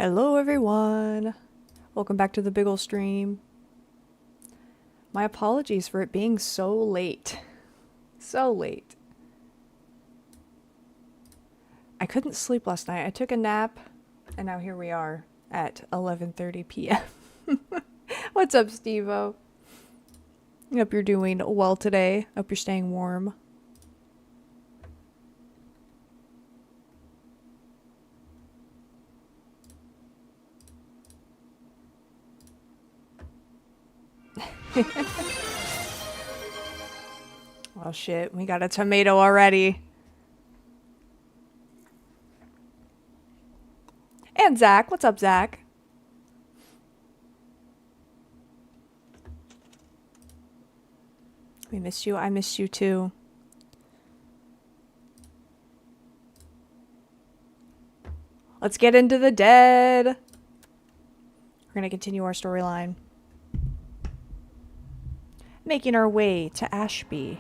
Hello everyone! Welcome back to the big ol' stream. My apologies for it being so late. So late. I couldn't sleep last night. I took a nap, and now here we are at 11:30 p.m. What's up, Steve-O? Hope you're doing well today. Hope you're staying warm. Oh shit, we got a tomato already. And Zach. What's up, Zach? We missed you. I missed you too. Let's get into the dead. We're gonna continue our storyline. Making our way to Ashby.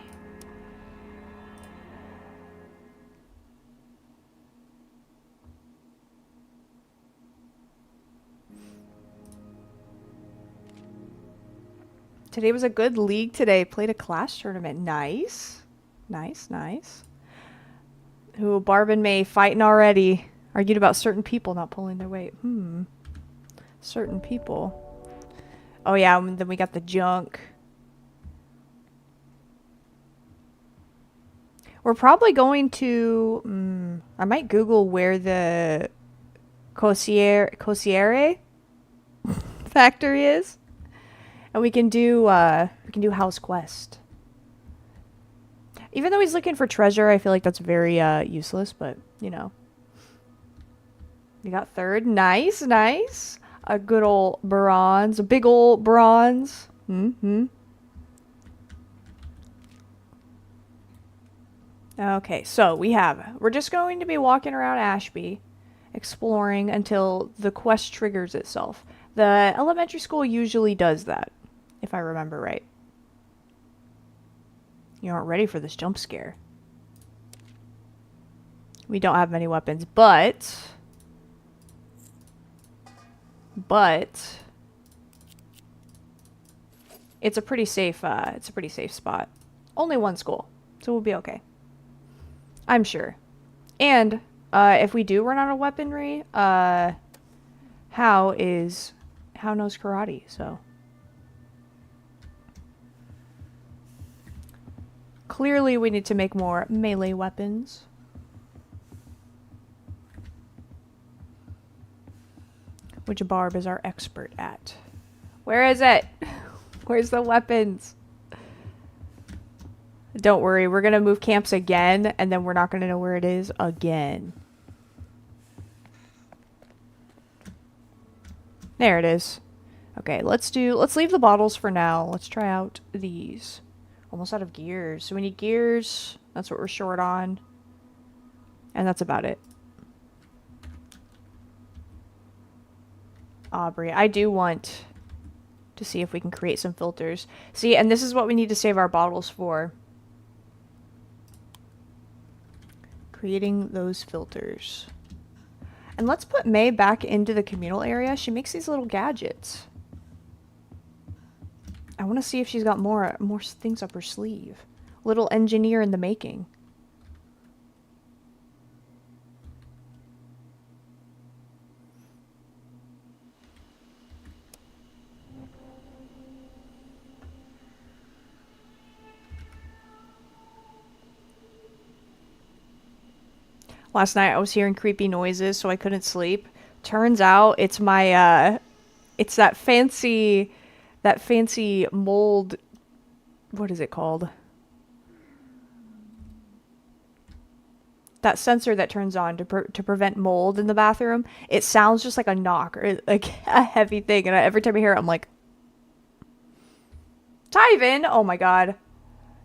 Today was a good league today. Played a class tournament. Nice. Nice, nice. Ooh, Barb and May fighting already. Argued about certain people not pulling their weight. Certain people. Oh yeah, and then we got the junk. We're probably going to... I might Google where the Cosiere factory is. And we can do House Quest. Even though he's looking for treasure, I feel like that's very useless, but you know. We got third. Nice, nice. A good old bronze. A big old bronze. Okay, so we're just going to be walking around Ashby, exploring until the quest triggers itself. The elementary school usually does that, if I remember right. You aren't ready for this jump scare. We don't have many weapons, but it's a pretty safe spot. Only one school, so we'll be okay. I'm sure. And if we do run out of weaponry, Hao knows karate, so clearly we need to make more melee weapons. Which Barb is our expert at. Where is it? Where's the weapons? Don't worry, we're gonna move camps again, and then we're not gonna know where it is again. There it is. Okay, let's leave the bottles for now. Let's try out these. Almost out of gears. So we need gears. That's what we're short on. And that's about it. Aubrey, I do want to see if we can create some filters. See, and this is what we need to save our bottles for. Creating those filters. And let's put May back into the communal area. She makes these little gadgets. I want to see if she's got more things up her sleeve. Little engineer in the making. Last night I was hearing creepy noises, so I couldn't sleep. Turns out it's my it's that fancy mold. What is it called? That sensor that turns on to prevent mold in the bathroom. It sounds just like a knock or like a heavy thing, and every time I hear it, I'm like, Tyven! Oh my god.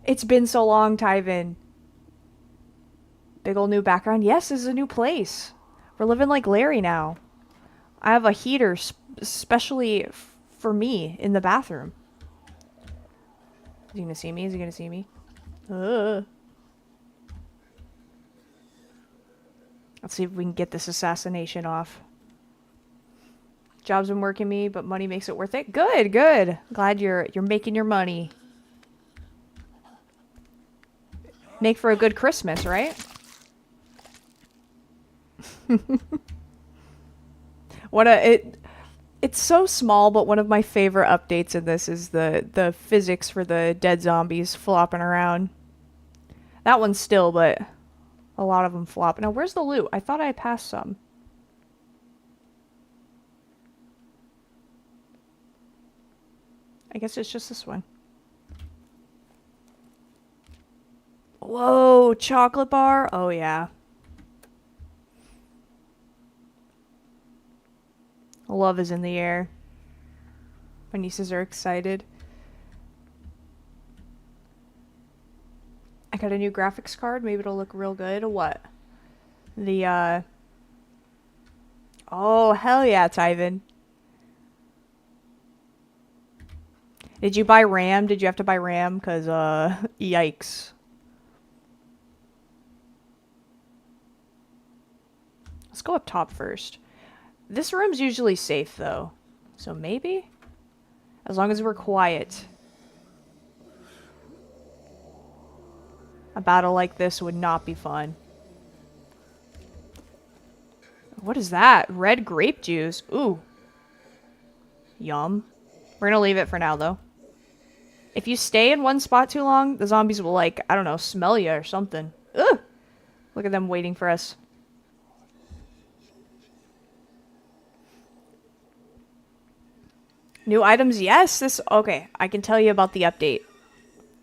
It's been so long, Tyven. Big ol' new background. Yes, this is a new place. We're living like Larry now. I have a heater especially for me in the bathroom. Is he gonna see me? Is he gonna see me? Let's see if we can get this assassination off. Job's been working me, but money makes it worth it. Good, good. Glad you're making your money. Make for a good Christmas, right? It's so small, but one of my favorite updates in this is the physics for the dead zombies flopping around. That one's still, but a lot of them flop. Now, where's the loot? I thought I passed some. I guess it's just this one. Whoa, chocolate bar? Oh, yeah. Love is in the air. My nieces are excited. I got a new graphics card. Maybe it'll look real good. What? Oh, hell yeah, Tyven. Did you buy RAM? Did you have to buy RAM? Because, yikes. Let's go up top first. This room's usually safe, though. So maybe? As long as we're quiet. A battle like this would not be fun. What is that? Red grape juice. Ooh. Yum. We're gonna leave it for now, though. If you stay in one spot too long, the zombies will, like, I don't know, smell you or something. Ugh! Look at them waiting for us. New items, yes. Okay, I can tell you about the update.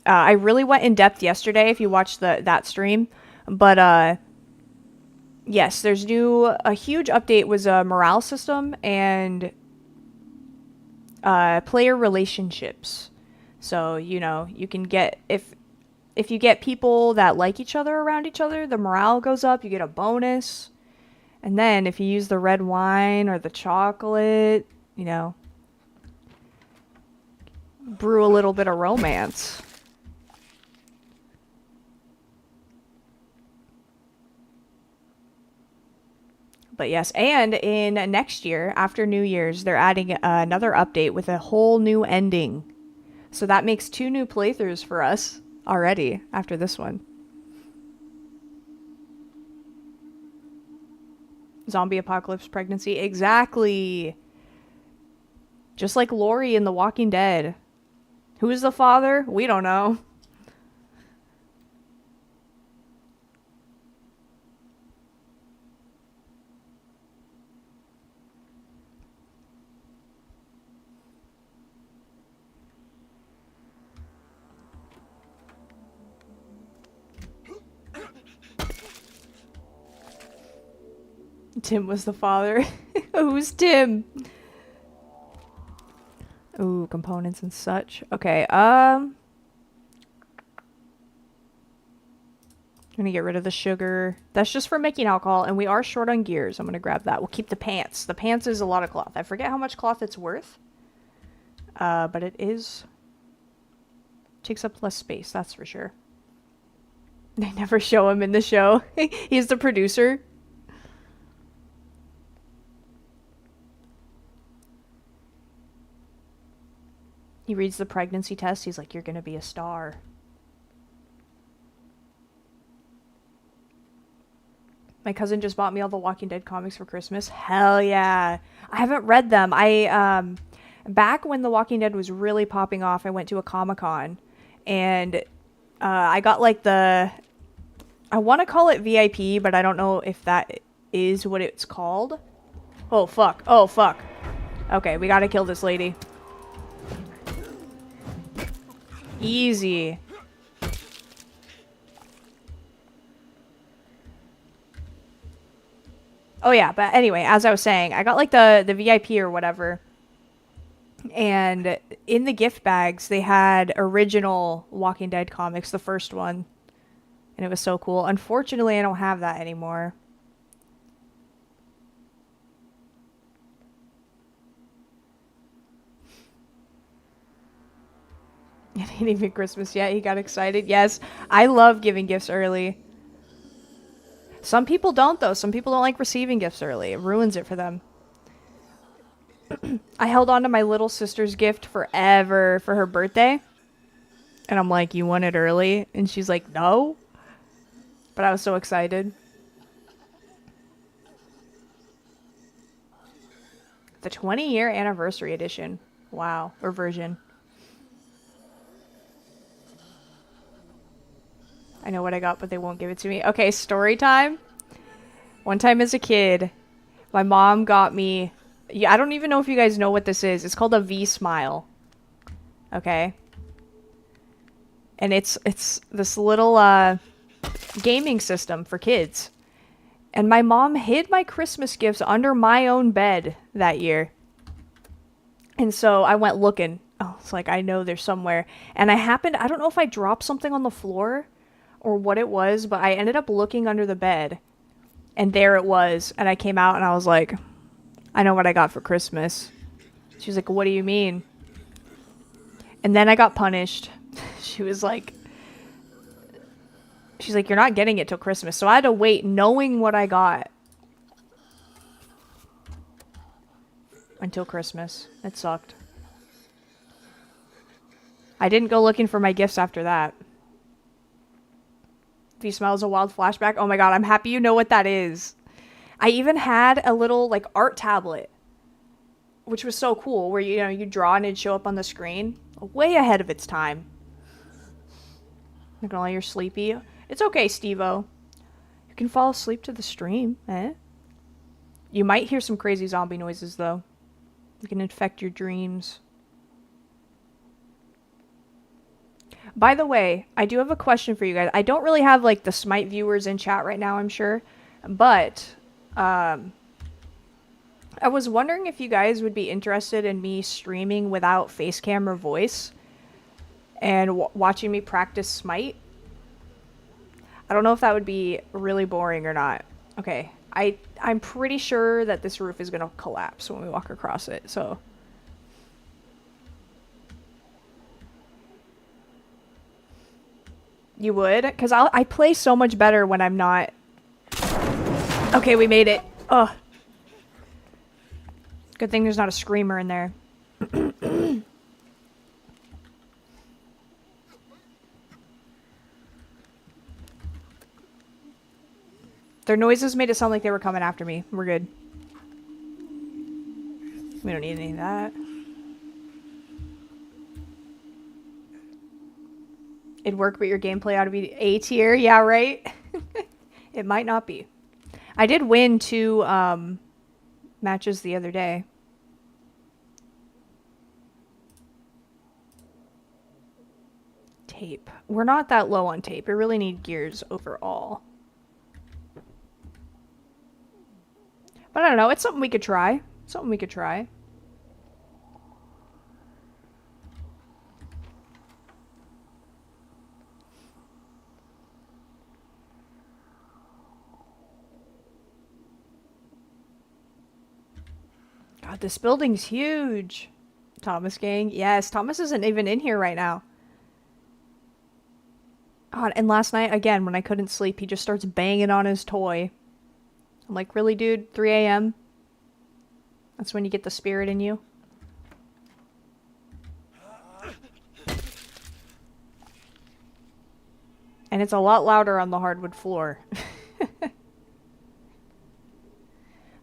I really went in depth yesterday if you watched that stream, but yes, there's a huge update was a morale system and player relationships. So, you know, you can get if you get people that like each other around each other, the morale goes up, you get a bonus. And then if you use the red wine or the chocolate, you know, brew a little bit of romance. But yes, and in next year, after New Year's, they're adding another update with a whole new ending. So that makes 2 new playthroughs for us already after this one. Zombie apocalypse pregnancy. Exactly. Just like Lori in The Walking Dead. Who is the father? We don't know. Tim was the father. Who's Tim? Ooh, components and such. Okay, I'm gonna get rid of the sugar. That's just for making alcohol, and we are short on gears. I'm gonna grab that. We'll keep the pants. The pants is a lot of cloth. I forget how much cloth it's worth. But it is... takes up less space, that's for sure. They never show him in the show. He's the producer. He reads the pregnancy test. He's like, you're gonna be a star. My cousin just bought me all the Walking Dead comics for Christmas. Hell yeah. I haven't read them. Back when The Walking Dead was really popping off, I went to a Comic-Con. And I got like I want to call it VIP, but I don't know if that is what it's called. Oh, fuck. Oh, fuck. Okay, we gotta kill this lady. Easy. Oh yeah, but anyway, as I was saying, I got like the VIP or whatever. And in the gift bags, they had original Walking Dead comics, the first one. And it was so cool. Unfortunately, I don't have that anymore. It ain't even Christmas yet. He got excited. Yes, I love giving gifts early. Some people don't, though. Some people don't like receiving gifts early. It ruins it for them. I held on to my little sister's gift forever for her birthday. And I'm like, you want it early? And she's like, no. But I was so excited. The 20-year anniversary edition. Wow. Or version. I know what I got, but they won't give it to me. Okay, story time. One time as a kid, my mom got me... I don't even know if you guys know what this is. It's called a V-Smile. Okay? And it's this little gaming system for kids. And my mom hid my Christmas gifts under my own bed that year. And so I went looking. Oh, it's like, I know they're somewhere. And I don't know if I dropped something on the floor or what it was, but I ended up looking under the bed. And there it was. And I came out and I was like, I know what I got for Christmas. She was like, what do you mean? And then I got punished. She's like, you're not getting it till Christmas. So I had to wait knowing what I got until Christmas. It sucked. I didn't go looking for my gifts after that. V-Smile is a wild flashback. Oh my god, I'm happy you know what that is. I even had a little like art tablet, which was so cool, where you draw and it'd show up on the screen. Way ahead of its time. Not gonna lie, you're sleepy. It's okay, Steve-O. You can fall asleep to the stream, eh? You might hear some crazy zombie noises, though. You can infect your dreams. By the way, I do have a question for you guys. I don't really have, like, the Smite viewers in chat right now, I'm sure. But, I was wondering if you guys would be interested in me streaming without face cam or voice. And watching me practice Smite. I don't know if that would be really boring or not. Okay, I'm pretty sure that this roof is going to collapse when we walk across it, so... You would? Because I play so much better when I'm not... Okay, we made it. Ugh. Good thing there's not a screamer in there. Their noises made it sound like they were coming after me. We're good. We don't need any of that. It'd work, but your gameplay ought to be A tier. Yeah, right? It might not be. I did win 2 matches the other day. Tape. We're not that low on tape. We really need gears overall. But I don't know. It's something we could try. Something we could try. God, this building's huge. Thomas gang. Yes, Thomas isn't even in here right now. God, and last night, again, when I couldn't sleep, he just starts banging on his toy. I'm like, really, dude? 3 a.m.? That's when you get the spirit in you? And it's a lot louder on the hardwood floor.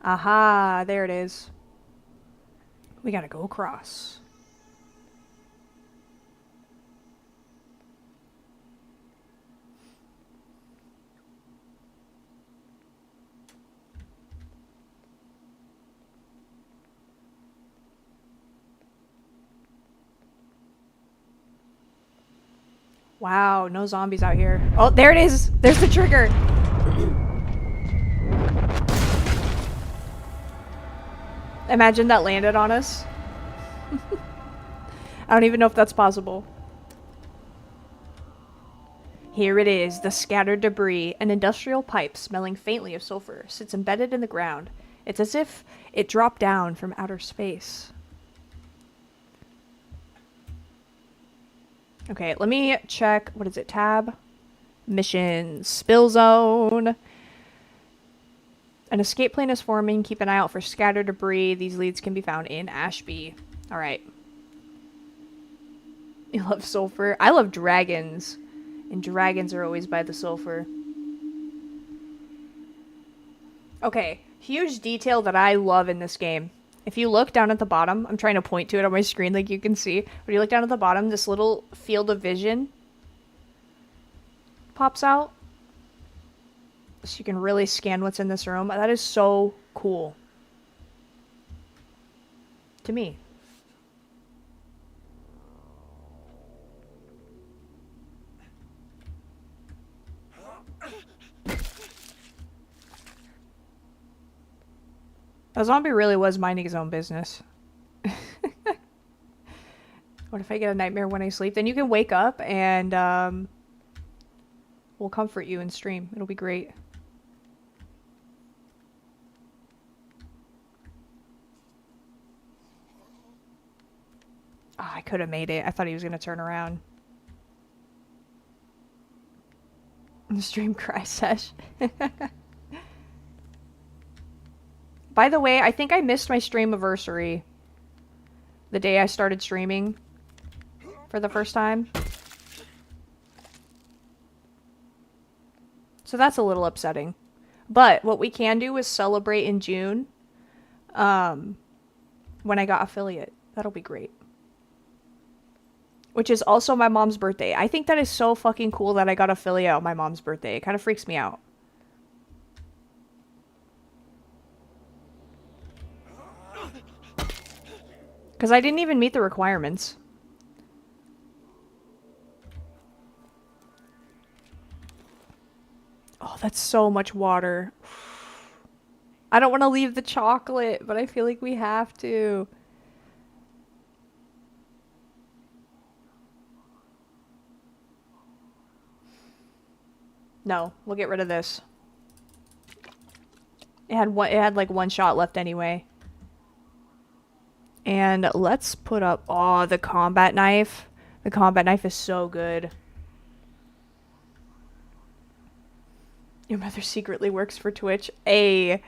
Aha, there it is. We gotta go across. Wow, no zombies out here. Oh, there it is! There's the trigger! Imagine that landed on us. I don't even know if that's possible. Here it is, the scattered debris. An industrial pipe smelling faintly of sulfur sits embedded in the ground. It's as if it dropped down from outer space. Okay, let me check. What is it? Tab. Mission. Spill zone. An escape plan is forming. Keep an eye out for scattered debris. These leads can be found in Ashby. Alright. You love sulfur? I love dragons. And dragons are always by the sulfur. Okay. Huge detail that I love in this game. If you look down at the bottom, I'm trying to point to it on my screen like you can see. When you look down at the bottom, this little field of vision pops out. So you can really scan what's in this room. That is so cool. To me. A zombie really was minding his own business. What if I get a nightmare when I sleep? Then you can wake up and we'll comfort you and stream. It'll be great. Oh, I could have made it. I thought he was going to turn around. Stream cry sesh. By the way, I think I missed my stream anniversary. The day I started streaming for the first time. So that's a little upsetting. But what we can do is celebrate in June. When I got affiliate. That'll be great. Which is also my mom's birthday. I think that is so fucking cool that I got affiliate on my mom's birthday. It kind of freaks me out. Because I didn't even meet the requirements. Oh, that's so much water. I don't want to leave the chocolate, but I feel like we have to. No, we'll get rid of this. It had like one shot left anyway. And let's put up... Oh, the combat knife. The combat knife is so good. Your mother secretly works for Twitch. Well,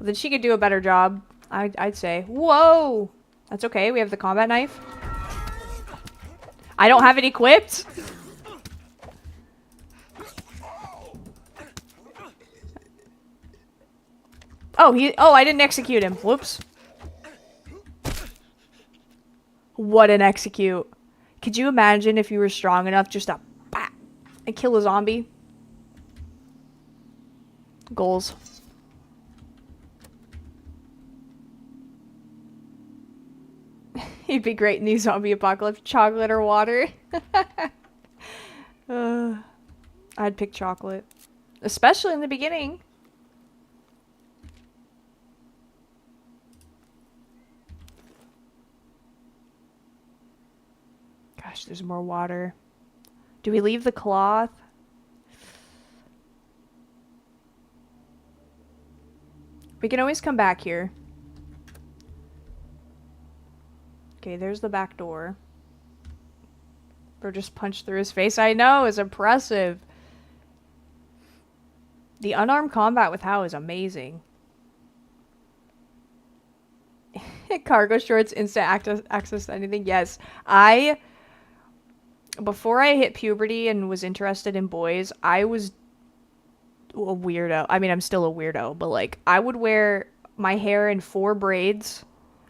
then she could do a better job, I'd say. Whoa! That's okay, we have the combat knife. I don't have it equipped? Oh, I didn't execute him. Whoops. What an execute. Could you imagine if you were strong enough just to bah, and kill a zombie? Goals. He'd be great in the zombie apocalypse. Chocolate or water? I'd pick chocolate. Especially in the beginning. Gosh, there's more water. Do we leave the cloth? We can always come back here. Okay, there's the back door. Or just punch through his face. I know, it's impressive. The unarmed combat with Hao is amazing. Cargo shorts, instant access to anything. Yes, before I hit puberty and was interested in boys, I was a weirdo. I mean, I'm still a weirdo, but like, I would wear my hair in 4 braids.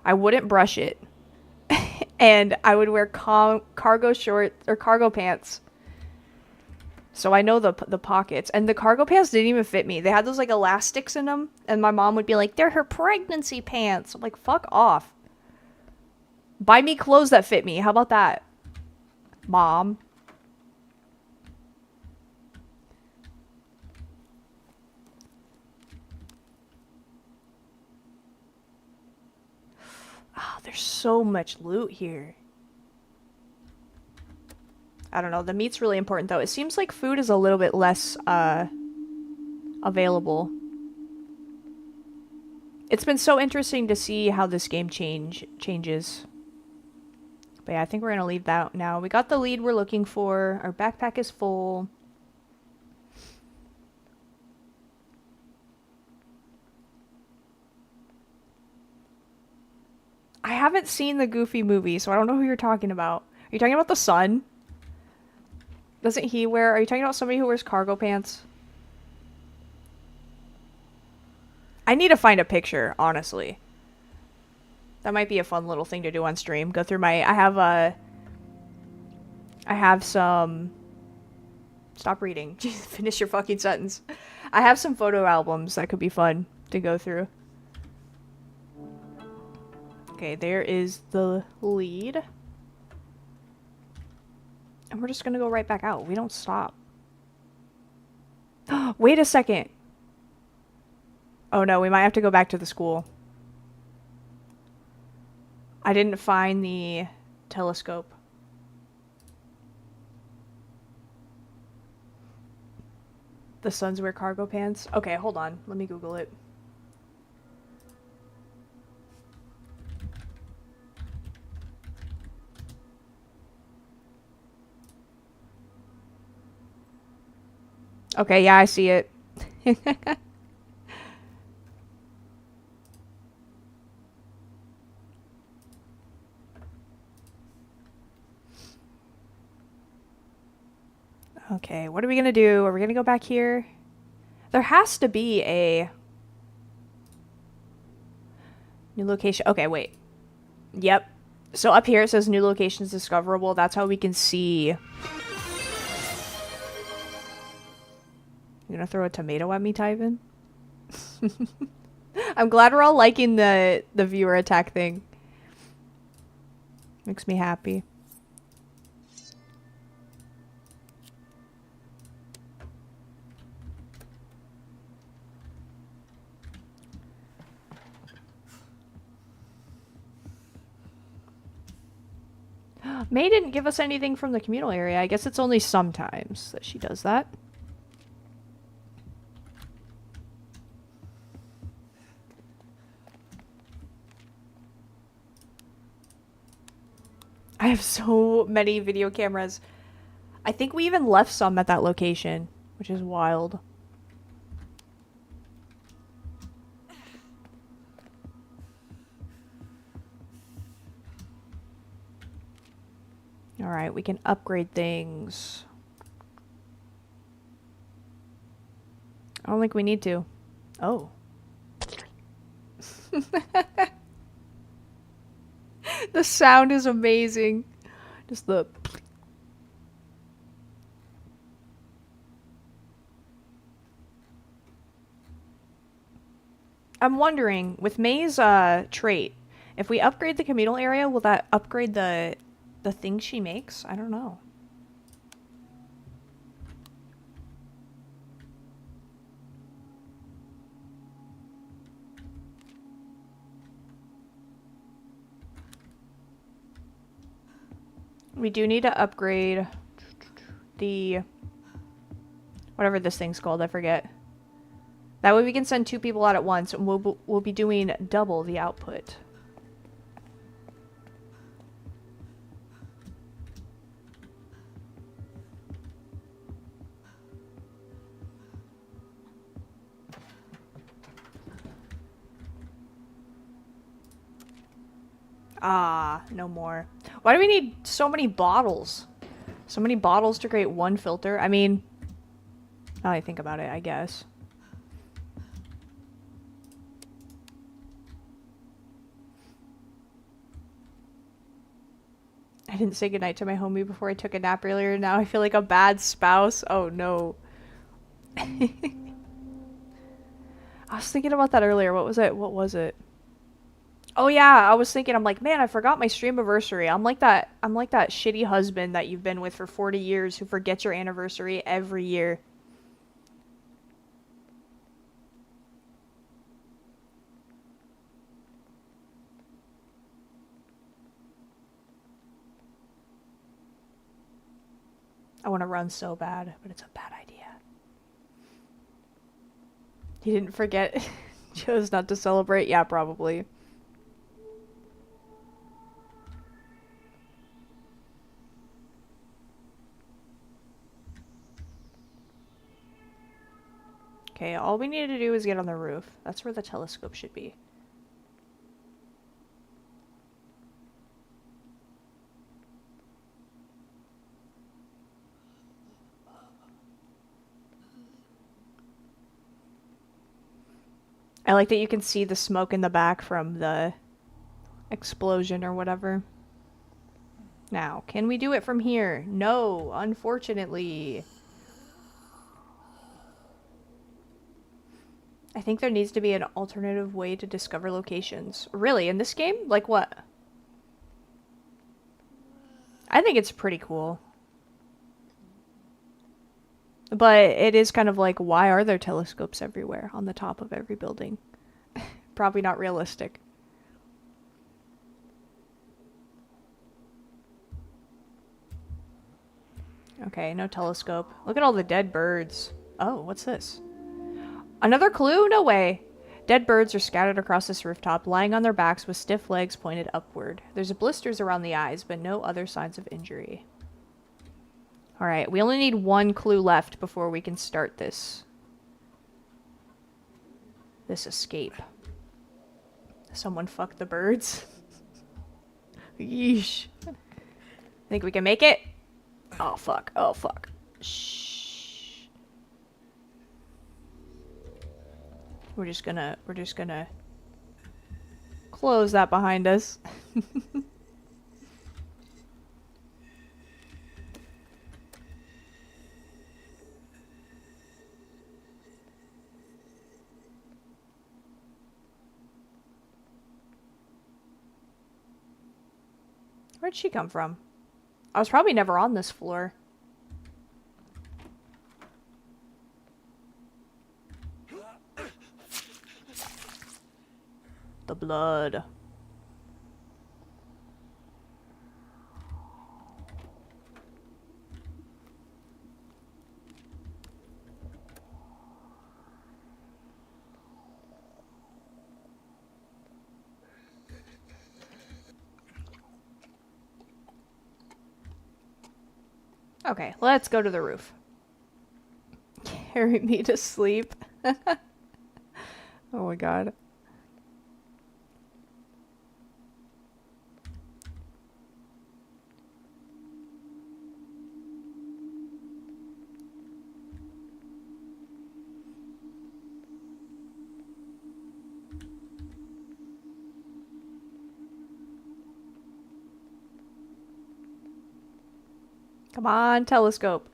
I wouldn't brush it. And I would wear cargo shorts or cargo pants. So I know the pockets. And the cargo pants didn't even fit me. They had those like elastics in them. And my mom would be like, they're her pregnancy pants. I'm like, fuck off. Buy me clothes that fit me. How about that? Mom. Oh, there's so much loot here. I don't know. The meat's really important, though. It seems like food is a little bit less, available. It's been so interesting to see how this game changes. But yeah, I think we're gonna leave that now. We got the lead we're looking for. Our backpack is full. haven't seen the Goofy movie, so I don't know who you're talking about. Are you talking about the son? Doesn't he wear... Are you talking about somebody who wears cargo pants? I need to find a picture, honestly. That might be a fun little thing to do on stream. Go through my... I have some... Stop reading. Jeez, finish your fucking sentence. I have some photo albums that could be fun to go through. Okay, there is the lead. And we're just gonna go right back out. We don't stop. Wait a second. Oh no, we might have to go back to the school. I didn't find the telescope. The sons wear cargo pants? Okay, hold on. Let me Google it. Okay, yeah, I see it. Okay, what are we gonna do? Are we gonna go back here? There has to be a new location. Okay, wait. Yep. So up here it says new locations discoverable. That's how we can see. You gonna throw a tomato at me, Tyven? I'm glad we're all liking the viewer attack thing. Makes me happy. May didn't give us anything from the communal area. I guess it's only sometimes that she does that. I have so many video cameras. I think we even left some at that location, which is wild. Alright, we can upgrade things. I don't think we need to. Oh. The sound is amazing. Just the... I'm wondering, with May's trait, if we upgrade the communal area, will that upgrade the things she makes? I don't know. We do need to upgrade the... whatever this thing's called, I forget. That way we can send 2 people out at once, and we'll be doing double the output. Ah, no more. Why do we need so many bottles? So many bottles to create one filter? I mean, now I think about it, I guess. I didn't say goodnight to my homie before I took a nap earlier. Now I feel like a bad spouse. Oh no. I was thinking about that earlier. What was it? What was it? Oh yeah, I was thinking, I'm like, man, I forgot my stream anniversary. I'm like that shitty husband that you've been with for 40 years who forgets your anniversary every year. I want to run so bad, but it's a bad idea. He didn't forget. Chose not to celebrate. Yeah, probably. Okay, all we need to do is get on the roof. That's where the telescope should be. I like that you can see the smoke in the back from the explosion or whatever. Now, can we do it from here? No, unfortunately. I think there needs to be an alternative way to discover locations. Really, in this game? Like what? I think it's pretty cool. But it is kind of like, why are there telescopes everywhere on the top of every building? Probably not realistic. Okay, no telescope. Look at all the dead birds. Oh, what's this? Another clue? No way. Dead birds are scattered across this rooftop, lying on their backs with stiff legs pointed upward. There's blisters around the eyes, but no other signs of injury. Alright, we only need one clue left before we can start this escape. Someone fuck the birds. Yeesh. Think we can make it? Oh fuck, oh fuck. Shh. We're just gonna close that behind us. Where'd she come from? I was probably never on this floor. The blood. Okay, let's go to the roof. Carry me to sleep. Oh my god. Come on, telescope.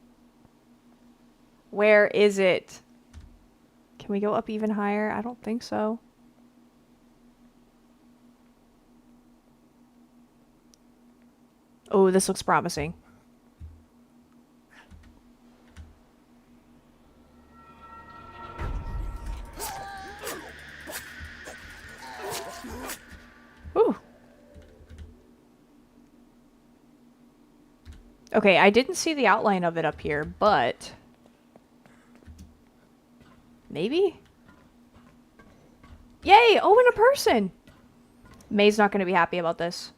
Where is it? Can we go up even higher? I don't think so. Oh, this looks promising. Ooh. Okay, I didn't see the outline of it up here, but... maybe? Yay! Owen a person! May's not going to be happy about this.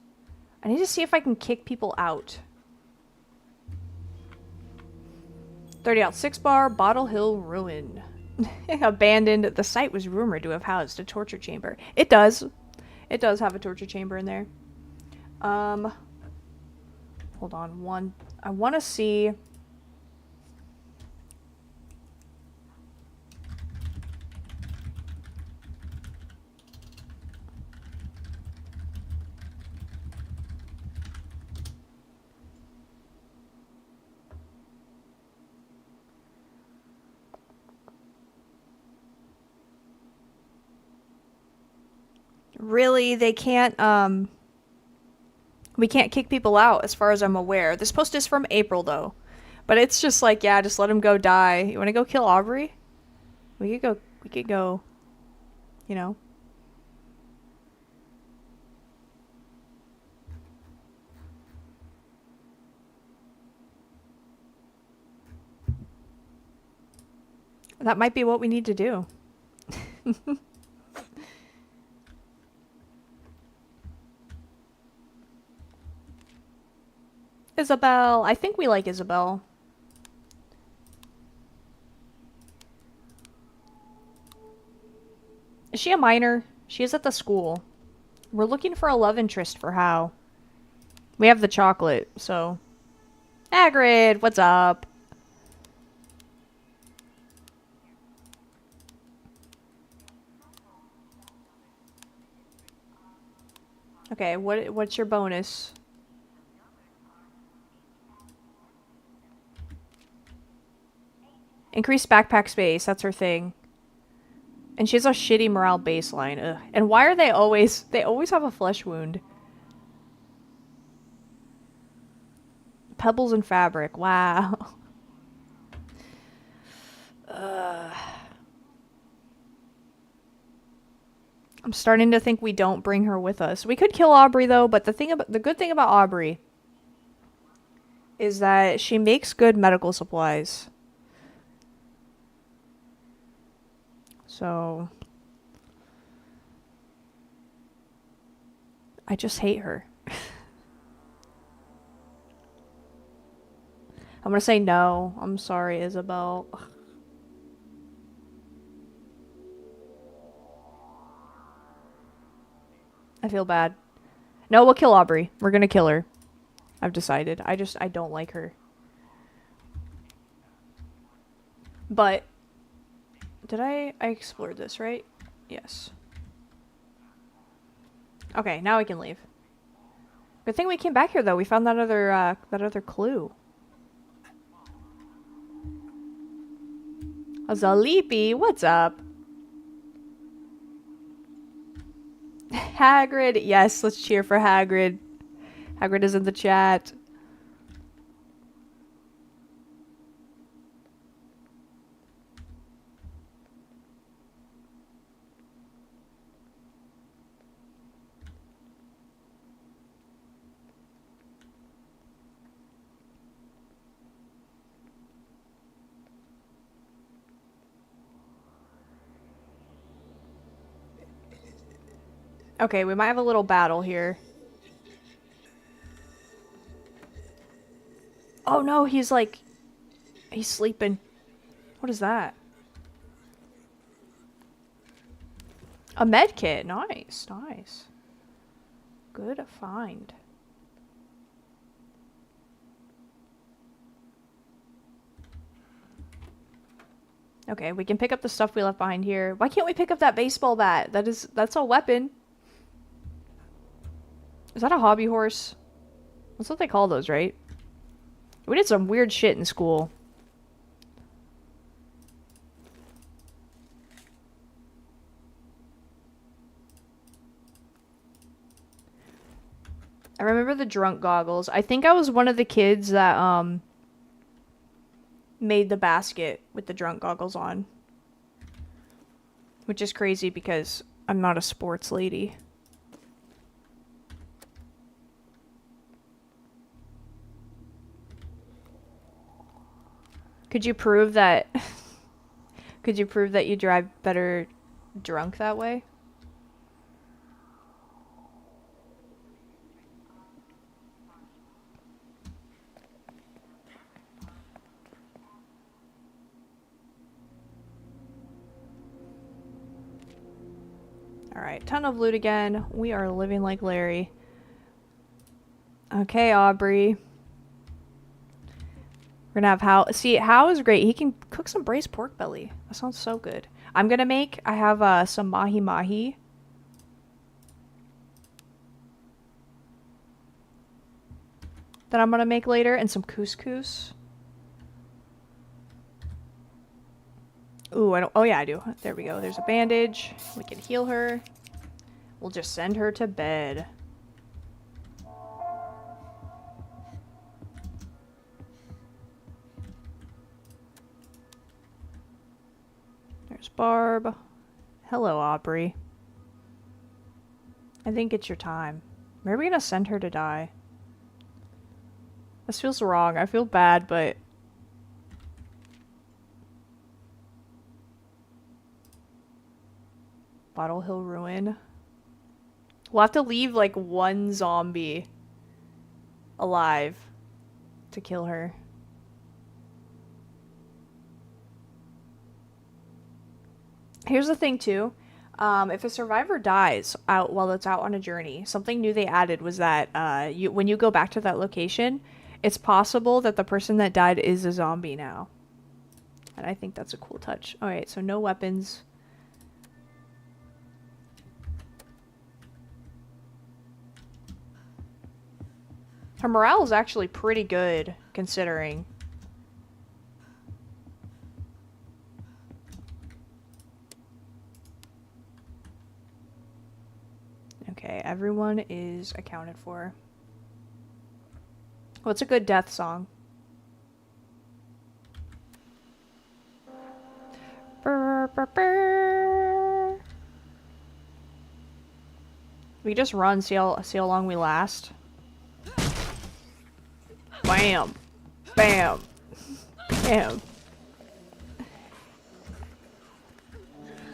I need to see if I can kick people out. 30-ounce 6-bar, Bottle Hill Ruin. Abandoned. The site was rumored to have housed a torture chamber. It does. It does have a torture chamber in there. Hold on. One. I want to see... Really, they can't, we can't kick people out as far as I'm aware. This post is from April, though. But it's just like, yeah, just let him go die. You want to go kill Aubrey? We could go, you know. That might be what we need to do. Isabel. I think we like Isabel. Is she a minor? She is at the school. We're looking for a love interest for Hao. We have the chocolate, so... Hagrid, what's up? Okay, what's your bonus? Increase backpack space, that's her thing. And she has a shitty morale baseline. Ugh. And why are they always have a flesh wound? Pebbles and fabric. Wow. I'm starting to think we don't bring her with us. We could kill Aubrey though, but the good thing about Aubrey is that she makes good medical supplies. So I just hate her. I'm gonna say no. I'm sorry, Isabel. I feel bad. No, we'll kill Aubrey. We're gonna kill her. I've decided. I don't like her. But did I explored this, right? Yes. Okay, now we can leave. Good thing we came back here though. We found that other clue. Zaleepy, what's up? Hagrid, yes, let's cheer for Hagrid. Hagrid is in the chat. Okay, we might have a little battle here. Oh no, he's sleeping. What is that? A med kit. Nice, nice. Good find. Okay, we can pick up the stuff we left behind here. Why can't we pick up that baseball bat? That's a weapon. Is that a hobby horse? That's what they call those, right? We did some weird shit in school. I remember the drunk goggles. I think I was one of the kids that made the basket with the drunk goggles on. Which is crazy because I'm not a sports lady. Could you prove that could you prove that you drive better drunk that way? Alright, ton of loot again. We are living like Larry. Okay, Aubrey. We're gonna have Hal. See, Hal is great. He can cook some braised pork belly. That sounds so good. I'm gonna make, I have some mahi mahi. That I'm gonna make later, and some couscous. Ooh, I don't, oh yeah, I do. There we go. There's a bandage. We can heal her. We'll just send her to bed. There's Barb. Hello, Aubrey. I think it's your time. Are we gonna send her to die? This feels wrong. I feel bad, but... Bottle Hill Ruin. We'll have to leave, like, one zombie alive to kill her. Here's the thing, too. If a survivor dies out while it's out on a journey, something new they added was that when you go back to that location, it's possible that the person that died is a zombie now. And I think that's a cool touch. Alright, so no weapons. Her morale is actually pretty good, considering. Okay, everyone is accounted for. What's a good death song? Brr, brr, brr. We just run, see how long we last. Bam! Bam! Bam!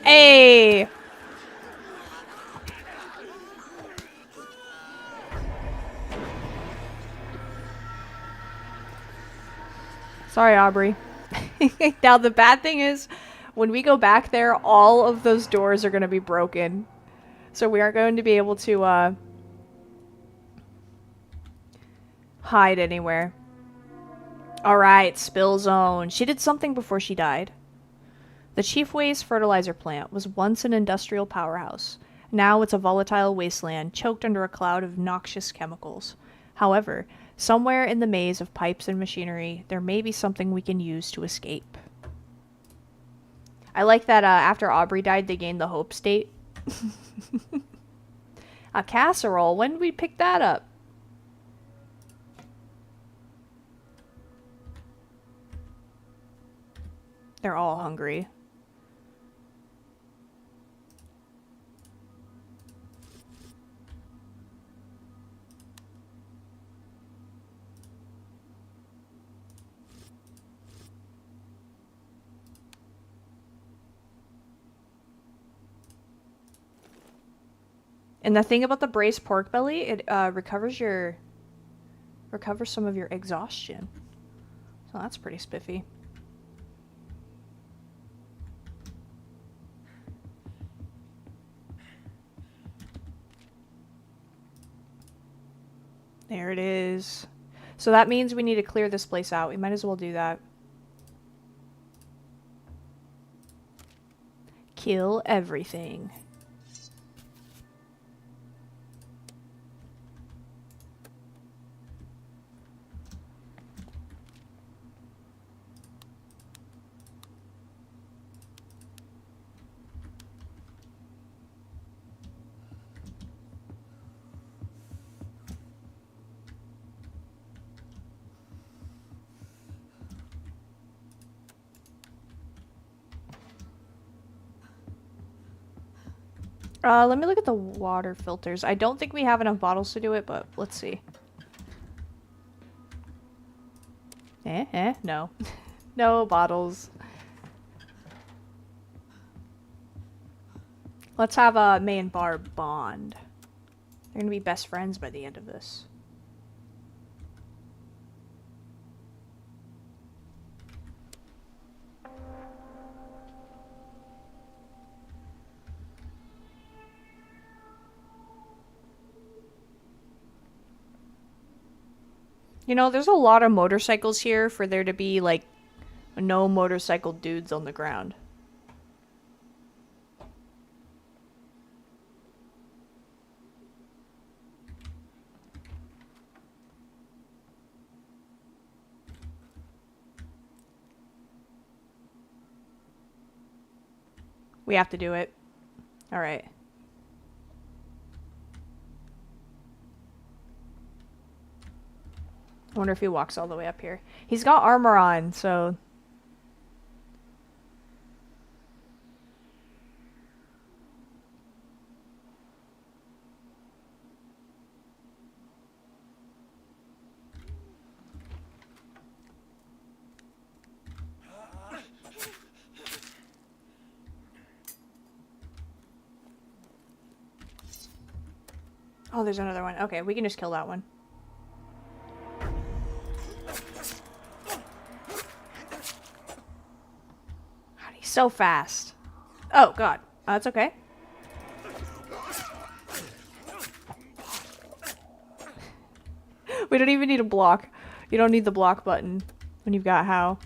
Hey! Sorry, Aubrey. Now, the bad thing is, when we go back there, all of those doors are going to be broken. So we aren't going to be able to, hide anywhere. Alright, spill zone. She did something before she died. The Chief Waste fertilizer plant was once an industrial powerhouse. Now it's a volatile wasteland, choked under a cloud of noxious chemicals. However, somewhere in the maze of pipes and machinery, there may be something we can use to escape. I like that after Aubrey died, they gained the Hope State. A casserole? When did we pick that up? They're all hungry. And the thing about the braised pork belly, it recovers some of your exhaustion. So that's pretty spiffy. There it is. So that means we need to clear this place out. We might as well do that. Kill everything. Let me look at the water filters. I don't think we have enough bottles to do it, but let's see. No. No bottles. Let's have May and Barb bond. They're gonna be best friends by the end of this. You know, there's a lot of motorcycles here for there to be, like, no motorcycle dudes on the ground. We have to do it. Alright. I wonder if he walks all the way up here. He's got armor on, so... Oh, there's another one. Okay, we can just kill that one. God, he's so fast. Oh, God. That's okay. We don't even need a block. You don't need the block button when you've got How.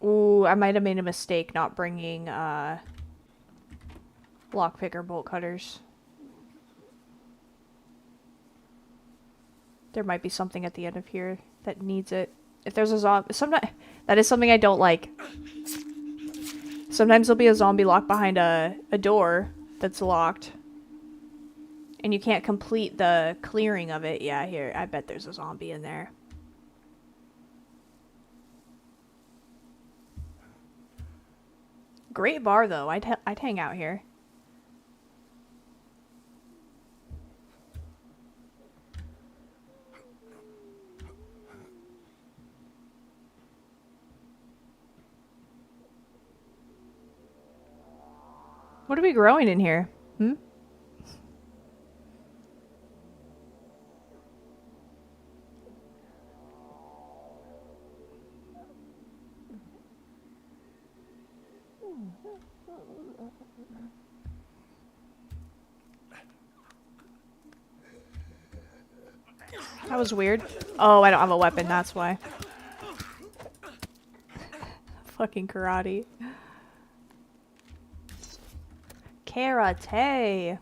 Ooh, I might have made a mistake not bringing, lockpicker bolt cutters. There might be something at the end of here that needs it. If there's a zombie... That is something I don't like. Sometimes there'll be a zombie locked behind a door that's locked. And you can't complete the clearing of it. Yeah, here. I bet there's a zombie in there. Great bar, though. I'd hang out here. What are we growing in here? Hmm? That was weird. Oh, I don't have a weapon, that's why. Fucking karate. Karate.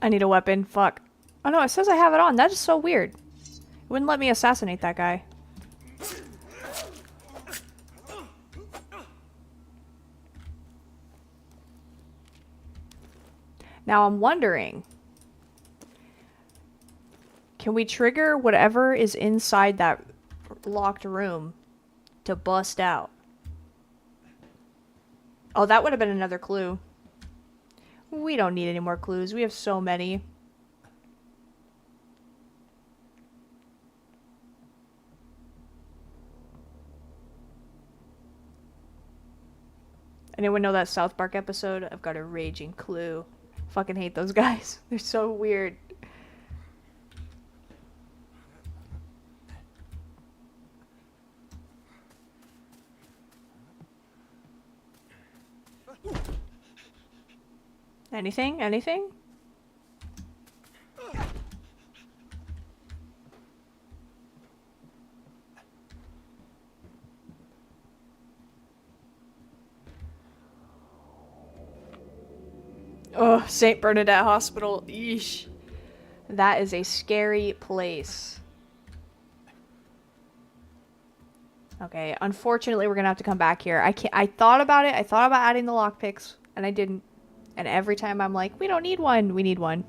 I need a weapon. Fuck. Oh no, it says I have it on. That is so weird. It wouldn't let me assassinate that guy. Now I'm wondering, can we trigger whatever is inside that locked room to bust out? Oh, that would have been another clue. We don't need any more clues. We have so many. Anyone know that South Park episode? I've got a raging clue. Fucking hate those guys. They're so weird. Anything? Anything? Oh, St. Bernadette Hospital. Eesh. That is a scary place. Okay, unfortunately we're gonna have to come back here. I thought about it. I thought about adding the lockpicks, and I didn't. And every time I'm like, we don't need one. We need one.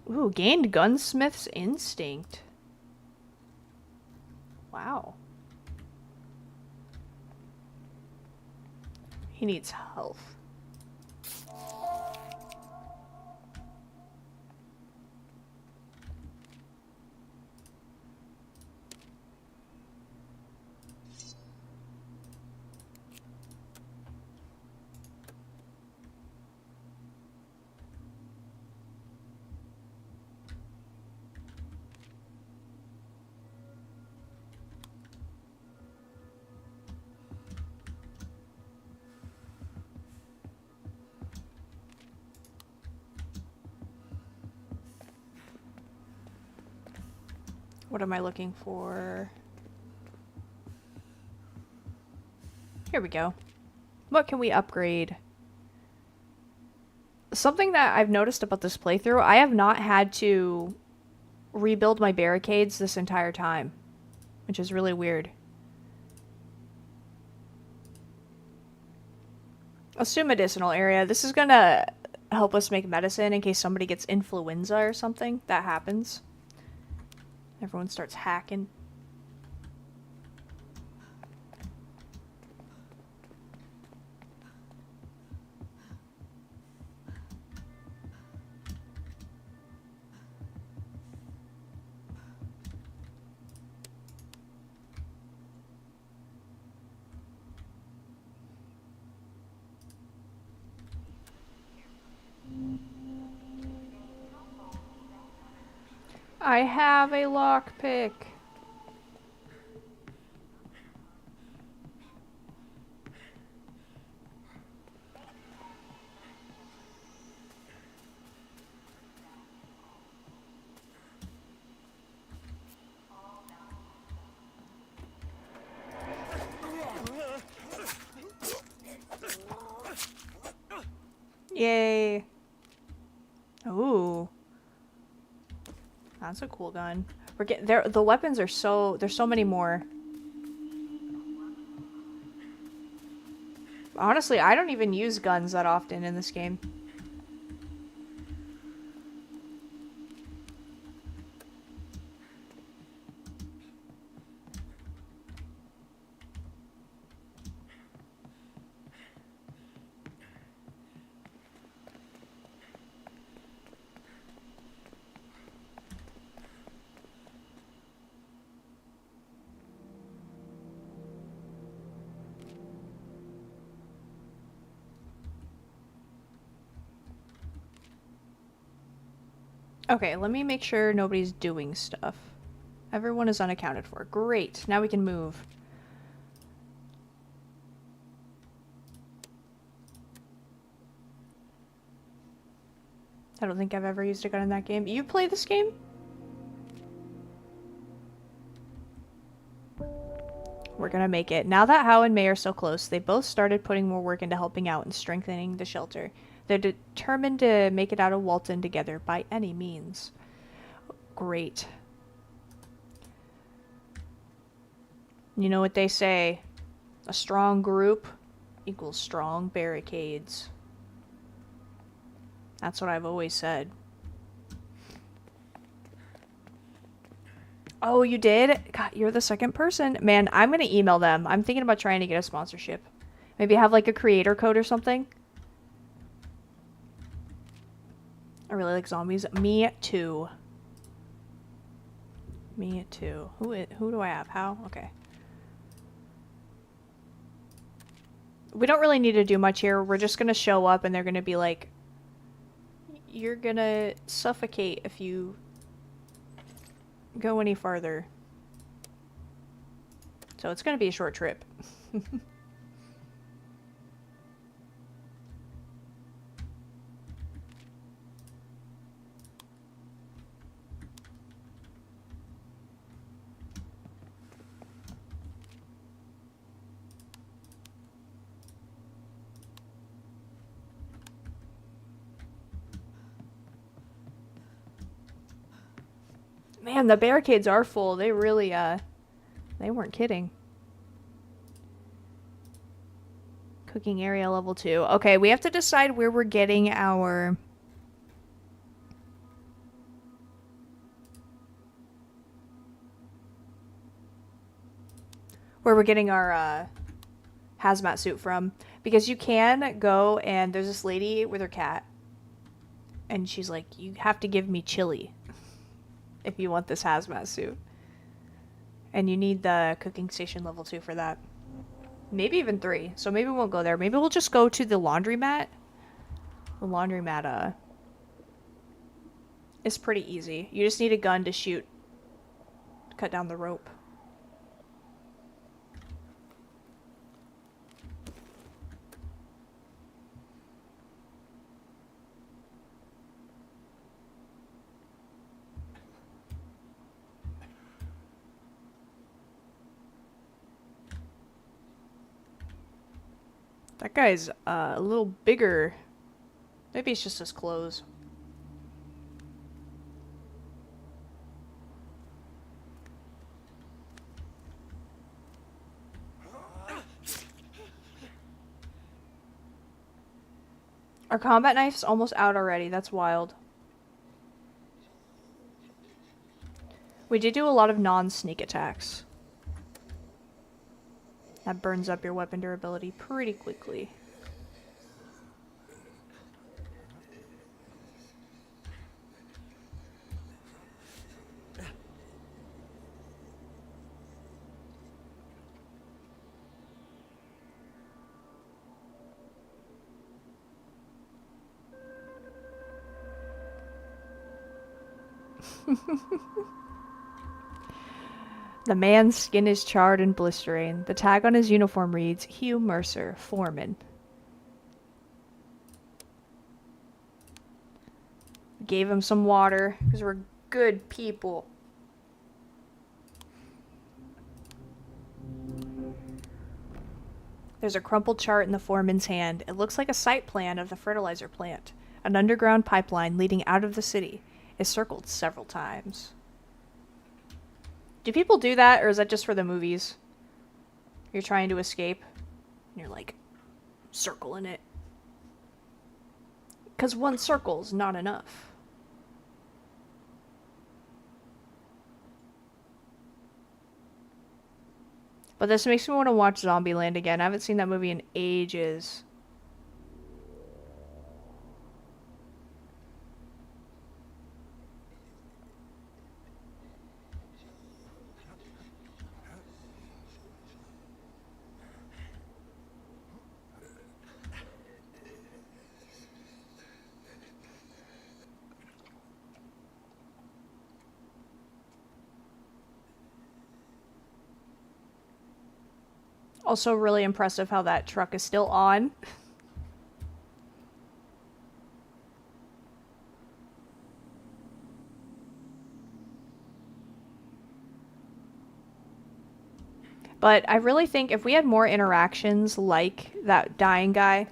Ooh, gained gunsmith's instinct. Wow. He needs health. What am I looking for? Here we go. What can we upgrade? Something that I've noticed about this playthrough, I have not had to rebuild my barricades this entire time, which is really weird. Assume medicinal area. This is gonna help us make medicine in case somebody gets influenza or something. That happens. Everyone starts hacking. I have a lockpick. Yay. Ooh. That's a cool gun. We're getting there. The weapons are there's so many more. Honestly, I don't even use guns that often in this game. Okay, let me make sure nobody's doing stuff. Everyone is unaccounted for. Great. Now we can move. I don't think I've ever used a gun in that game. You play this game? We're gonna make it. Now that Hao and Mei are so close, they both started putting more work into helping out and strengthening the shelter. They're determined to make it out of Walton together by any means. Great. You know what they say? A strong group equals strong barricades. That's what I've always said. Oh, you did? God, you're the second person. Man, I'm gonna email them. I'm thinking about trying to get a sponsorship. Maybe have like a creator code or something. I really like zombies. Me too. Me too. Who do I have? How? Okay. We don't really need to do much here. We're just gonna show up and they're gonna be like, you're gonna suffocate if you go any farther. So it's gonna be a short trip. Man, the barricades are full. They really, they weren't kidding. Cooking area level 2. Okay, we have to decide where we're getting our... hazmat suit from. Because you can go and there's this lady with her cat. And she's like, you have to give me chili if you want this hazmat suit. And you need the cooking station level 2 for that. Maybe even 3. So maybe we won't go there. Maybe we'll just go to the laundromat. The laundromat, is pretty easy. You just need a gun to shoot. Cut down the rope. That guy's a little bigger. Maybe it's just his clothes. Our combat knife's almost out already. That's wild. We did do a lot of non-sneak attacks. That burns up your weapon durability pretty quickly. The man's skin is charred and blistering. The tag on his uniform reads, Hugh Mercer, foreman. Gave him some water, because we're good people. There's a crumpled chart in the foreman's hand. It looks like a site plan of the fertilizer plant. An underground pipeline leading out of the city is circled several times. Do people do that, or is that just for the movies? You're trying to escape, and you're like, circling it. Because one circle's not enough. But this makes me want to watch Zombieland again. I haven't seen that movie in ages. Also really impressive how that truck is still on. But I really think if we had more interactions like that dying guy,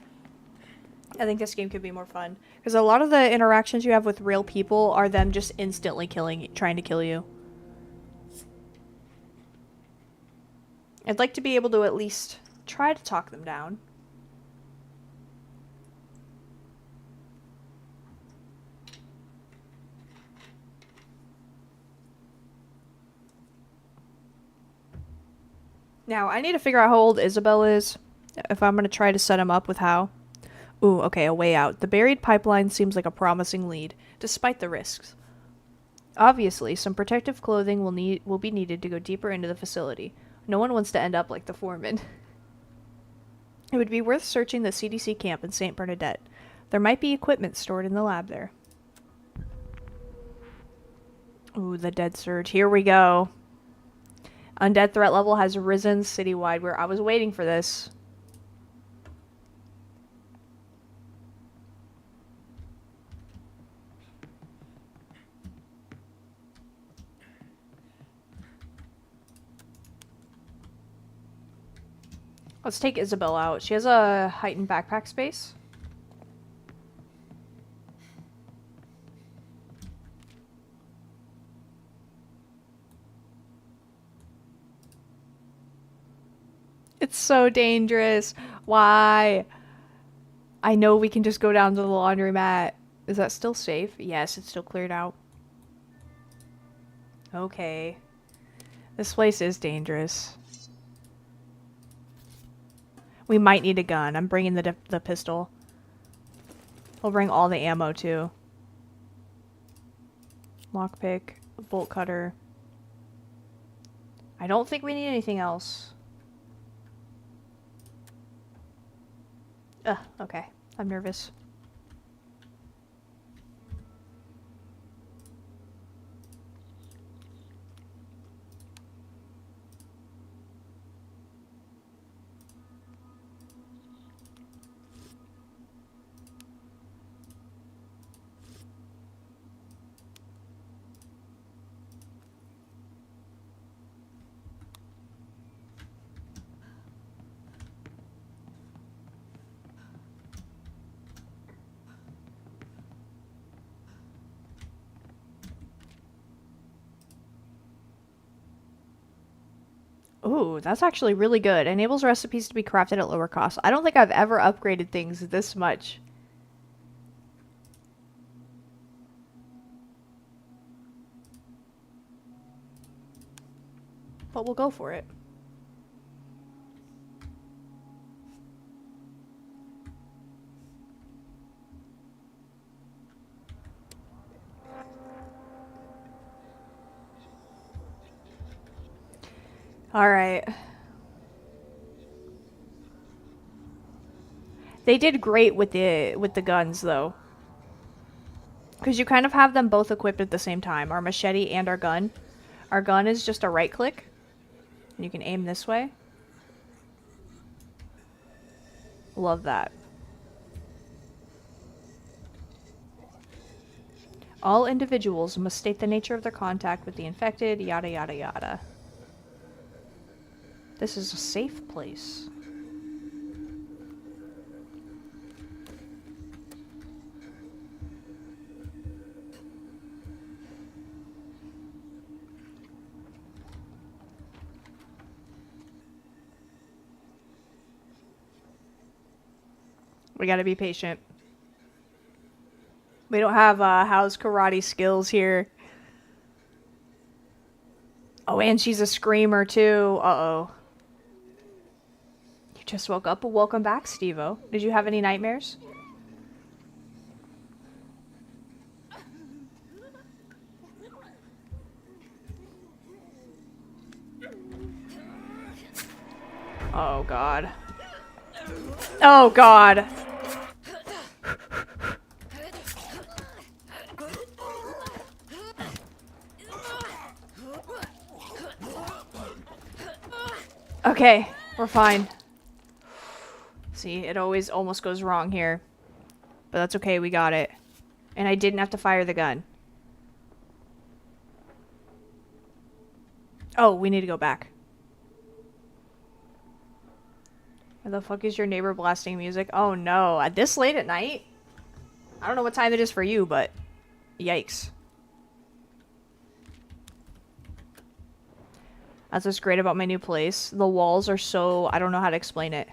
I think this game could be more fun. Because a lot of the interactions you have with real people are them just instantly trying to kill you. I'd like to be able to at least try to talk them down. Now, I need to figure out how old Isabel is, if I'm going to try to set him up with how. Ooh, okay, a way out. The buried pipeline seems like a promising lead, despite the risks. Obviously, some protective clothing will be needed to go deeper into the facility. No one wants to end up like the foreman. It would be worth searching the CDC camp in St. Bernadette. There might be equipment stored in the lab there. Ooh, the dead surge. Here we go. Undead threat level has risen citywide, where I was waiting for this. Let's take Isabel out. She has a heightened backpack space. It's so dangerous. Why? I know we can just go down to the laundromat. Is that still safe? Yes, it's still cleared out. Okay. This place is dangerous. We might need a gun. I'm bringing the pistol. We'll bring all the ammo too. Lockpick, bolt cutter. I don't think we need anything else. Okay. I'm nervous. Ooh, that's actually really good. Enables recipes to be crafted at lower cost. I don't think I've ever upgraded things this much. But we'll go for it. Alright. They did great with the guns though. Because you kind of have them both equipped at the same time. Our machete and our gun. Our gun is just a right click. And you can aim this way. Love that. All individuals must state the nature of their contact with the infected, yada yada yada. This is a safe place. We gotta be patient. We don't have house karate skills here. Oh, and she's a screamer too. Uh-oh. You just woke up. Welcome back, Steve-O. Did you have any nightmares? Oh, God. Oh, God. Okay, we're fine. See, it always almost goes wrong here. But that's okay, we got it. And I didn't have to fire the gun. Oh, we need to go back. Where the fuck is your neighbor blasting music? Oh no, at this late at night? I don't know what time it is for you, but yikes. That's what's great about my new place. The walls are so... I don't know how to explain it.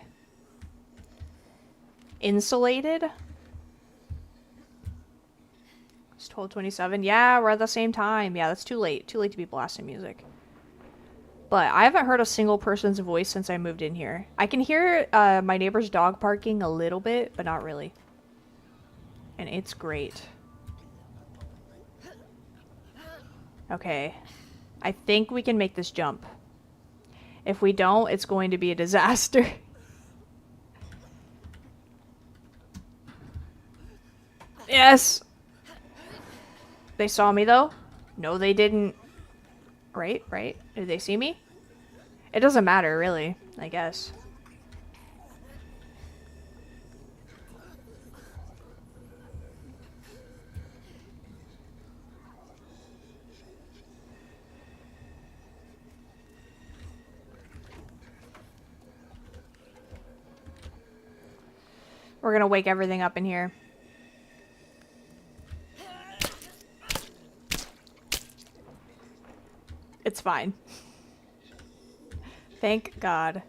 Insulated? It's 12:27. Yeah, we're at the same time. Yeah, that's too late. Too late to be blasting music. But I haven't heard a single person's voice since I moved in here. I can hear my neighbor's dog barking a little bit, but not really. And it's great. Okay. I think we can make this jump. If we don't, it's going to be a disaster. Yes! They saw me, though? No, they didn't. Right? Did they see me? It doesn't matter, really, I guess. We're gonna wake everything up in here. It's fine. Thank God.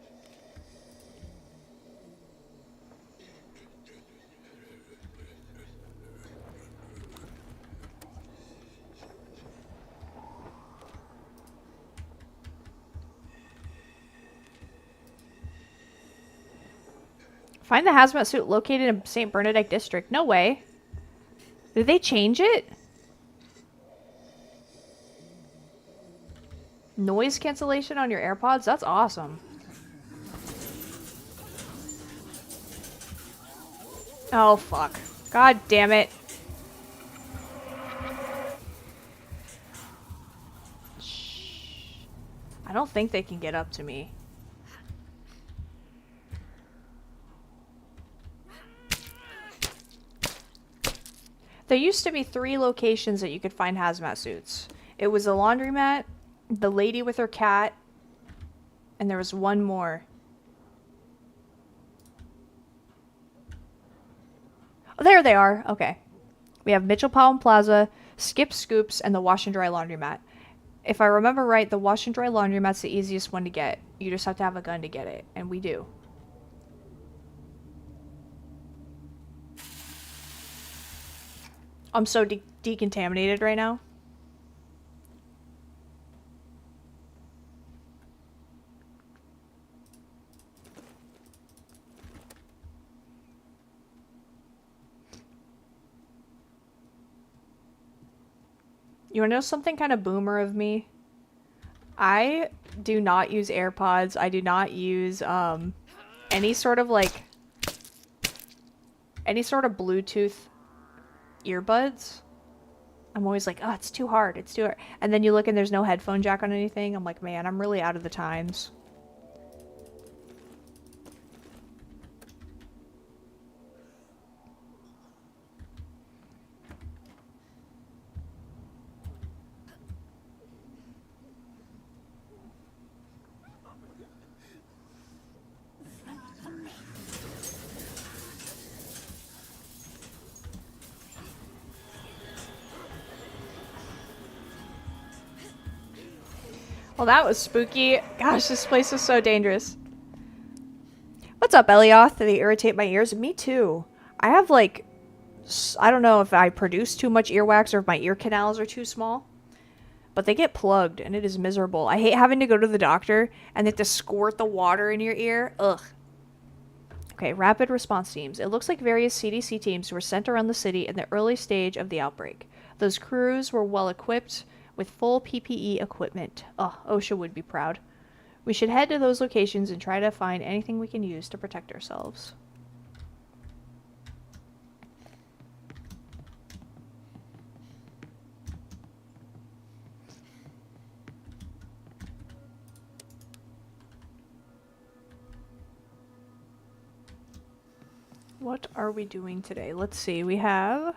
Find the hazmat suit located in St. Bernadette District. No way. Did they change it? Noise cancellation on your AirPods? That's awesome. Oh, fuck. God damn it. Shh. I don't think they can get up to me. There used to be 3 locations that you could find hazmat suits. It was a laundromat, the lady with her cat, and there was one more. Oh, there they are. Okay. We have Mitchell Palm Plaza, Skip Scoops, and the Wash and Dry Laundromat. If I remember right, the Wash and Dry Laundromat's the easiest one to get. You just have to have a gun to get it, and we do. I'm so decontaminated right now. You wanna know something kind of boomer of me? I do not use AirPods. I do not use any sort of Bluetooth earbuds. I'm always like, oh, it's too hard. It's too hard. And then you look and there's no headphone jack on anything. I'm like, man, I'm really out of the times. Well, that was spooky. Gosh, this place is so dangerous. What's up, Elioth? They irritate my ears. Me too. I have like, I don't know if I produce too much earwax or if my ear canals are too small, but they get plugged and it is miserable. I hate having to go to the doctor and they have to squirt the water in your ear. Ugh. Okay, rapid response teams. It looks like various CDC teams were sent around the city in the early stage of the outbreak. Those crews were well equipped with full PPE equipment. Oh, OSHA would be proud. We should head to those locations and try to find anything we can use to protect ourselves. What are we doing today? Let's see. We have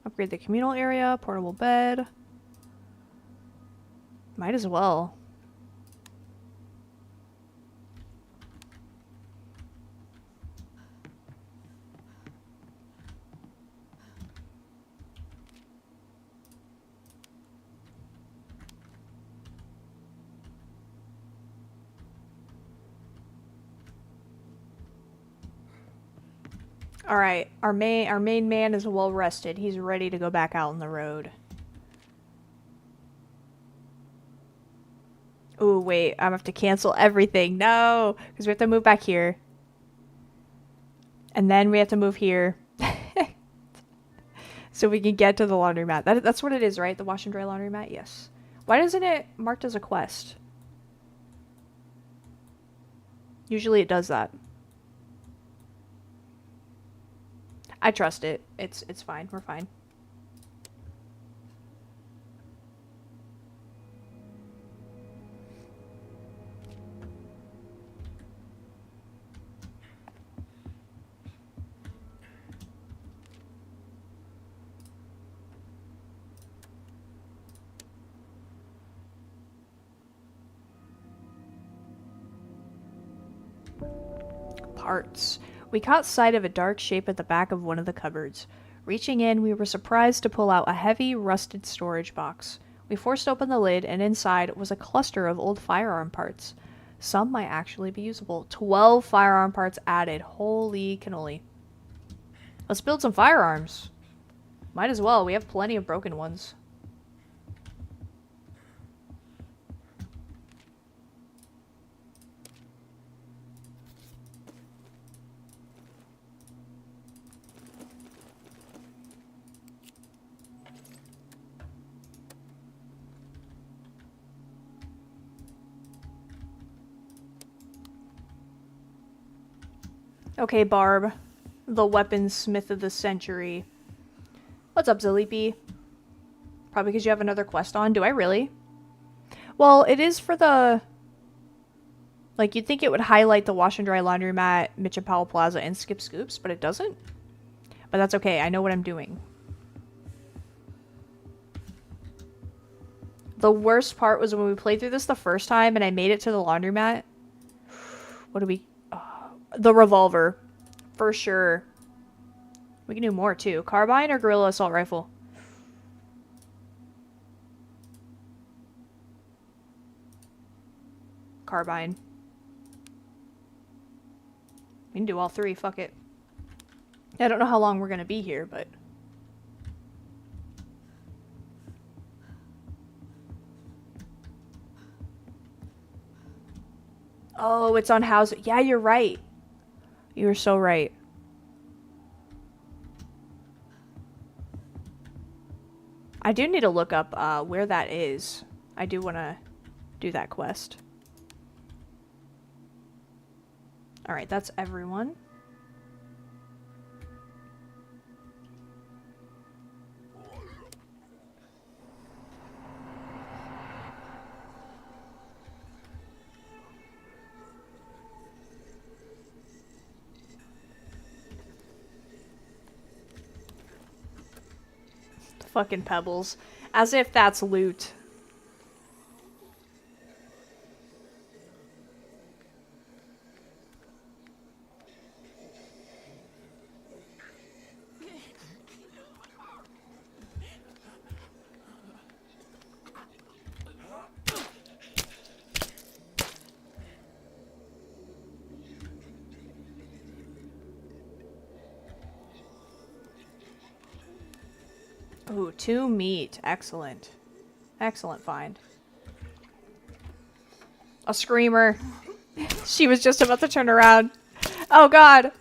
upgrade the communal area, portable bed. Might as well. All right, our main man is well rested. He's ready to go back out on the road. Ooh, wait, I have to cancel everything. No, because we have to move back here. And then we have to move here. So we can get to the laundromat. That's what it is, right? The wash and dry laundromat? Yes. Why doesn't it marked as a quest? Usually it does that. I trust it. It's fine. We're fine. Parts. We caught sight of a dark shape at the back of one of the cupboards. Reaching in, we were surprised to pull out a heavy, rusted storage box. We forced open the lid, and inside was a cluster of old firearm parts. Some might actually be usable. 12 firearm parts added. Holy cannoli. Let's build some firearms. Might as well. We have plenty of broken ones. Okay, Barb. The weaponsmith of the century. What's up, Zalipi? Probably because you have another quest on. Do I really? Well, it is for the... Like, you'd think it would highlight the wash and dry laundromat, Mitchell Powell Plaza, and Skip Scoops, but it doesn't. But that's okay. I know what I'm doing. The worst part was when we played through this the first time and I made it to the laundromat. What do we... the revolver. For sure. We can do more, too. Carbine or Guerrilla Assault Rifle? Carbine. We can do all three. Fuck it. I don't know how long we're gonna be here, but... Oh, it's on house. Yeah, you're right. You're so right. I do need to look up where that is. I do want to do that quest. Alright, that's everyone. Fucking pebbles. As if that's loot. Ooh, 2 meat. Excellent. Excellent find. A screamer. She was just about to turn around. Oh god.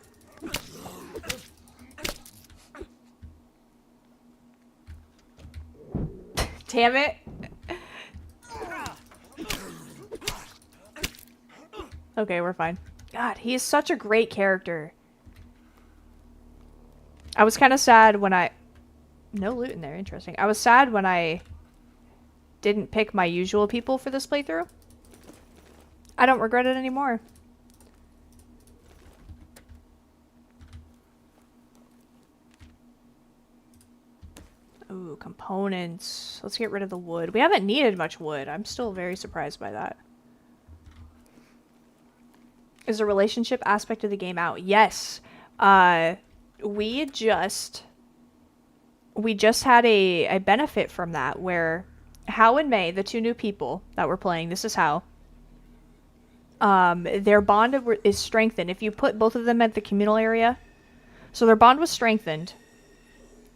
Damn it. Okay, we're fine. God, he is such a great character. I was kind of sad when I... No loot in there, interesting. I was sad when I didn't pick my usual people for this playthrough. I don't regret it anymore. Ooh, components. Let's get rid of the wood. We haven't needed much wood. I'm still very surprised by that. Is the relationship aspect of the game out? Yes. We just had a benefit from that where Hao and Mei, the 2 new people that we're playing, this is Hao, their bond is strengthened. If you put both of them at the communal area, so their bond was strengthened,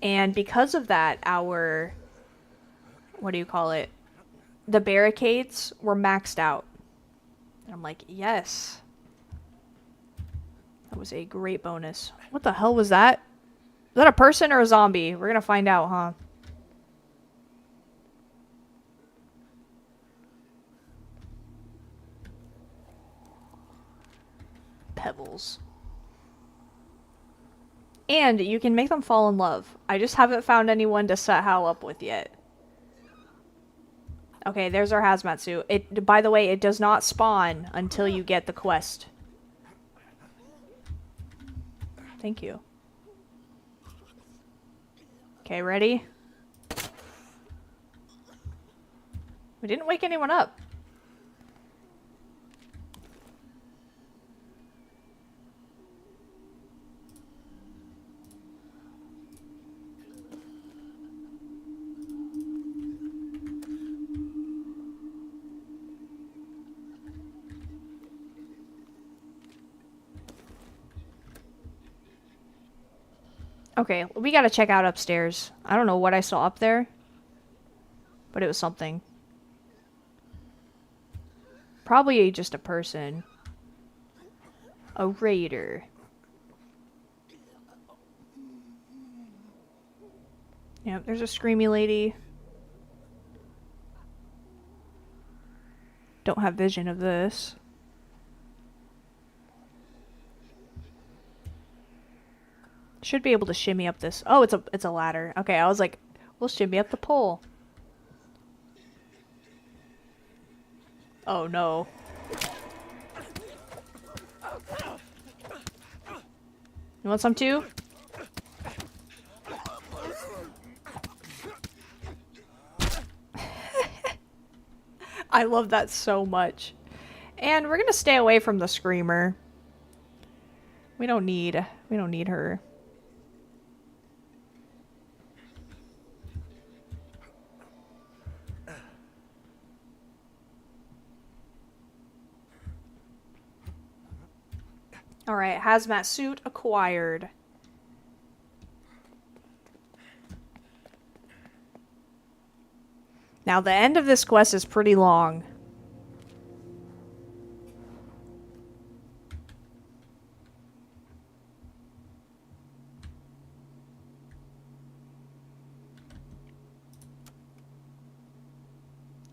and because of that, our, what do you call it, the barricades were maxed out. And I'm like, yes. That was a great bonus. What the hell was that? Is that a person or a zombie? We're gonna find out, huh? Pebbles. And you can make them fall in love. I just haven't found anyone to set Hal up with yet. Okay, there's our hazmat suit. It, by the way, it does not spawn until you get the quest. Thank you. Okay, ready? We didn't wake anyone up. Okay, we gotta check out upstairs. I don't know what I saw up there, but it was something. Probably just a person. A raider. Yep, there's a screamy lady. Don't have vision of this. Should be able to shimmy up this. Oh, it's a ladder. Okay, I was like, we'll shimmy up the pole. Oh no. You want some too? I love that so much. And we're gonna stay away from the screamer. We don't need her. Alright, hazmat suit acquired. Now, the end of this quest is pretty long.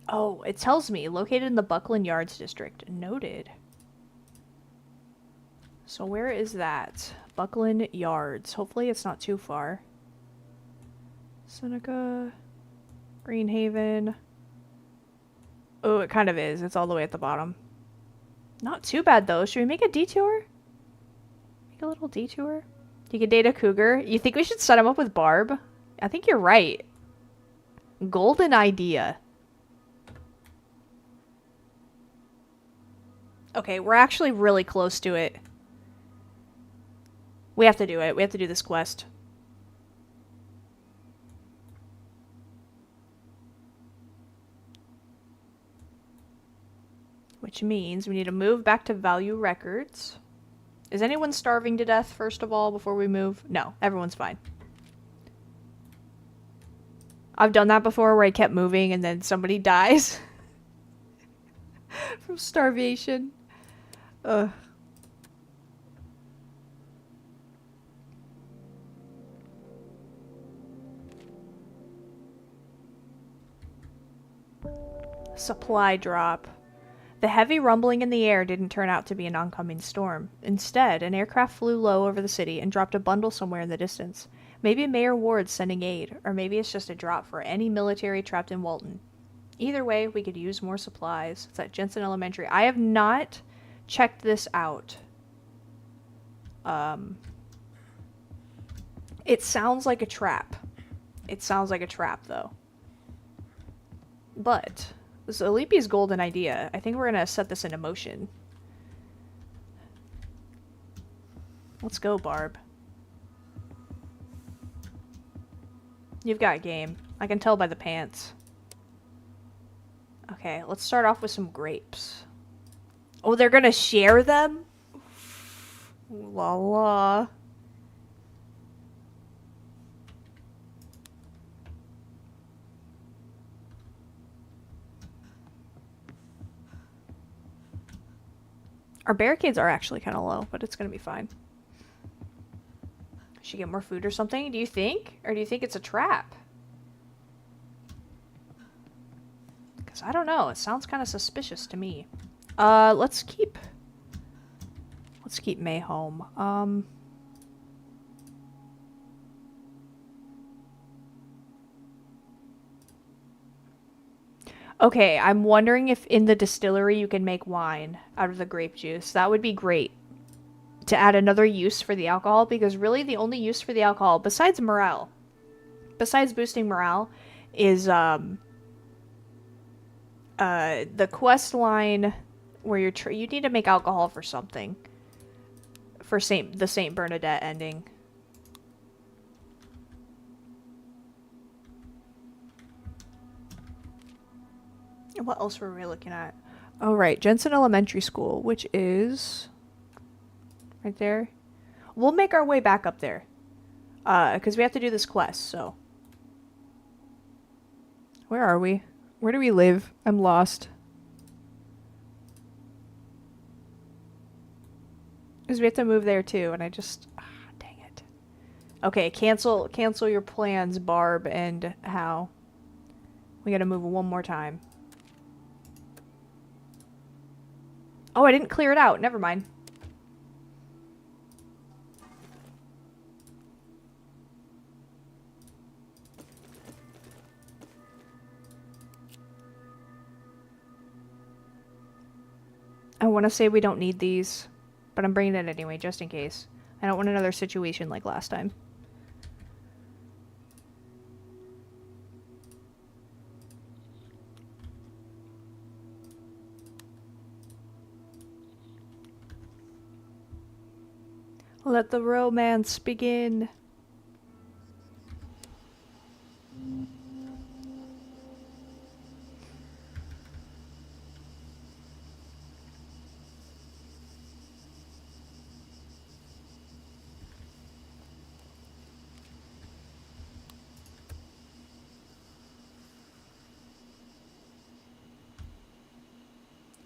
Oh, it tells me, located in the Buckland Yards district. Noted. So where is that? Buckland Yards. Hopefully it's not too far. Seneca. Greenhaven. Oh, it kind of is. It's all the way at the bottom. Not too bad, though. Should we make a detour? Make a little detour? You can date a cougar. You think we should set him up with Barb? I think you're right. Golden idea. Okay, we're actually really close to it. We have to do it. We have to do this quest. Which means we need to move back to Value Records. Is anyone starving to death, first of all, before we move? No, everyone's fine. I've done that before where I kept moving and then somebody dies. From starvation. Ugh. Supply drop. The heavy rumbling in the air didn't turn out to be an oncoming storm. Instead, an aircraft flew low over the city and dropped a bundle somewhere in the distance. Maybe Mayor Ward's sending aid, or maybe it's just a drop for any military trapped in Walton. Either way, we could use more supplies. It's at Jensen Elementary. I have not checked this out. It sounds like a trap. It sounds like a trap, though. But this Alipi's golden idea. I think we're gonna set this into motion. Let's go, Barb. You've got game. I can tell by the pants. Okay, let's start off with some grapes. Oh, they're gonna share them? Ooh, la la. Our barricades are actually kind of low, but it's gonna be fine. Should get more food or something, do you think? Or do you think it's a trap? Because I don't know, it sounds kind of suspicious to me. Let's keep May home. Okay, I'm wondering if in the distillery you can make wine out of the grape juice. That would be great. To add another use for the alcohol, because really the only use for the alcohol, besides morale, besides boosting morale, is the quest line where you need to make alcohol for something. For the Saint Bernadette ending. What else were we looking at? Oh, right. Jensen Elementary School, which is right there. We'll make our way back up there. Because we have to do this quest, so. Where are we? Where do we live? I'm lost. Because we have to move there too, and I just... dang it. Okay, cancel your plans, Barb and Hal. We gotta move one more time. Oh, I didn't clear it out. Never mind. I want to say we don't need these, but I'm bringing it anyway, just in case. I don't want another situation like last time. Let the romance begin.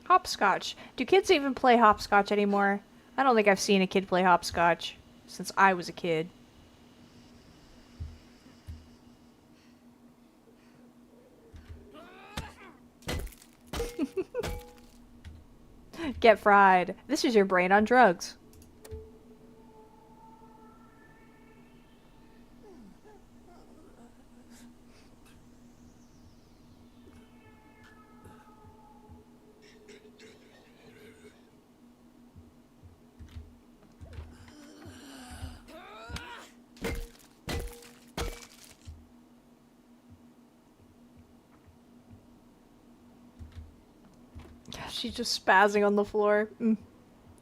Hopscotch. Do kids even play hopscotch anymore? I don't think I've seen a kid play hopscotch since I was a kid. Get fried. This is your brain on drugs. She's just spazzing on the floor.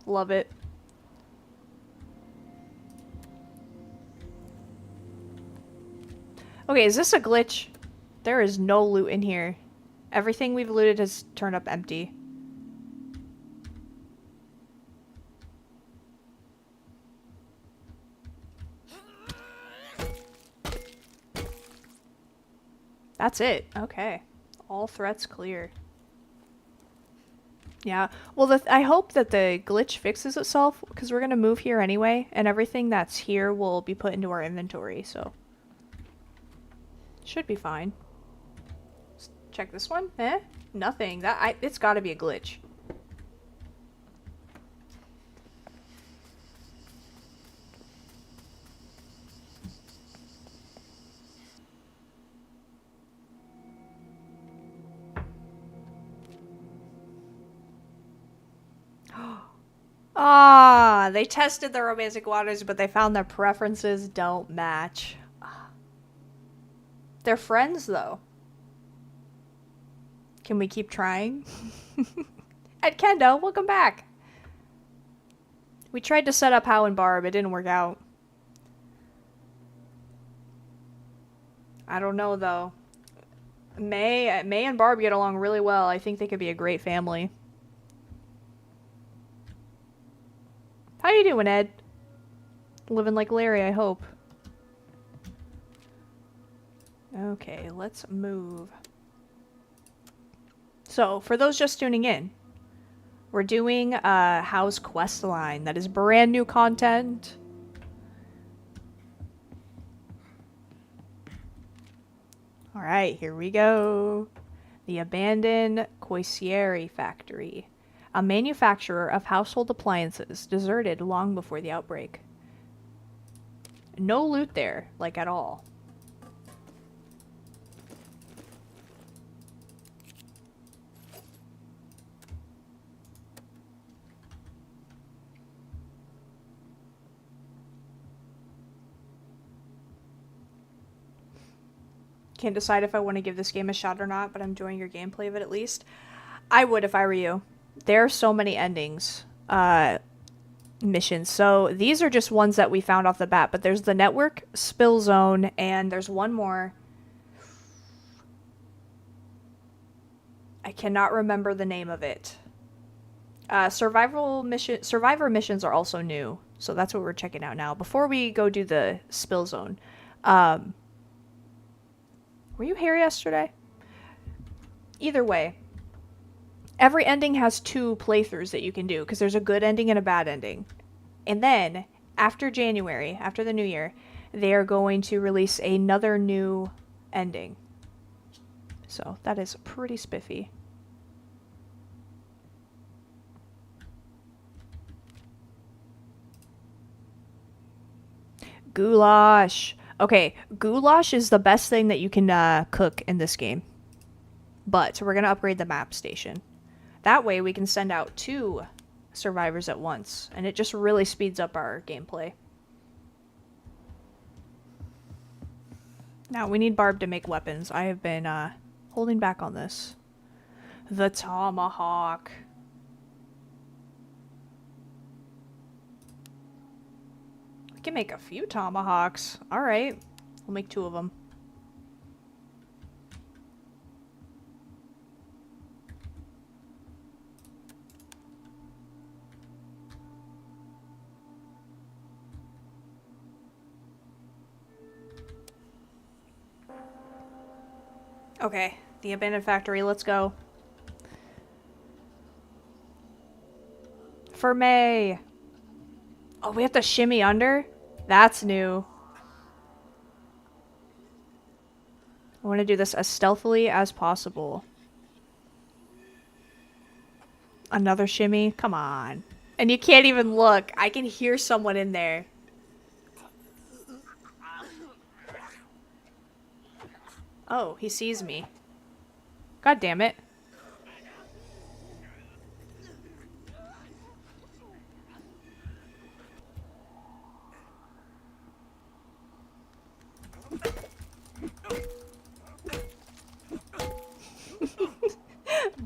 Love it. Okay, is this a glitch? There is no loot in here. Everything we've looted has turned up empty. That's it. Okay. All threats clear. Yeah. Well, I hope that the glitch fixes itself, because we're going to move here anyway, and everything that's here will be put into our inventory, so... Should be fine. Let's check this one. Eh? Nothing. It's got to be a glitch. Ah, they tested the romantic waters, but they found their preferences don't match. They're friends, though. Can we keep trying? Ed Kendo, welcome back. We tried to set up How and Barb. It didn't work out. I don't know, though. May and Barb get along really well. I think they could be a great family. How you doing, Ed? Living like Larry, I hope. Okay, let's move. So, for those just tuning in, we're doing How's Quest line. That is brand new content. Alright, here we go. The Abandoned Coisieri Factory. A manufacturer of household appliances, deserted long before the outbreak. No loot there, like at all. Can't decide if I want to give this game a shot or not, but I'm enjoying your gameplay of it at least. I would if I were you. There are so many endings, missions. So these are just ones that we found off the bat, but there's the network, spill zone, and there's one more. I cannot remember the name of it. Survivor missions are also new, so that's what we're checking out now. Before we go do the spill zone, were you here yesterday? Either way, every ending has 2 playthroughs that you can do, because there's a good ending and a bad ending. And then, after January, after the new year, they are going to release another new ending. So, that is pretty spiffy. Goulash. Okay, goulash is the best thing that you can cook in this game. But we're going to upgrade the map station. That way we can send out 2 survivors at once. And it just really speeds up our gameplay. Now, we need Barb to make weapons. I have been holding back on this. The tomahawk. We can make a few tomahawks. Alright. We'll make 2 of them. Okay, the abandoned factory, let's go. For May. Oh, we have to shimmy under? That's new. I want to do this as stealthily as possible. Another shimmy? Come on. And you can't even look. I can hear someone in there. Oh, he sees me. God damn it.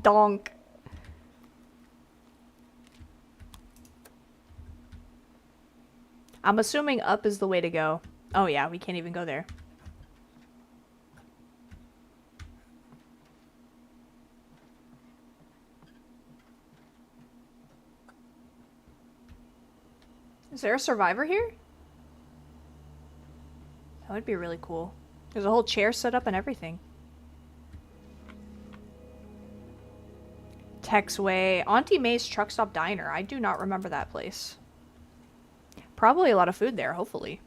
Donk. I'm assuming up is the way to go. Oh yeah, we can't even go there. Is there a survivor here? That would be really cool. There's a whole chair set up and everything. Tex Way. Auntie May's Truck Stop Diner. I do not remember that place. Probably a lot of food there, hopefully.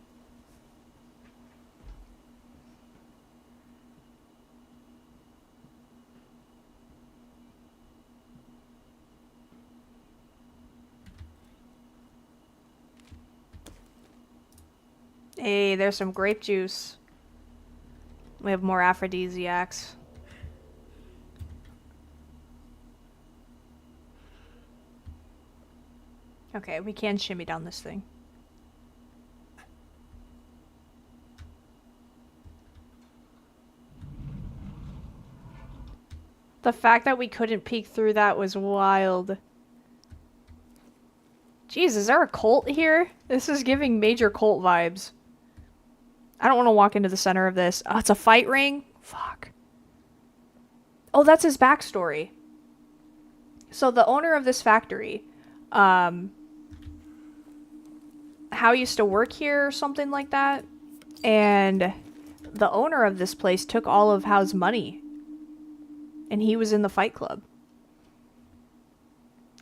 Hey, there's some grape juice. We have more aphrodisiacs. Okay, we can shimmy down this thing. The fact that we couldn't peek through that was wild. Jeez, is there a cult here? This is giving major cult vibes. I don't want to walk into the center of this. Oh, it's a fight ring? Fuck. Oh, that's his backstory. So the owner of this factory, Hao used to work here or something like that. And the owner of this place took all of Hao's money. And he was in the Fight Club.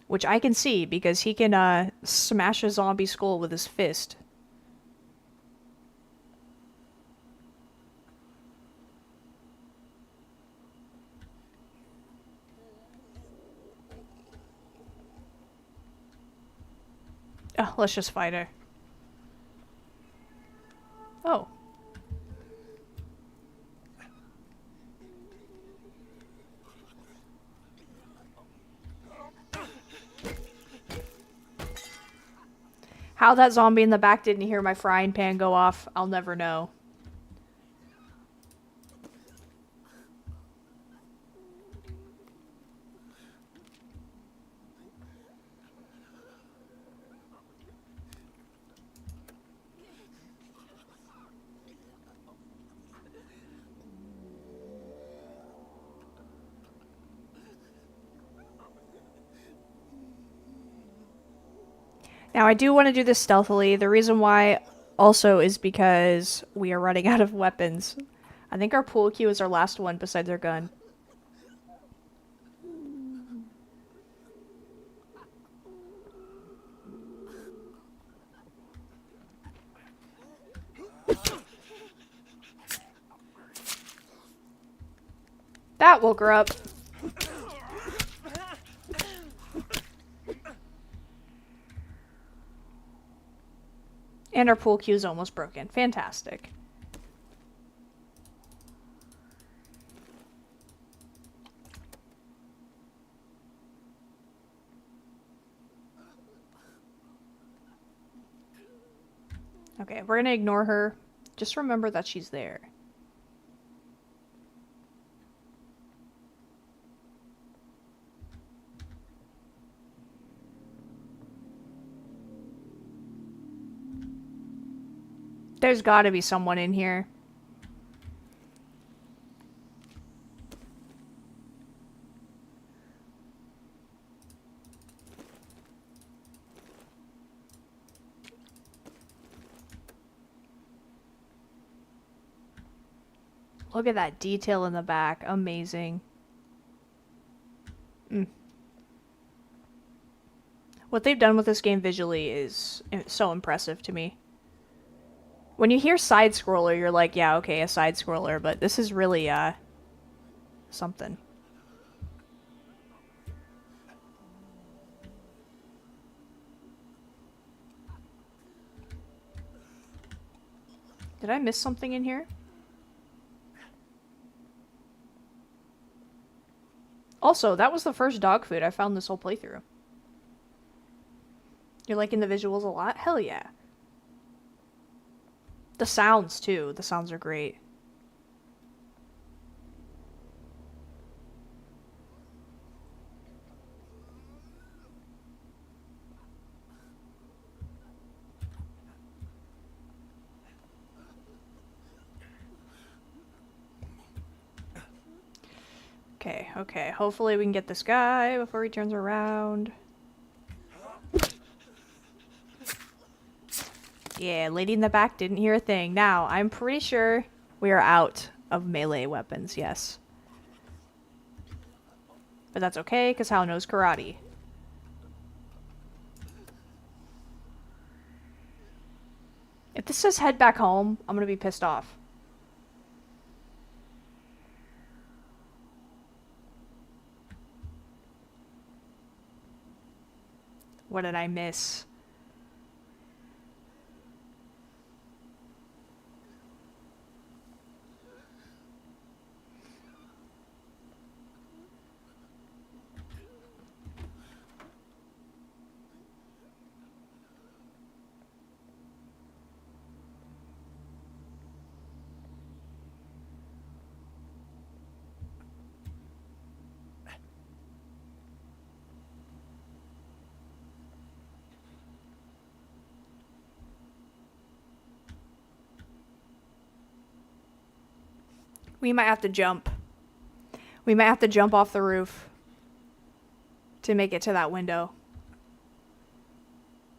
Which I can see because he can smash a zombie skull with his fist. Oh, let's just fight her. Oh. How that zombie in the back didn't hear my frying pan go off, I'll never know. Now, I do want to do this stealthily. The reason why also is because we are running out of weapons. I think our pool cue is our last one besides our gun. That woke her up. And our pool cue is almost broken. Fantastic. Okay, we're gonna ignore her. Just remember that she's there. There's gotta be someone in here. Look at that detail in the back. Amazing. What they've done with this game visually is so impressive to me. When you hear side-scroller, you're like, yeah, okay, a side-scroller, but this is really, something. Did I miss something in here? Also, that was the first dog food I found this whole playthrough. You're liking the visuals a lot? Hell yeah. The sounds, too. The sounds are great. Okay, okay. Hopefully we can get this guy before he turns around. Yeah, lady in the back didn't hear a thing. Now, I'm pretty sure we are out of melee weapons, yes. But that's okay, because Hal knows karate. If this says head back home, I'm gonna be pissed off. What did I miss? We might have to jump. We might have to jump off the roof to make it to that window.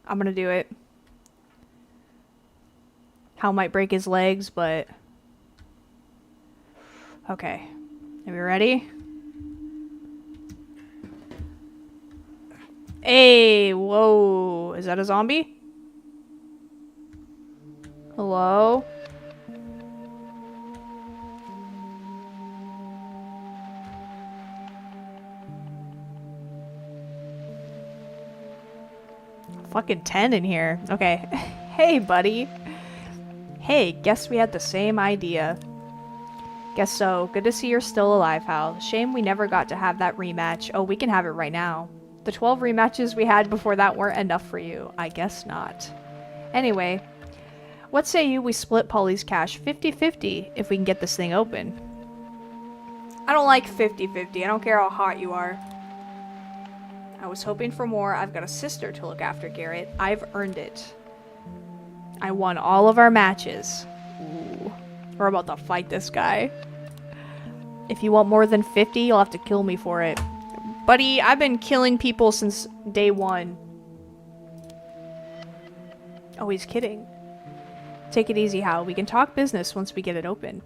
I'm gonna do it. Hal might break his legs, but... Okay. Are we ready? Hey, whoa. Is that a zombie? Hello? Fucking 10 in here. Okay. Hey, buddy. Hey, guess we had the same idea. Guess so. Good to see you're still alive, Hal. Shame we never got to have that rematch. Oh, we can have it right now. The 12 rematches we had before that weren't enough for you. I guess not. Anyway, what say you we split Polly's cash 50-50 if we can get this thing open? I don't like 50-50. I don't care how hot you are. I was hoping for more. I've got a sister to look after, Garrett. I've earned it. I won all of our matches. Ooh. We're about to fight this guy. If you want more than 50, you'll have to kill me for it. Buddy, I've been killing people since day one. Oh, he's kidding. Take it easy, Hal. We can talk business once we get it open.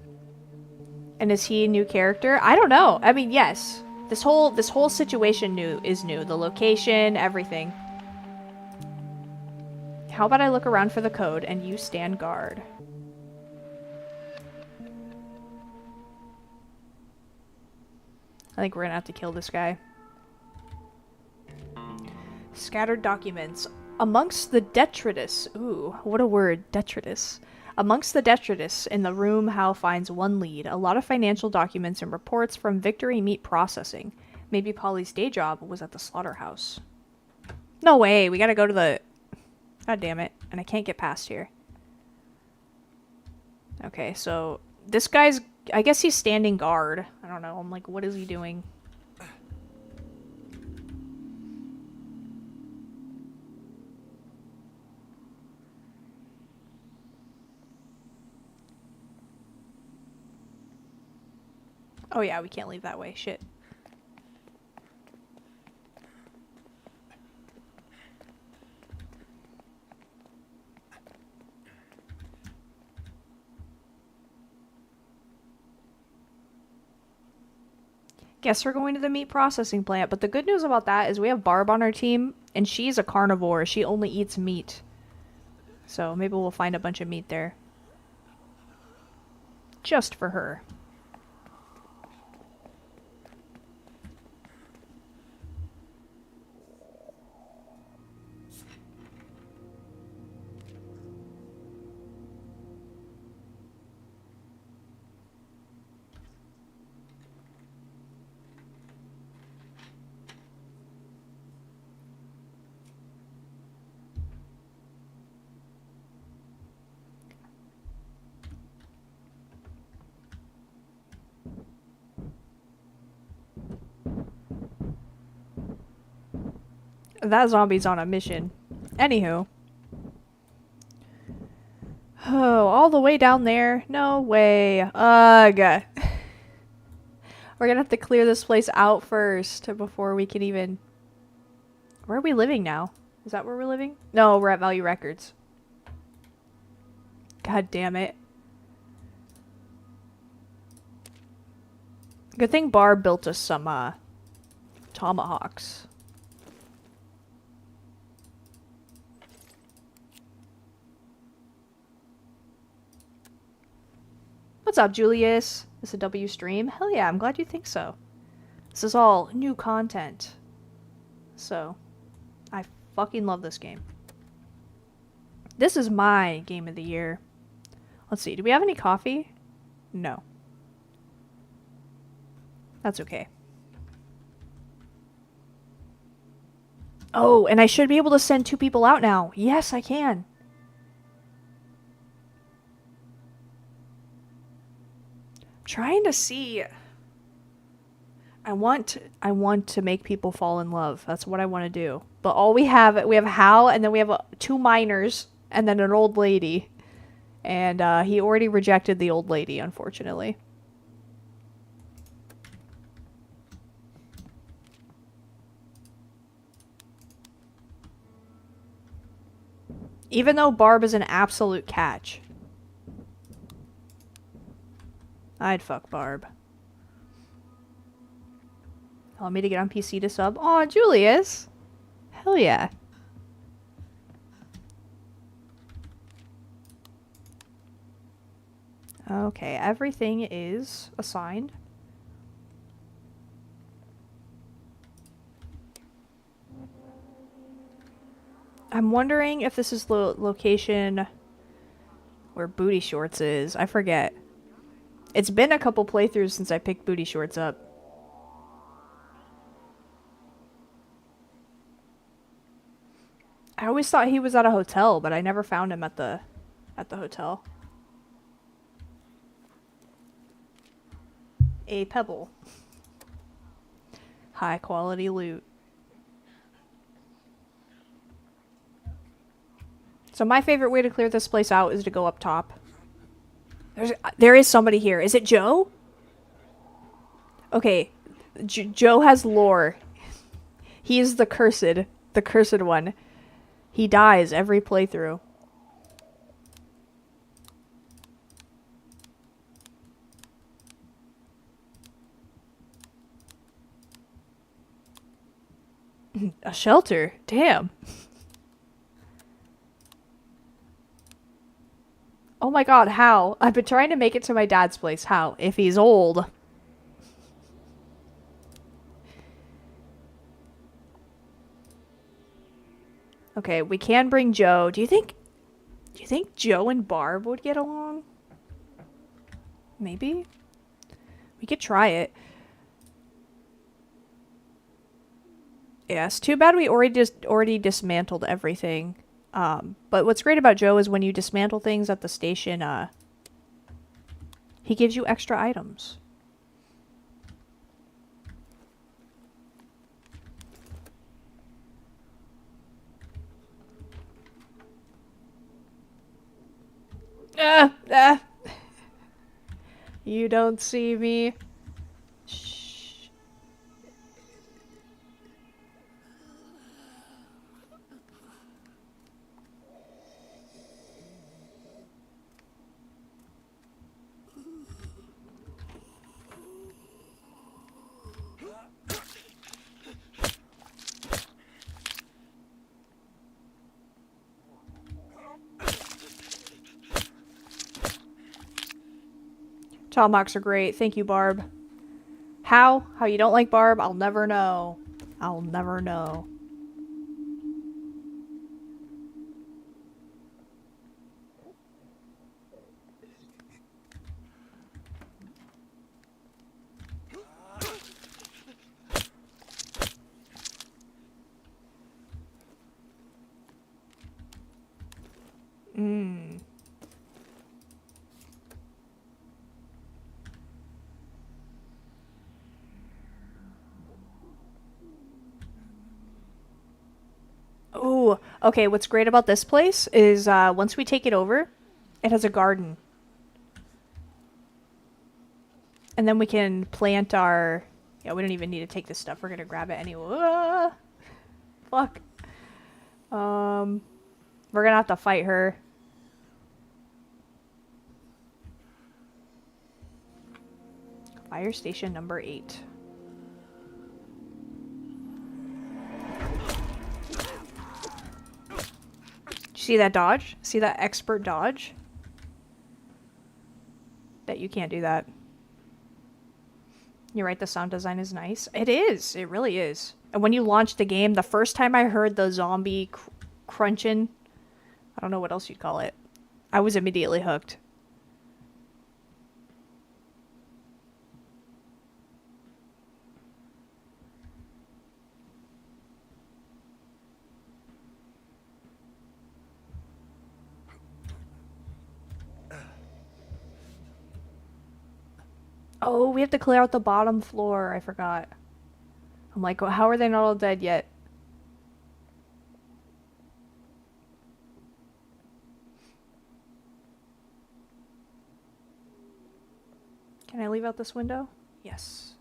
And is he a new character? I don't know. I mean, yes. This whole situation is new. The location, everything. How about I look around for the code and you stand guard? I think we're gonna have to kill this guy. Scattered documents. Amongst the detritus. Ooh, what a word, detritus. Amongst the detritus in the room, Hal finds one lead. A lot of financial documents and reports from Victory Meat Processing. Maybe Polly's day job was at the slaughterhouse. No way, we gotta go to the... God damn it. And I can't get past here. Okay, so this guy's... I guess he's standing guard. I don't know. I'm like, what is he doing? Oh yeah, we can't leave that way. Shit. Guess we're going to the meat processing plant, but the good news about that is we have Barb on our team, and she's a carnivore. She only eats meat. So maybe we'll find a bunch of meat there. Just for her. That zombie's on a mission. Anywho. Oh, all the way down there? No way. Ugh. We're gonna have to clear this place out first before we can even... Where are we living now? Is that where we're living? No, we're at Value Records. God damn it. Good thing Barb built us some, tomahawks. What's up, Julius? Is a W stream? Hell yeah, I'm glad you think so. This is all new content. So, I fucking love this game. This is my game of the year. Let's see, do we have any coffee? No. That's okay. Oh, and I should be able to send 2 people out now. Yes, I can. Trying to see. I want to make people fall in love. That's what I want to do. But all we have Hal, and then we have 2 minors, and then an old lady. And he already rejected the old lady, unfortunately. Even though Barb is an absolute catch. I'd fuck Barb. Want me to get on PC to sub? Aw, Julius! Hell yeah. Okay, everything is assigned. I'm wondering if this is the location where Booty Shorts is. I forget. It's been a couple playthroughs since I picked Booty Shorts up. I always thought he was at a hotel, but I never found him at the hotel. A pebble. High quality loot. So my favorite way to clear this place out is to go up top. There is somebody here. Is it Joe? Okay. Joe has lore. He is the cursed one. He dies every playthrough. A shelter? Damn. Oh my god, how? I've been trying to make it to my dad's place. How? If he's old. Okay, we can bring Joe. Do you think Joe and Barb would get along? Maybe? We could try it. Yes, too bad we already dismantled everything. But what's great about Joe is when you dismantle things at the station, he gives you extra items. You don't see me. Shh. Tomahawks are great. Thank you, Barb. How you don't like Barb? I'll never know. I'll never know. Ooh, okay, what's great about this place is once we take it over, it has a garden. And then we can plant our... Yeah, we don't even need to take this stuff. We're gonna grab it anyway. Fuck. We're gonna have to fight her. Fire station number 8. See that dodge? See that expert dodge? Bet you can't do that. You're right, the sound design is nice. It is. It really is. And when you launch the game, the first time I heard the zombie crunching, I don't know what else you'd call it, I was immediately hooked. Oh, we have to clear out the bottom floor. I forgot. I'm like, well, how are they not all dead yet? Can I leave out this window? Yes.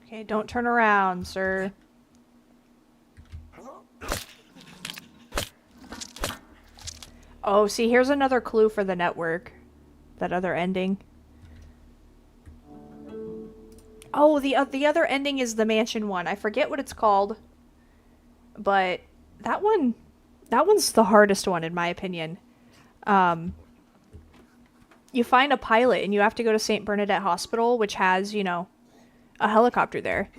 Okay, don't turn around, sir. Oh, see, here's another clue for the network. That other ending. Oh, the other ending is the mansion one. I forget what it's called. But that one's the hardest one in my opinion. You find a pilot and you have to go to St. Bernadette Hospital, which has, you know, a helicopter there.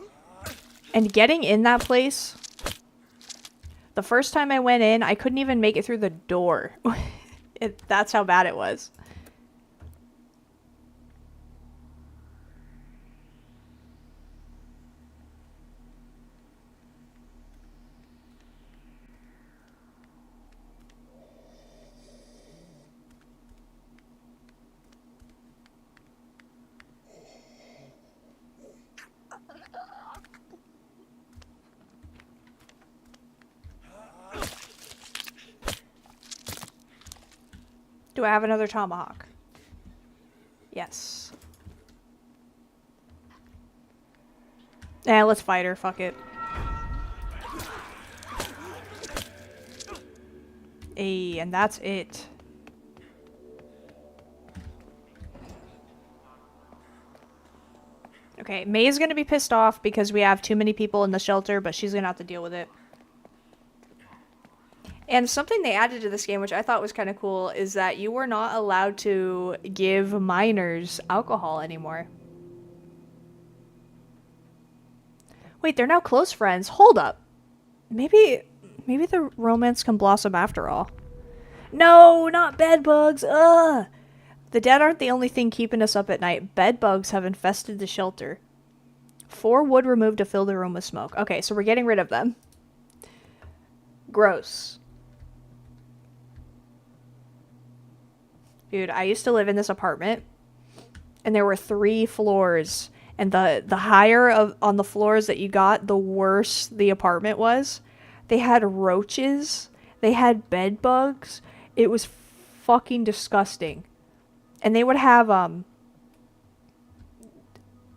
And getting in that place, the first time I went in, I couldn't even make it through the door. That's how bad it was. Do I have another tomahawk? Yes. Let's fight her. Fuck it. Hey, and that's it. Okay, May's gonna be pissed off because we have too many people in the shelter, but she's gonna have to deal with it. And something they added to this game, which I thought was kind of cool, is that you were not allowed to give minors alcohol anymore. Wait, they're now close friends. Hold up. Maybe the romance can blossom after all. No, not bed bugs. Ugh. The dead aren't the only thing keeping us up at night. Bed bugs have infested the shelter. 4 wood removed to fill the room with smoke. Okay, so we're getting rid of them. Gross. Dude, I used to live in this apartment, and there were 3 floors, and the higher on the floors that you got, the worse the apartment was. They had roaches, they had bed bugs. It was fucking disgusting. And they would have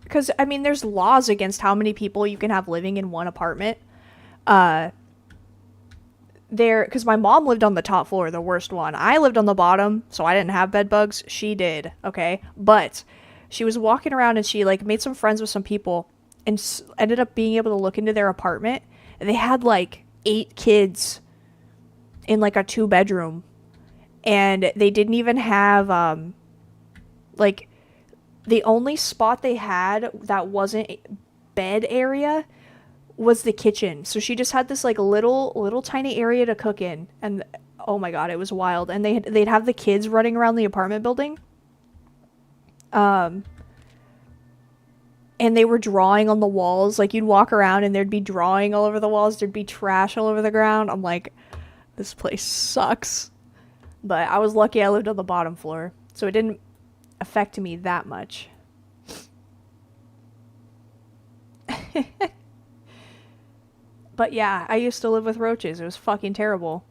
because I mean there's laws against how many people you can have living in one apartment. Because my mom lived on the top floor, the worst one. I lived on the bottom, so I didn't have bed bugs. She did, okay? But she was walking around and she, like, made some friends with some people and ended up being able to look into their apartment. And they had, like, 8 kids in, like, a 2-bedroom. And they didn't even have, like, the only spot they had that wasn't bed area was the kitchen. So she just had this like little tiny area to cook in, and oh my god, it was wild. And they'd have the kids running around the apartment building, and they were drawing on the walls. Like you'd walk around and there'd be drawing all over the walls, there'd be trash all over the ground. I'm like, this place sucks. But I was lucky I lived on the bottom floor, so it didn't affect me that much. But yeah, I used to live with roaches. It was fucking terrible.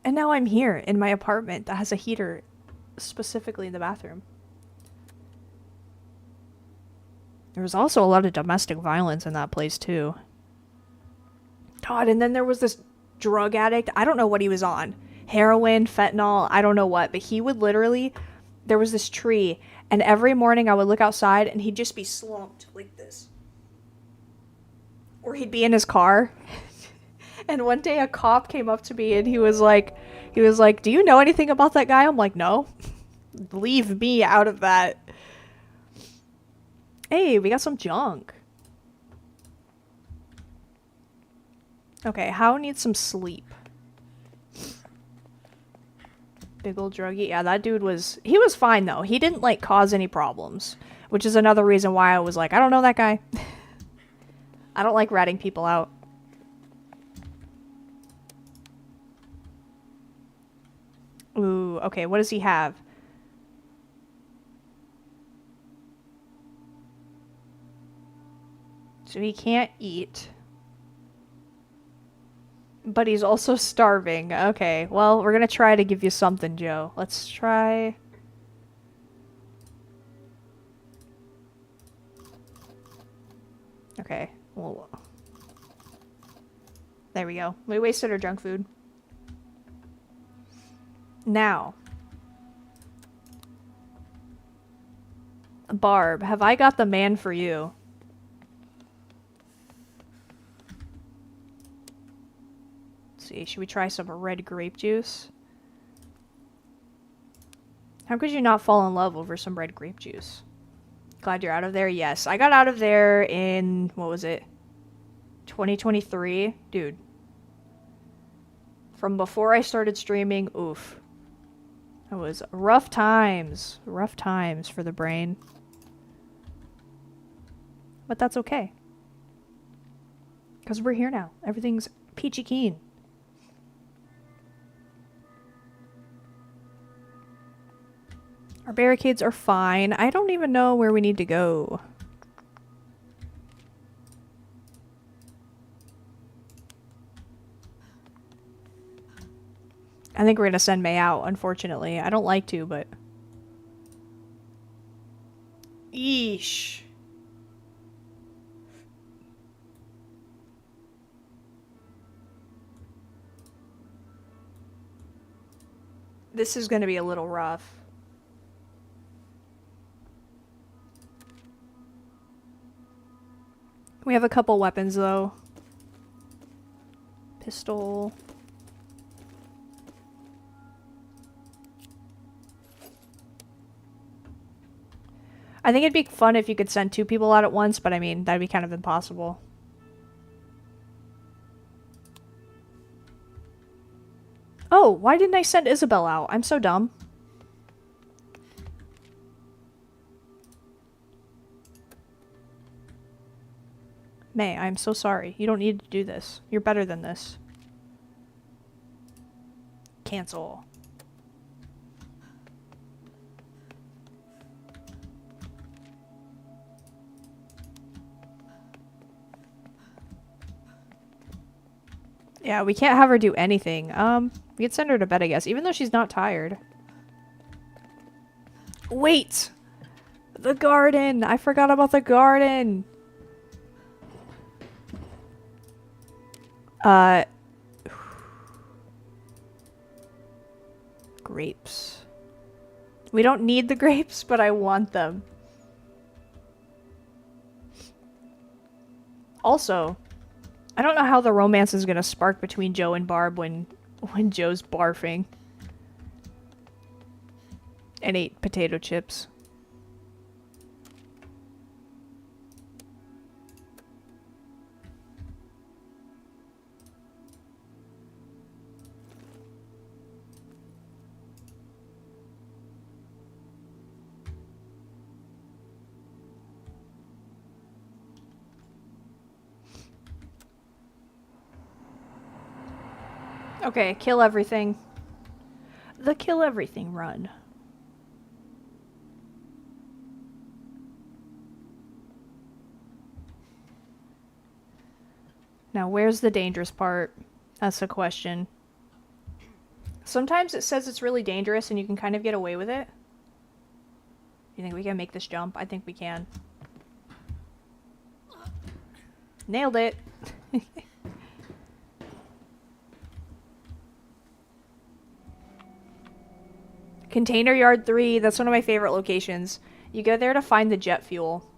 And now I'm here in my apartment that has a heater specifically in the bathroom. There was also a lot of domestic violence in that place too. God, and then there was this drug addict. I don't know what he was on. Heroin, fentanyl, I don't know what. But he would literally... There was this tree, and every morning I would look outside, and he'd just be slumped like this. Or he'd be in his car. And one day a cop came up to me, and he was like, do you know anything about that guy? I'm like, no. Leave me out of that. Hey, we got some junk. Okay, How needs some sleep. Big old druggie. Yeah, that dude was... He was fine, though. He didn't, like, cause any problems. Which is another reason why I was like, I don't know that guy. I don't like ratting people out. Ooh, okay, what does he have? So he can't eat. But he's also starving. Okay, well, we're gonna try to give you something, Joe. Let's try... Okay, well... There we go. We wasted our junk food. Now. Barb, have I got the man for you? See, should we try some red grape juice? How could you not fall in love over some red grape juice? Glad you're out of there? Yes, I got out of there in, what was it? 2023? Dude. From before I started streaming, oof. That was rough times. Rough times for the brain. But that's okay. Because we're here now. Everything's peachy keen. Our barricades are fine. I don't even know where we need to go. I think we're gonna send May out, unfortunately. I don't like to, but... Yeesh. This is gonna be a little rough. We have a couple weapons, though. Pistol. I think it'd be fun if you could send 2 people out at once, but I mean, that'd be kind of impossible. Oh, why didn't I send Isabel out? I'm so dumb. May, I'm so sorry. You don't need to do this. You're better than this. Cancel. Yeah, we can't have her do anything. We could send her to bed, I guess, even though she's not tired. Wait! The garden! I forgot about the garden! Grapes. We don't need the grapes, but I want them. Also, I don't know how the romance is gonna spark between Joe and Barb when Joe's barfing. And ate potato chips. Okay, kill everything. The kill everything run. Now, where's the dangerous part? That's the question. Sometimes it says it's really dangerous and you can kind of get away with it. You think we can make this jump? I think we can. Nailed it. Container Yard 3, that's one of my favorite locations. You go there to find the jet fuel.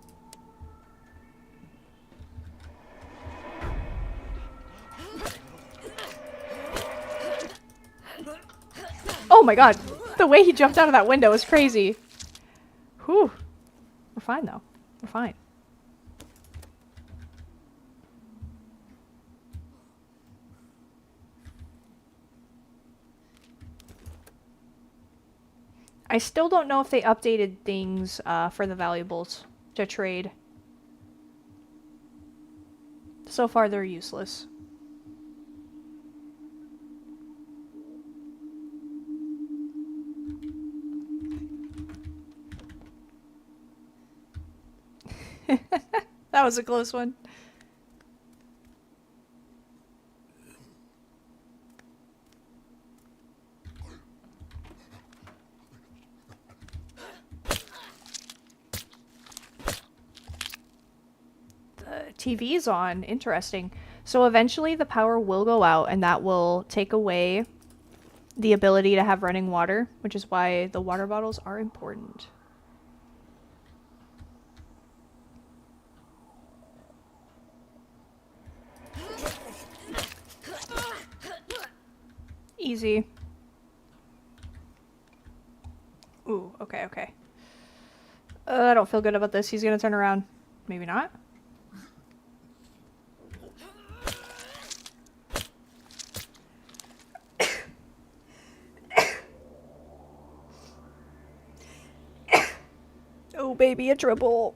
Oh my god, the way he jumped out of that window is crazy. Whew. We're fine though. We're fine. I still don't know if they updated things for the valuables to trade. So far they're useless. That was a close one. The TV's on. Interesting. So eventually the power will go out and that will take away the ability to have running water, which is why the water bottles are important. Easy. Ooh, okay, okay. I don't feel good about this. He's gonna turn around. Maybe not. Oh, baby, a dribble.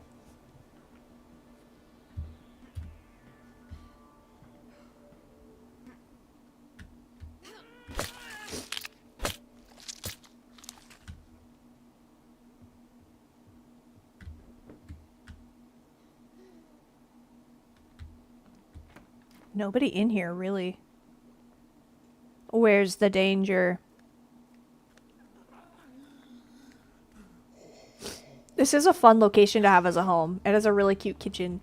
Nobody in here, really. Where's the danger? This is a fun location to have as a home. It has a really cute kitchen.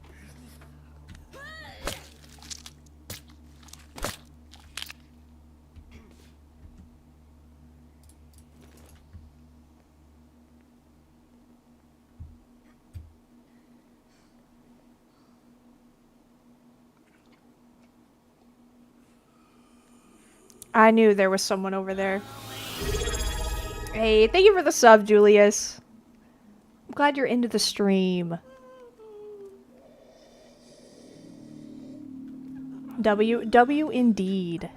I knew there was someone over there. Hey, thank you for the sub, Julius. I'm glad you're into the stream. W indeed.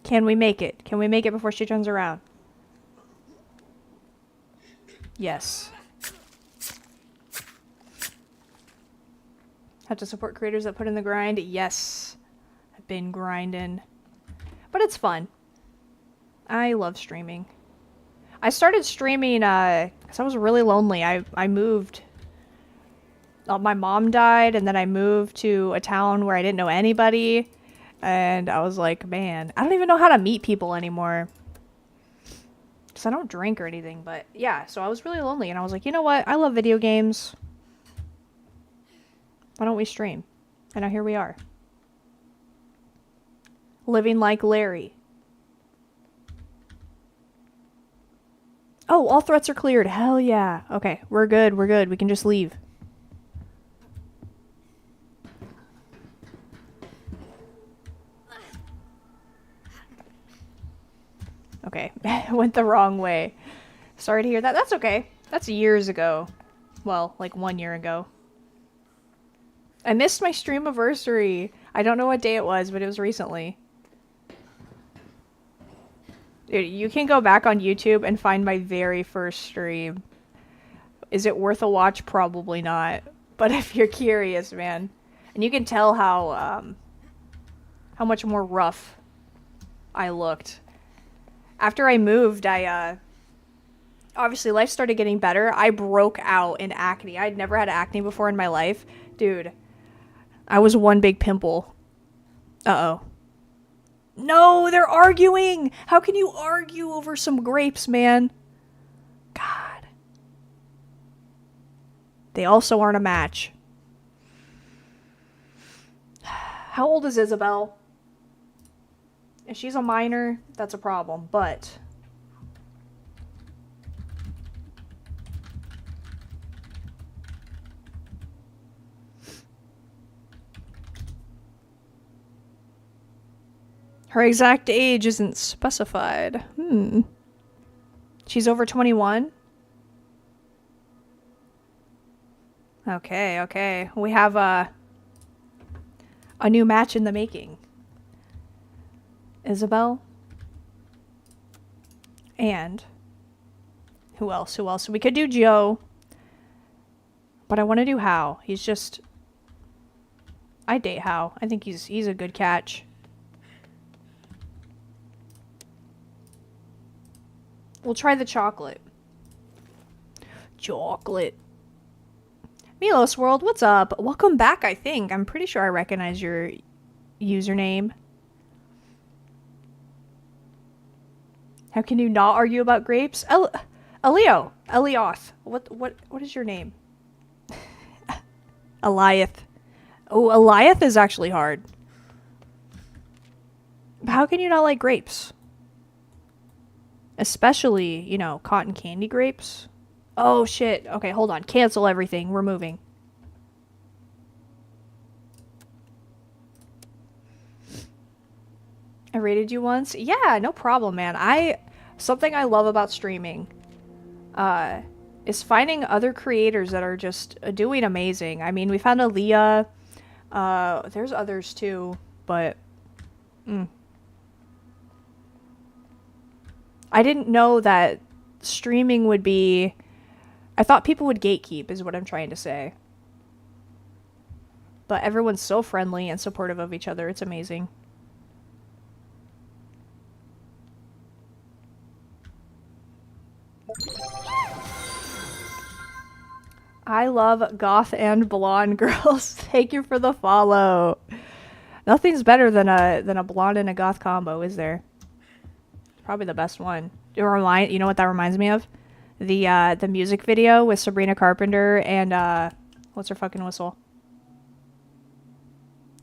Can we make it? Can we make it before she turns around? Yes. Have to support creators that put in the grind? Yes. I've been grinding. But it's fun. I love streaming. I started streaming because I was really lonely. I moved. My mom died, and then I moved to a town where I didn't know anybody. And I was like, man, I don't even know how to meet people anymore. Because I don't drink or anything. But yeah, so I was really lonely. And I was like, you know what? I love video games. Why don't we stream? And now here we are. Living like Larry. Oh, all threats are cleared. Hell yeah. Okay, we're good. We're good. We can just leave. Okay, went the wrong way. Sorry to hear that. That's okay. That's years ago. Well, like 1 year ago. I missed my stream anniversary. I don't know what day it was, but it was recently. Dude, you can go back on YouTube and find my very first stream. Is it worth a watch? Probably not. But if you're curious, man. And you can tell how much more rough I looked. After I moved, I obviously life started getting better. I broke out in acne. I'd never had acne before in my life. Dude, I was one big pimple. Uh-oh. No, they're arguing! How can you argue over some grapes, man? God. They also aren't a match. How old is Isabel? If she's a minor, that's a problem, but... her exact age isn't specified. She's over 21? Okay. We have a new match in the making. Isabel. And who else? We could do Joe. But I want to do Hao. He's just... I date Hao. I think he's a good catch. We'll try the chocolate. Chocolate. Milos World, what's up? Welcome back, I think. I'm pretty sure I recognize your username. How can you not argue about grapes? Elioth. What is your name? Eliath. Oh, Eliath is actually hard. How can you not like grapes? Especially, you know, cotton candy grapes. Oh, shit. Okay, hold on. Cancel everything. We're moving. I rated you once? Yeah, no problem, man. Something I love about streaming is finding other creators that are just doing amazing. I mean, we found Aaliyah. There's others too, but... I didn't know that streaming would be... I thought people would gatekeep, is what I'm trying to say. But everyone's so friendly and supportive of each other. It's amazing. I love goth and blonde girls. Thank you for the follow. Nothing's better than a blonde and a goth combo, is there? Probably the best one. You know what that reminds me of? The music video with Sabrina Carpenter and what's her fucking whistle?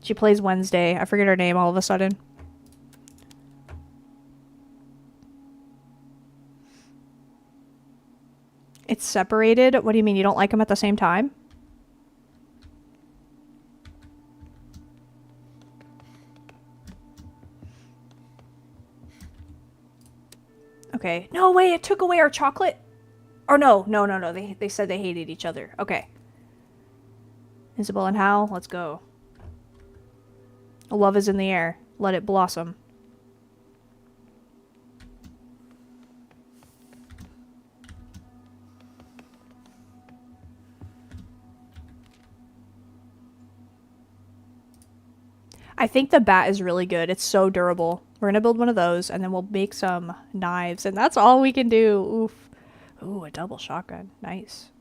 She plays Wednesday. I forget her name all of a sudden. It's separated? What do you mean? You don't like them at the same time? Okay. No, wait, it took away our chocolate? Or no. They said they hated each other. Okay. Isabel and Hal, let's go. Love is in the air. Let it blossom. I think the bat is really good. It's so durable. We're gonna build one of those, and then we'll make some knives, and that's all we can do. Oof. Ooh, a double shotgun. Nice.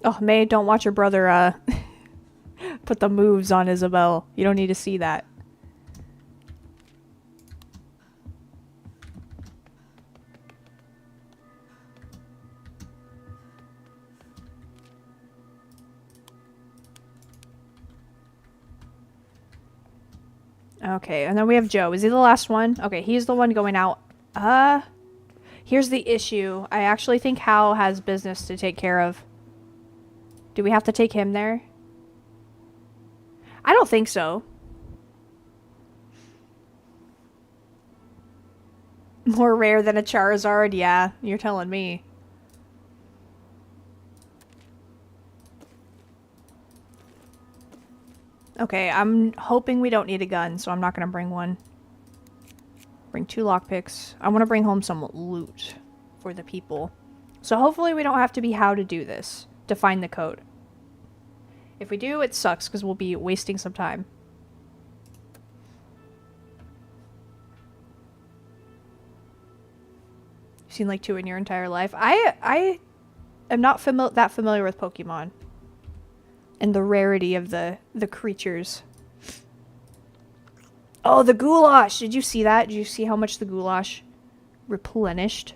Oh, May, don't watch your brother, put the moves on Isabel. You don't need to see that. Okay, and then we have Joe. Is he the last one? Okay, he's the one going out. Here's the issue. I actually think Hal has business to take care of. Do we have to take him there? I don't think so. More rare than a Charizard? Yeah, you're telling me. Okay, I'm hoping we don't need a gun, so I'm not going to bring one. Bring 2 lockpicks. I want to bring home some loot. for the people. So hopefully we don't have to be how to do this to find the code. If we do, it sucks because we'll be wasting some time. You've seen like 2 in your entire life. I am not that familiar with Pokemon and the rarity of the creatures. Oh, the goulash! Did you see that? Did you see how much the goulash replenished?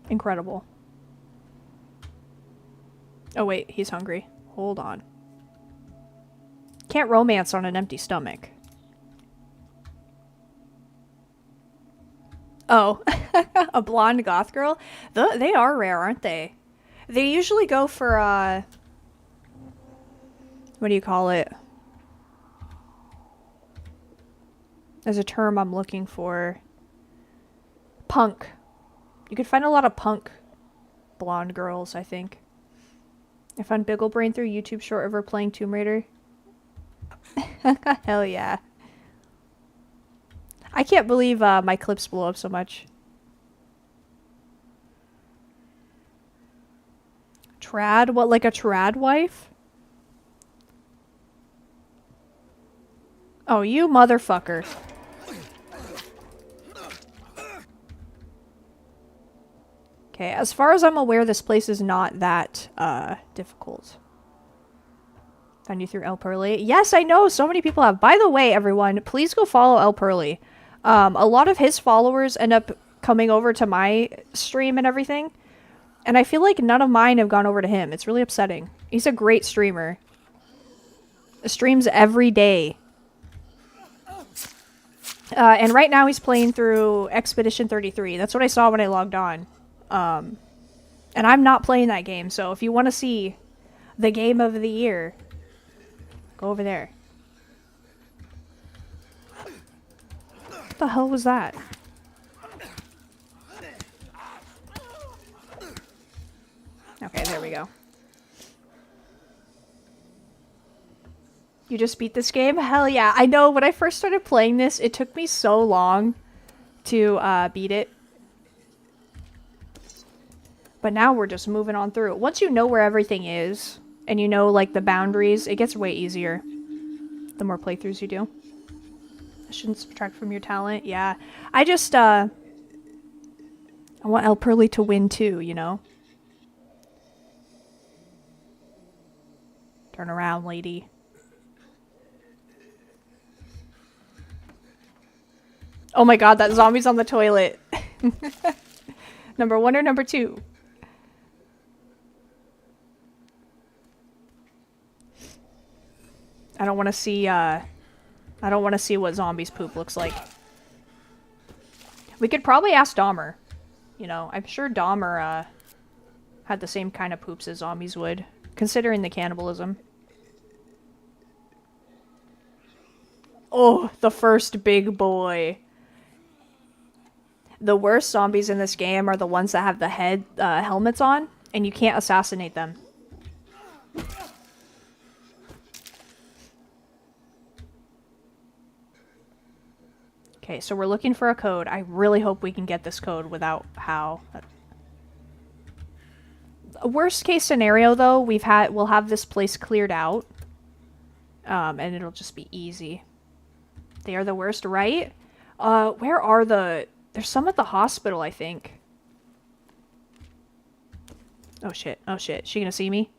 Incredible. Oh wait, he's hungry. Hold on. Can't romance on an empty stomach. Oh, a blonde goth girl? They are rare, aren't they? They usually go for, what do you call it? There's a term I'm looking for. Punk. You could find a lot of punk blonde girls, I think. I found Bigglebrain through YouTube short of her playing Tomb Raider. Hell yeah. I can't believe my clips blow up so much. Trad? What, like a trad wife? Oh, you motherfucker. Okay, as far as I'm aware, this place is not that difficult. Found you through El Pearly. Yes, I know, so many people have. By the way, everyone, please go follow El Pearly. A lot of his followers end up coming over to my stream and everything. And I feel like none of mine have gone over to him. It's really upsetting. He's a great streamer. Streams every day. And right now he's playing through Expedition 33. That's what I saw when I logged on. And I'm not playing that game, so if you want to see the game of the year, go over there. What the hell was that? Okay, there we go. You just beat this game? Hell yeah. I know, when I first started playing this, it took me so long to beat it. But now we're just moving on through. Once you know where everything is, and you know, like, the boundaries, it gets way easier the more playthroughs you do. I shouldn't subtract from your talent. Yeah. I just, I want El Pearly to win too, you know? Turn around, lady. Oh my god, that zombie's on the toilet. Number 1 or number 2? I don't want to see, I don't want to see what zombies poop looks like. We could probably ask Dahmer. You know, I'm sure Dahmer, had the same kind of poops as zombies would, considering the cannibalism. Oh, the first big boy. The worst zombies in this game are the ones that have the head helmets on, and you can't assassinate them. Okay, so we're looking for a code. I really hope we can get this code without how. Worst case scenario, though, we'll have this place cleared out, and it'll just be easy. They are the worst, right? Where are the? There's some at the hospital, I think. Oh shit! Oh shit! Is she gonna see me?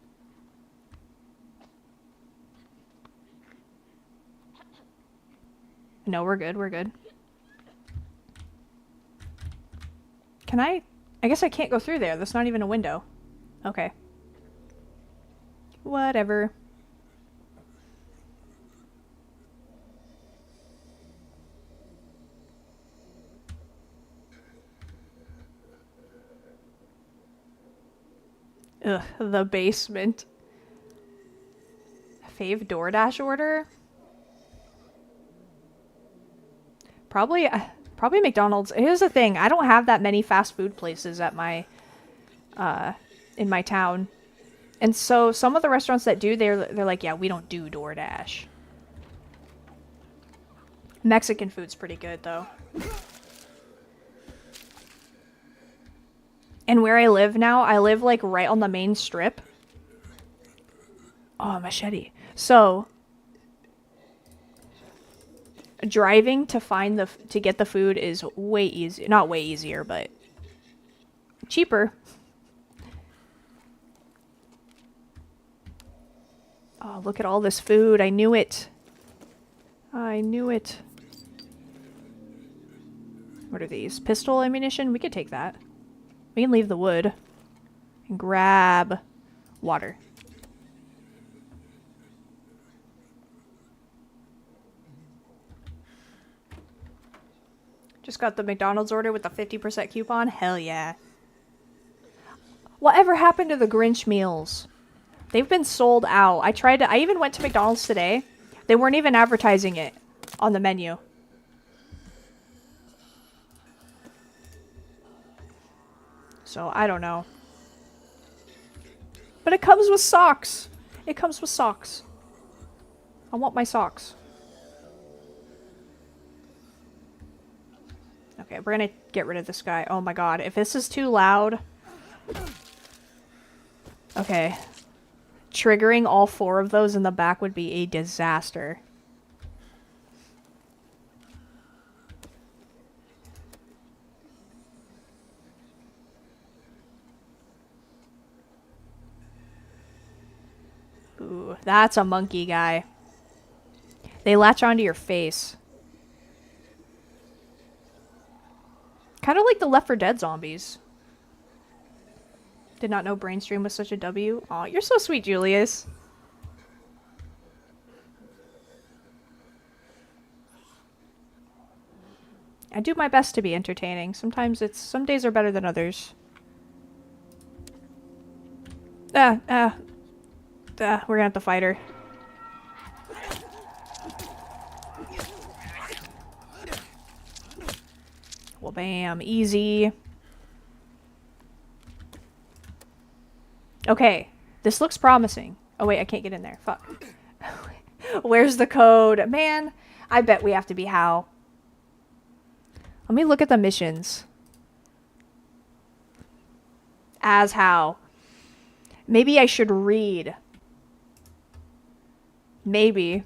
No, we're good. We're good. Can I? I guess I can't go through there. That's not even a window. Okay. Whatever. Ugh, the basement. Fave DoorDash order? Probably McDonald's. Here's the thing, I don't have that many fast food places at my, in my town. And so some of the restaurants that do, they're like, yeah, we don't do DoorDash. Mexican food's pretty good, though. And where I live now, I live like right on the main strip. Oh, machete. So driving to get the food is way easy. Not way easier, but cheaper. Oh, look at all this food. I knew it. I knew it. What are these? Pistol ammunition? We could take that. We can leave the wood. And grab water. Just got the McDonald's order with the 50% coupon. Hell yeah. Whatever happened to the Grinch meals? They've been sold out. I even went to McDonald's today. They weren't even advertising it on the menu. So, I don't know. But it comes with socks. It comes with socks. I want my socks. Okay, we're gonna get rid of this guy. Oh my god, if this is too loud... Okay. Triggering all 4 of those in the back would be a disaster. Ooh, that's a monkey guy. They latch onto your face. Kind of like the Left 4 Dead zombies. Did not know Brainstream was such a W. Aw, you're so sweet, Julius. I do my best to be entertaining. Some days are better than others. We're gonna have to fight her. Well, bam, easy. Okay, this looks promising. Oh wait, I can't get in there. Fuck. Where's the code? Man, I bet we have to be Hal. Let me look at the missions. As Hal. Maybe I should read. Maybe.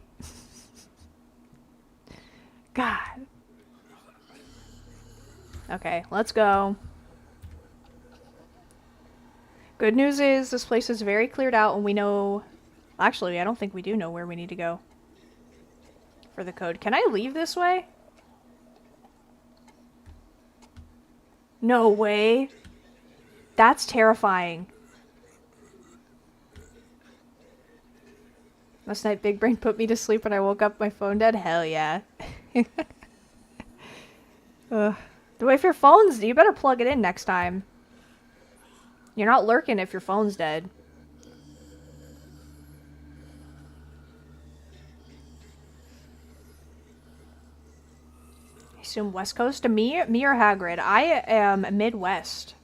God. Okay, let's go. Good news is this place is very cleared out and we know... Actually, I don't think we do know where we need to go for the code. Can I leave this way? No way. That's terrifying. Last night, Big Brain put me to sleep and I woke up my phone dead. Hell yeah. If your phone's... You better plug it in next time. You're not lurking if your phone's dead. I assume West Coast? Me or Hagrid? I am Midwest.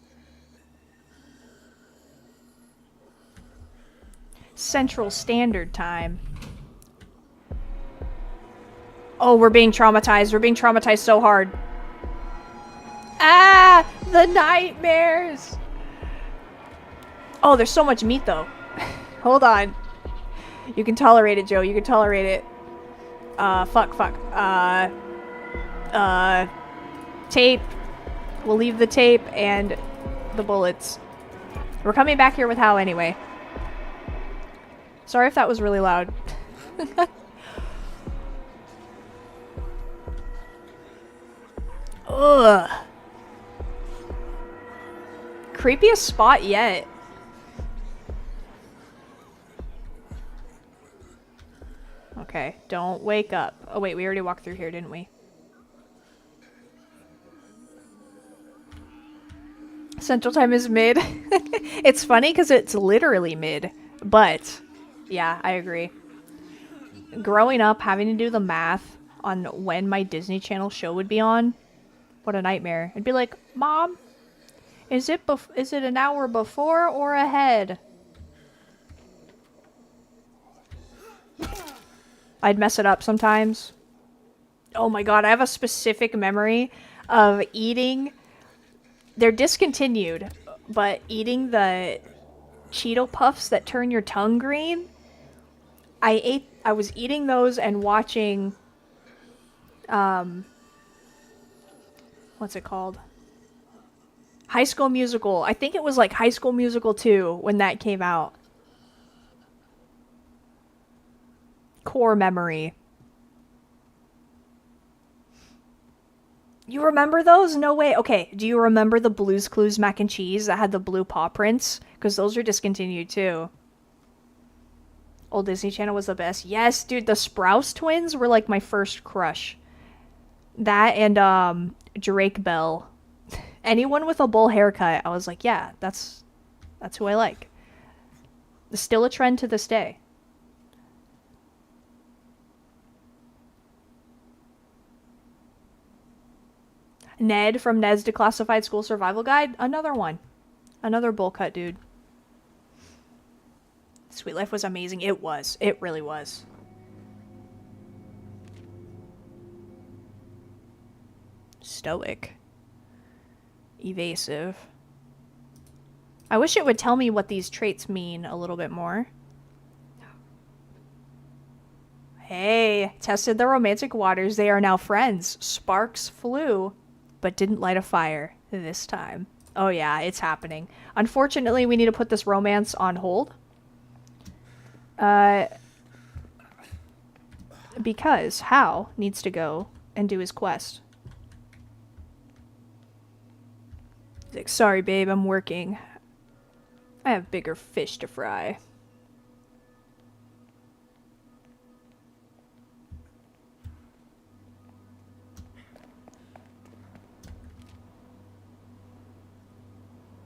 Central Standard Time. Oh, we're being traumatized. We're being traumatized so hard. Ah! The nightmares! Oh, there's so much meat, though. Hold on. You can tolerate it, Joe. You can tolerate it. Fuck. Tape. We'll leave the tape and the bullets. We're coming back here with Hal anyway. Sorry if that was really loud. Ugh. Creepiest spot yet. Okay, don't wake up. Oh wait, we already walked through here, didn't we? Central Time is mid. It's funny because it's literally mid, but yeah, I agree. Growing up, having to do the math on when my Disney Channel show would be on, what a nightmare. It'd be like, Mom, is it an hour before or ahead? I'd mess it up sometimes. Oh my god, I have a specific memory of eating... They're discontinued, but eating the Cheeto Puffs that turn your tongue green, I was eating those and watching, what's it called? High School Musical. I think it was like High School Musical 2 when that came out. Core memory. You remember those? No way. Okay, do you remember the Blue's Clues mac and cheese that had the blue paw prints? Because those are discontinued too. Old Disney Channel was the best. Yes, dude, the Sprouse twins were like my first crush. That and Drake Bell. Anyone with a bowl haircut, I was like, yeah, that's who I like. It's still a trend to this day. Ned from Ned's Declassified School Survival Guide, another one. Another bowl cut dude. Sweet Life was amazing. It was. It really was. Stoic. Evasive. I wish it would tell me what these traits mean a little bit more. Hey, tested the romantic waters. They are now friends. Sparks flew, but didn't light a fire this time. Oh yeah, it's happening. Unfortunately, we need to put this romance on hold. Because Hal needs to go and do his quest. He's like, sorry babe, I'm working. I have bigger fish to fry.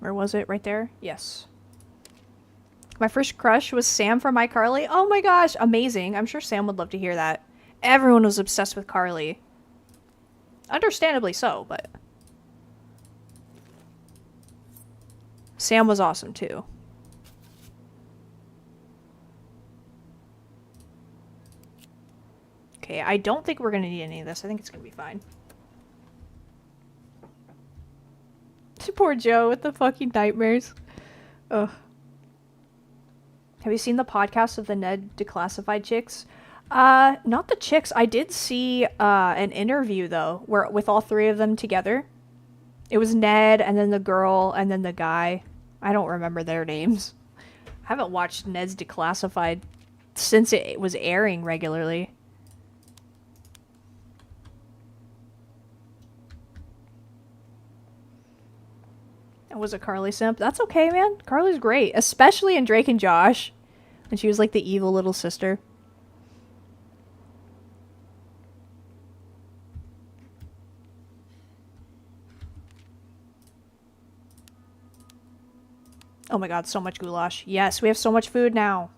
Where was it? Right there? Yes. My first crush was Sam from iCarly. Oh my gosh, amazing. I'm sure Sam would love to hear that. Everyone was obsessed with Carly. Understandably so, but... Sam was awesome too. Okay, I don't think we're gonna need any of this. I think it's gonna be fine. Poor Joe with the fucking nightmares. Ugh. Have you seen the podcast of the Ned Declassified chicks? Not the chicks. I did see an interview though, where with all three of them together. It was Ned and then the girl and then the guy. I don't remember their names. I haven't watched Ned's Declassified since it was airing regularly. Was a Carly simp. That's okay, man. Carly's great, especially in Drake and Josh. And she was like the evil little sister. Oh my god, so much goulash. Yes, we have so much food now.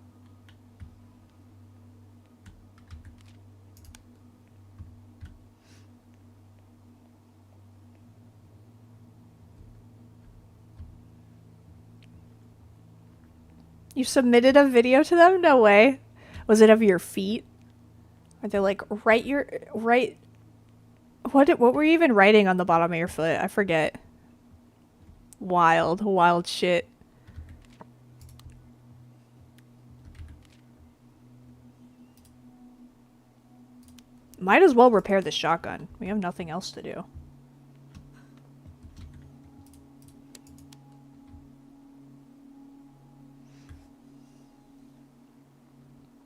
You submitted a video to them? No way. Was it of your feet? Are they like, right... What were you even writing on the bottom of your foot? I forget. Wild shit. Might as well repair the shotgun. We have nothing else to do.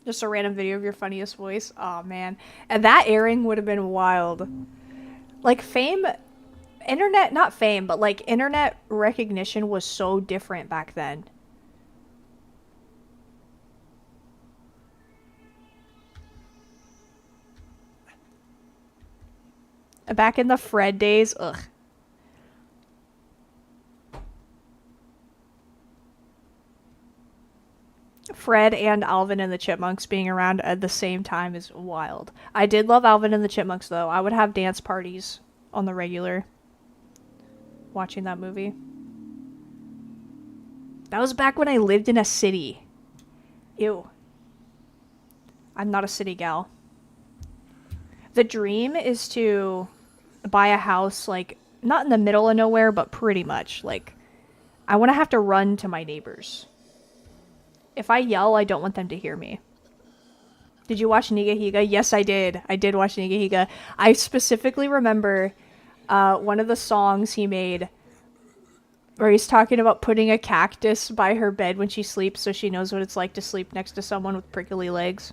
Just a random video of your funniest voice. Aw, man. And that airing would have been wild. Like, fame... Internet... Not fame, but, like, internet recognition was so different back then. Back in the Fred days, ugh. Fred and Alvin and the Chipmunks being around at the same time is wild. I did love Alvin and the Chipmunks, though. I would have dance parties on the regular watching that movie. That was back when I lived in a city. Ew. I'm not a city gal. The dream is to buy a house, like, not in the middle of nowhere, but pretty much. Like, I want to have to run to my neighbors. If I yell, I don't want them to hear me. Did you watch Nigahiga? Yes, I did. I did watch Nigahiga. I specifically remember one of the songs he made where he's talking about putting a cactus by her bed when she sleeps so she knows what it's like to sleep next to someone with prickly legs.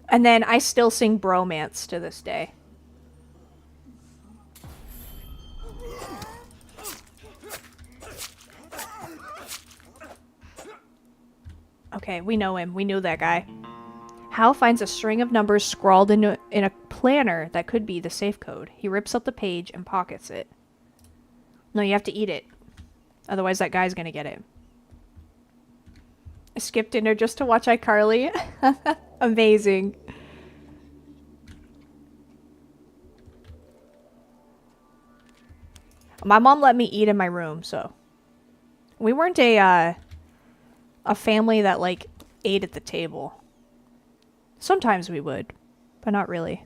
And then I still sing Bromance to this day. Okay, we know him. We knew that guy. Hal finds a string of numbers scrawled in a planner that could be the safe code. He rips up the page and pockets it. No, you have to eat it. Otherwise that guy's gonna get it. I skipped dinner just to watch iCarly. Amazing. My mom let me eat in my room, so... We weren't a family that, like, ate at the table. Sometimes we would, but not really.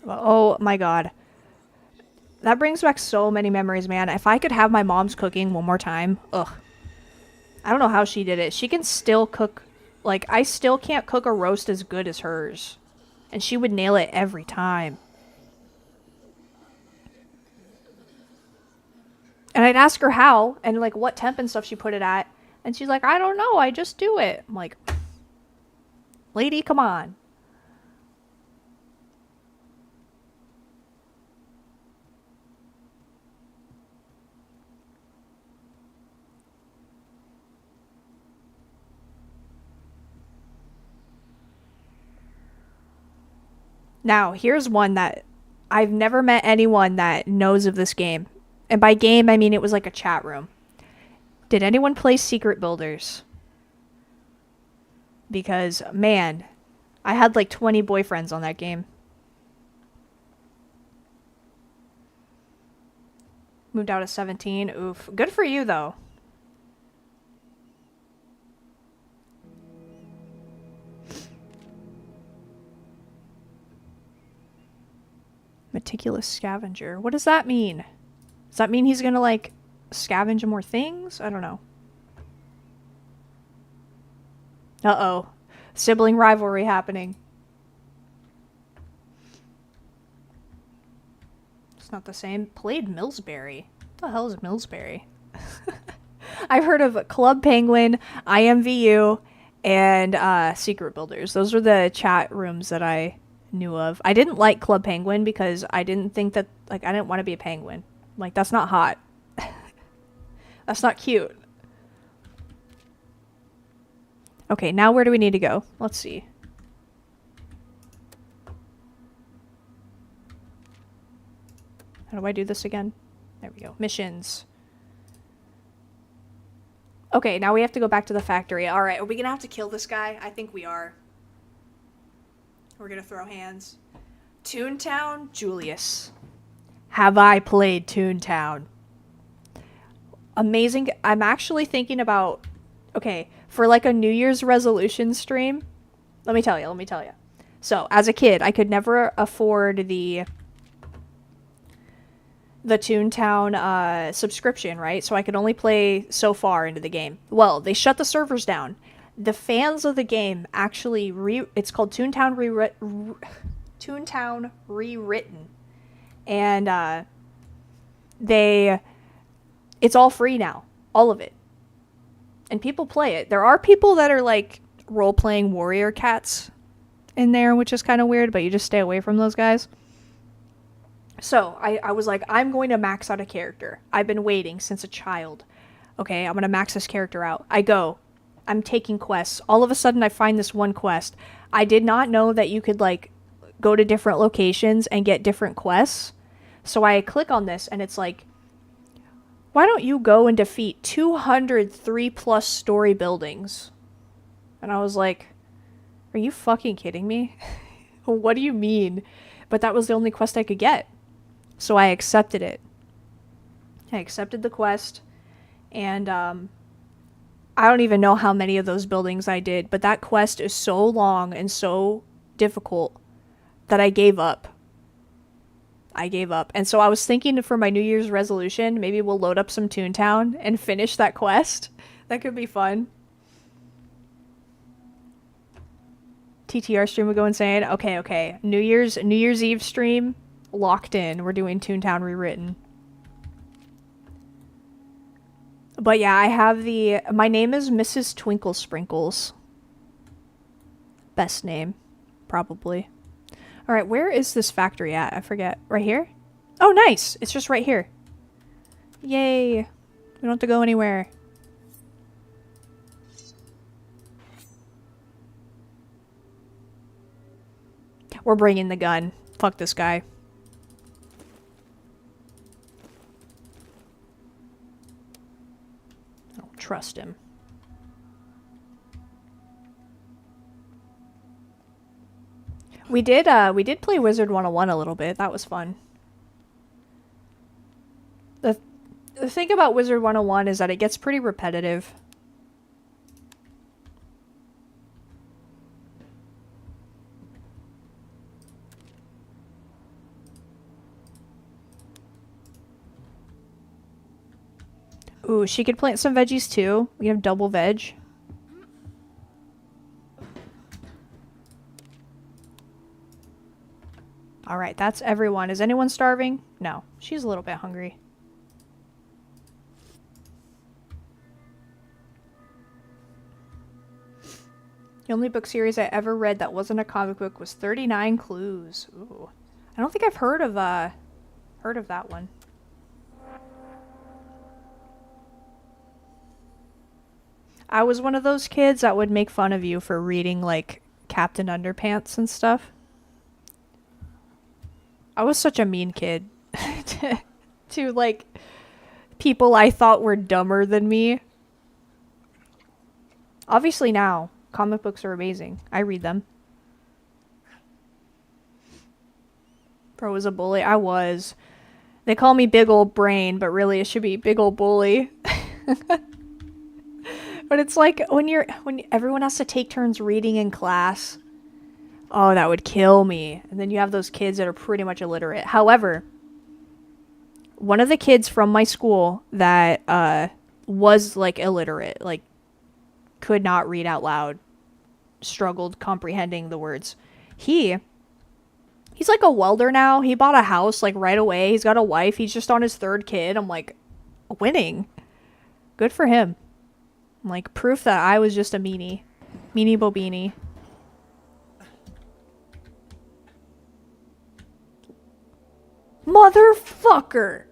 Oh my god. That brings back so many memories, man. If I could have my mom's cooking one more time, ugh. I don't know how she did it. She can still cook, like, I still can't cook a roast as good as hers. And she would nail it every time. And I'd ask her how, and, like, what temp and stuff she put it at. And she's like, I don't know, I just do it. I'm like, lady, come on. Now, here's one that I've never met anyone that knows of this game. And by game, I mean it was like a chat room. Did anyone play Secret Builders? Because, man, I had like 20 boyfriends on that game. Moved out at 17. Oof. Good for you, though. Meticulous scavenger. What does that mean? Does that mean he's gonna, like, scavenge more things? I don't know. Uh-oh. Sibling rivalry happening. It's not the same. Played Millsbury. What the hell is Millsbury? I've heard of Club Penguin, IMVU, and Secret Builders. Those were the chat rooms that I knew of. I didn't like Club Penguin because I didn't think that, like, I didn't want to be a penguin. Like, that's not hot. That's not cute. Okay, now where do we need to go? Let's see. How do I do this again? There we go. Missions. Okay, now we have to go back to the factory. Alright, are we gonna have to kill this guy? I think we are. We're gonna throw hands. Toontown, Julius. Have I played Toontown? Amazing. I'm actually thinking about, okay, for like a New Year's resolution stream. Let me tell you. So, as a kid, I could never afford the Toontown subscription, right? So I could only play so far into the game. Well, they shut the servers down. The fans of the game actually it's called Toontown Rewritten. And it's all free now. All of it. And people play it. There are people that are like role-playing warrior cats in there, which is kind of weird, but you just stay away from those guys. So, I was like, I'm going to max out a character. I've been waiting since a child. Okay, I'm going to max this character out. I go. I'm taking quests. All of a sudden, I find this one quest. I did not know that you could, like, go to different locations and get different quests. So I click on this, and it's like, why don't you go and defeat 203 plus story buildings? And I was like, are you fucking kidding me? What do you mean? But that was the only quest I could get. So I accepted it. I accepted the quest, and I don't even know how many of those buildings I did, but that quest is so long and so difficult that I gave up. And so I was thinking for my New Year's resolution, maybe we'll load up some Toontown and finish that quest. That could be fun. TTR stream would go insane. Okay. New Year's Eve stream locked in. We're doing Toontown Rewritten. But yeah, I have my name is Mrs. Twinkle Sprinkles. Best name, probably. All right, where is this factory at? I forget. Right here? Oh, nice. It's just right here. Yay. We don't have to go anywhere. We're bringing the gun. Fuck this guy. I don't trust him. We did play Wizard 101 a little bit. That was fun. The thing about Wizard 101 is that it gets pretty repetitive. Ooh, she could plant some veggies too. We have double veg. Alright, that's everyone. Is anyone starving? No. She's a little bit hungry. The only book series I ever read that wasn't a comic book was 39 Clues. Ooh. I don't think I've heard of that one. I was one of those kids that would make fun of you for reading, like, Captain Underpants and stuff. I was such a mean kid to, like, people I thought were dumber than me. Obviously now, comic books are amazing. I read them. Bro was a bully. I was. They call me Big Ol' Brain, but really it should be Big Ol' Bully. But it's like when everyone has to take turns reading in class. Oh, that would kill me. And then you have those kids that are pretty much illiterate. However, one of the kids from my school that was like illiterate, like could not read out loud, struggled comprehending the words. He's like a welder now. He bought a house like right away. He's got a wife. He's just on his third kid. I'm like, winning. Good for him. I'm like, proof that I was just a meanie. Meanie Bobini. Motherfucker!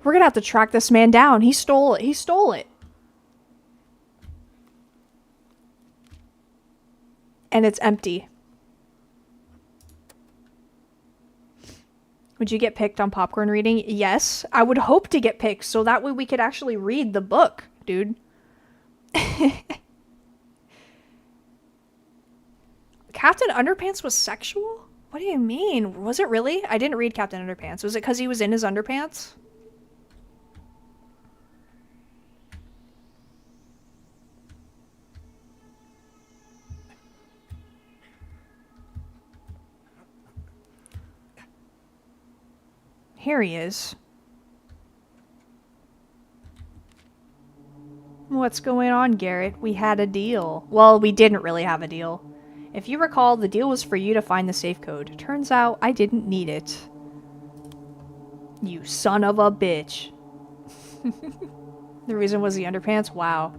We're gonna have to track this man down. He stole it. He stole it. And it's empty. Would you get picked on popcorn reading? Yes. I would hope to get picked so that way we could actually read the book, dude. Captain Underpants was sexual? What do you mean? Was it really? I didn't read Captain Underpants. Was it because he was in his underpants? Here he is. What's going on, Garrett? We had a deal. Well, we didn't really have a deal. If you recall, the deal was for you to find the safe code. Turns out I didn't need it. You son of a bitch. The reason was the underpants? Wow.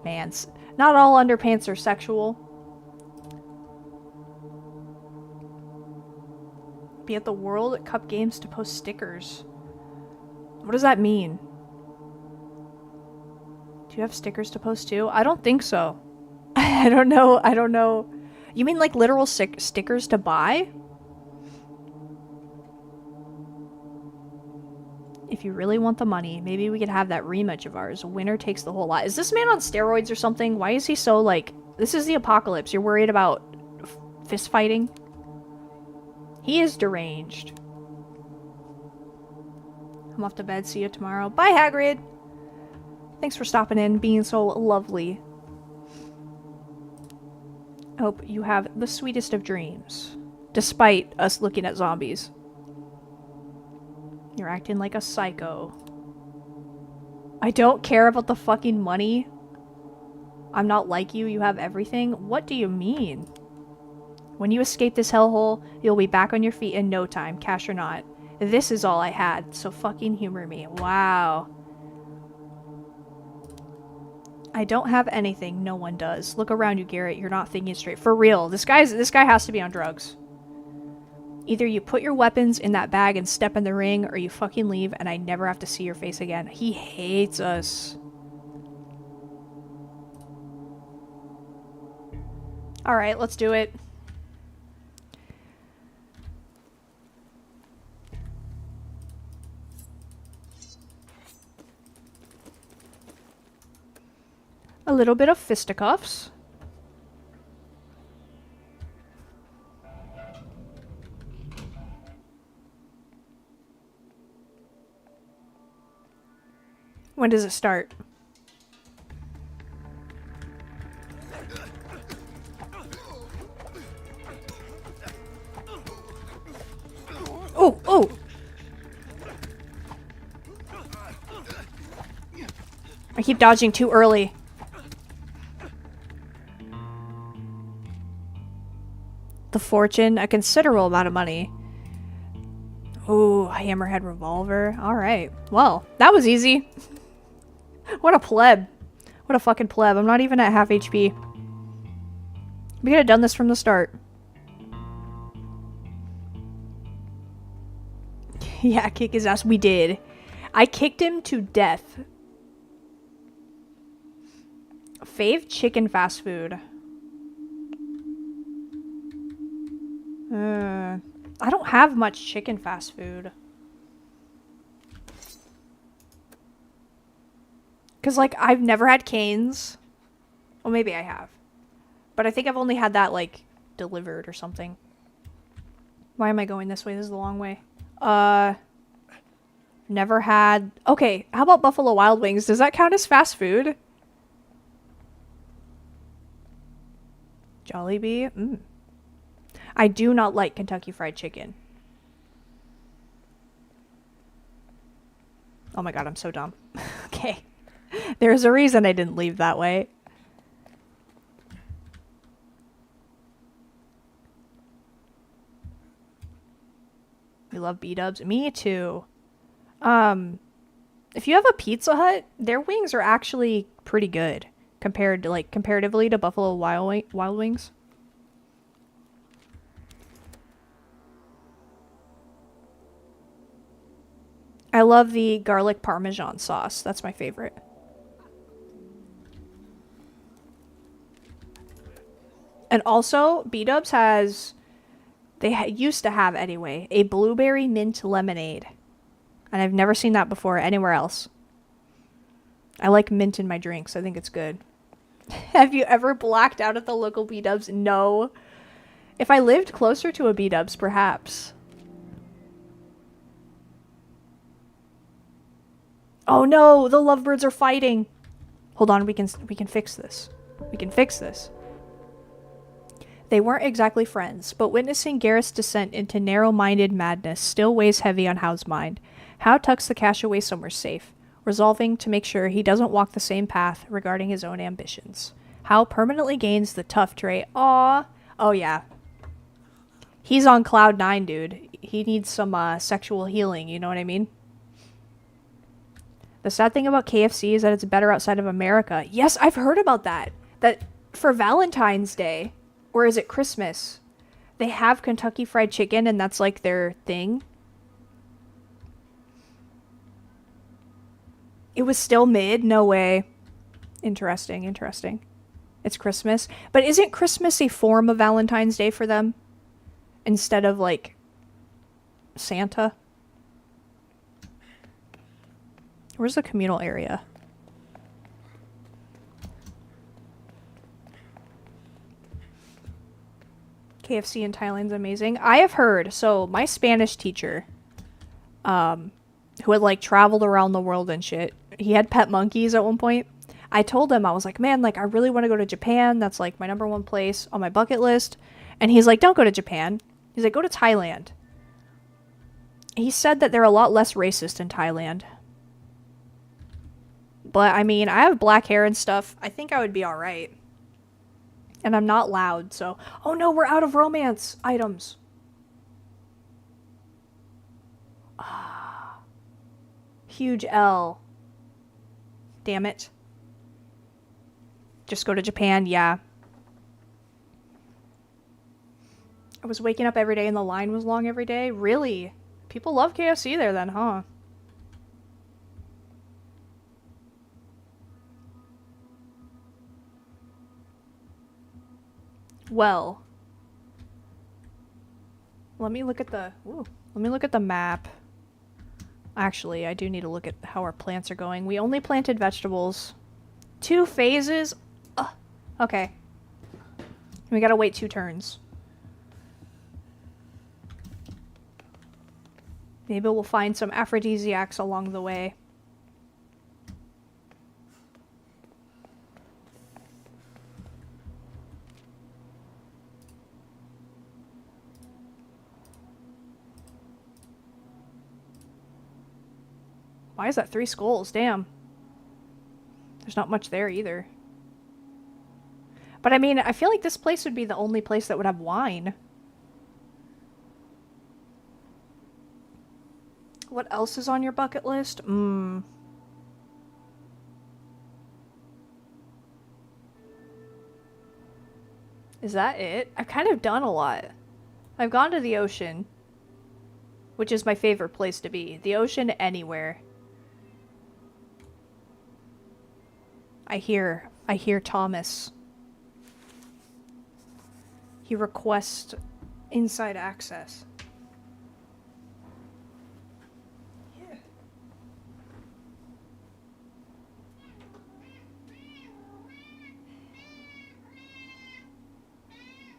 Man, not all underpants are sexual. Be at the World Cup Games to post stickers. What does that mean? Do you have stickers to post too? I don't think so. I don't know. You mean like literal stickers to buy? If you really want the money, maybe we could have that rematch of ours. Winner takes the whole lot. Is this man on steroids or something? Why is he so like... This is the apocalypse. You're worried about fist fighting? He is deranged. I'm off to bed. See you tomorrow. Bye, Hagrid! Thanks for stopping in, being so lovely. I hope you have the sweetest of dreams. Despite us looking at zombies. You're acting like a psycho. I don't care about the fucking money. I'm not like you, you have everything. What do you mean? When you escape this hellhole, you'll be back on your feet in no time, cash or not. This is all I had, so fucking humor me. Wow. I don't have anything, no one does. Look around you, Garrett, you're not thinking straight. For real, this guy has to be on drugs. Either you put your weapons in that bag and step in the ring, or you fucking leave and I never have to see your face again. He hates us. Alright, let's do it. A little bit of fisticuffs. When does it start? Oh, oh! I keep dodging too early. The fortune, a considerable amount of money. Ooh, a hammerhead revolver. Alright. Well, that was easy. What a pleb. What a fucking pleb. I'm not even at half HP. We could have done this from the start. Yeah, kick his ass. We did. I kicked him to death. Fave chicken fast food. I don't have much chicken fast food. Because, like, I've never had Cane's. Well, maybe I have. But I think I've only had that, like, delivered or something. Why am I going this way? This is the long way. Never had... Okay, how about Buffalo Wild Wings? Does that count as fast food? Jollibee? I do not like Kentucky Fried Chicken. Oh my god, I'm so dumb. Okay. There's a reason I didn't leave that way. You love B-dubs? Me too. If you have a Pizza Hut, their wings are actually pretty good compared to, like, comparatively to Buffalo Wild Wings. I love the garlic parmesan sauce. That's my favorite. And also, B-dubs has... They used to have, anyway, a blueberry mint lemonade. And I've never seen that before anywhere else. I like mint in my drinks. I think it's good. Have you ever blacked out at the local B-dubs? No. If I lived closer to a B-dubs, perhaps. Oh no, the lovebirds are fighting. Hold on, we can fix this. We can fix this. They weren't exactly friends, but witnessing Garrett's descent into narrow-minded madness still weighs heavy on Hal's mind. Hal tucks the cash away somewhere safe, resolving to make sure he doesn't walk the same path regarding his own ambitions. Hal permanently gains the tough trait. Aww. Oh yeah. He's on cloud 9, dude. He needs some sexual healing, you know what I mean? The sad thing about KFC is that it's better outside of America. Yes, I've heard about that. That for Valentine's Day, or is it Christmas, they have Kentucky Fried Chicken and that's like their thing. It was still mid? No way. Interesting, interesting. It's Christmas. But isn't Christmas a form of Valentine's Day for them? Instead of, like, Santa? Where's the communal area? KFC in Thailand's amazing. I have heard, so my Spanish teacher, who had, like, traveled around the world and shit, he had pet monkeys at one point. I told him, I was like, man, like, I really want to go to Japan. That's like my #1 place on my bucket list. And he's like, don't go to Japan. He's like, go to Thailand. He said that they're a lot less racist in Thailand. But, I mean, I have black hair and stuff. I think I would be alright. And I'm not loud, so... Oh no, we're out of romance items. Huge L. Damn it. Just go to Japan, yeah. I was waking up every day and the line was long every day. Really? People love KFC there then, huh? Well. Let me look at the... Ooh, let me look at the map. Actually, I do need to look at how our plants are going. We only planted vegetables. 2 phases? Ugh. Okay. We gotta wait 2 turns. Maybe we'll find some aphrodisiacs along the way. Why is that 3 skulls? Damn. There's not much there either. But I mean, I feel like this place would be the only place that would have wine. What else is on your bucket list? Is that it? I've kind of done a lot. I've gone to the ocean, which is my favorite place to be. The ocean anywhere. I hear Thomas. He requests inside access. Yeah.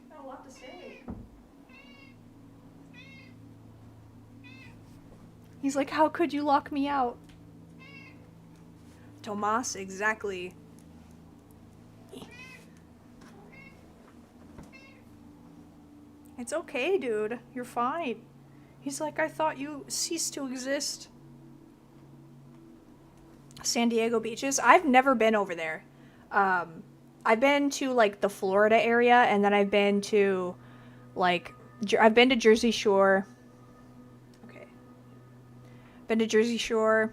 Got a lot to say. He's like, how could you lock me out? Tomas, exactly. It's okay, dude. You're fine. He's like, I thought you ceased to exist. San Diego beaches. I've never been over there. I've been to, like, the Florida area, and then I've been to, like, I've been to Jersey Shore. Okay. Been to Jersey Shore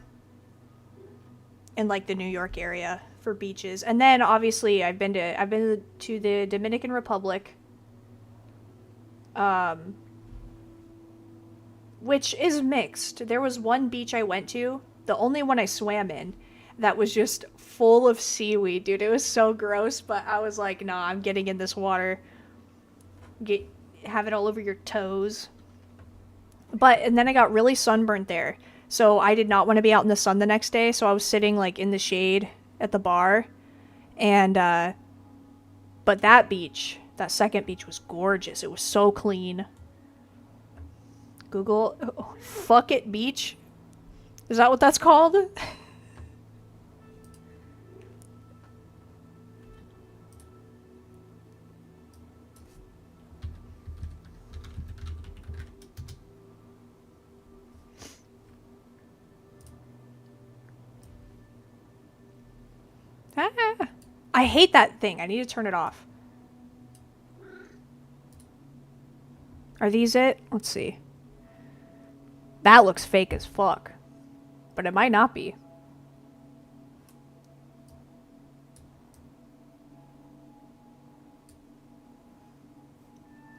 and, like, the New York area for beaches. And then, obviously, I've been to the Dominican Republic. Which is mixed. There was one beach I went to, the only one I swam in, that was just full of seaweed, dude. It was so gross, but I was like, nah, I'm getting in this water. Have it all over your toes. And then I got really sunburnt there, so I did not want to be out in the sun the next day, so I was sitting, like, in the shade at the bar, and, but that second beach was gorgeous. It was so clean. Google, fuck it beach? Is that what that's called? I hate that thing. I need to turn it off. Are these it? Let's see. That looks fake as fuck. But it might not be.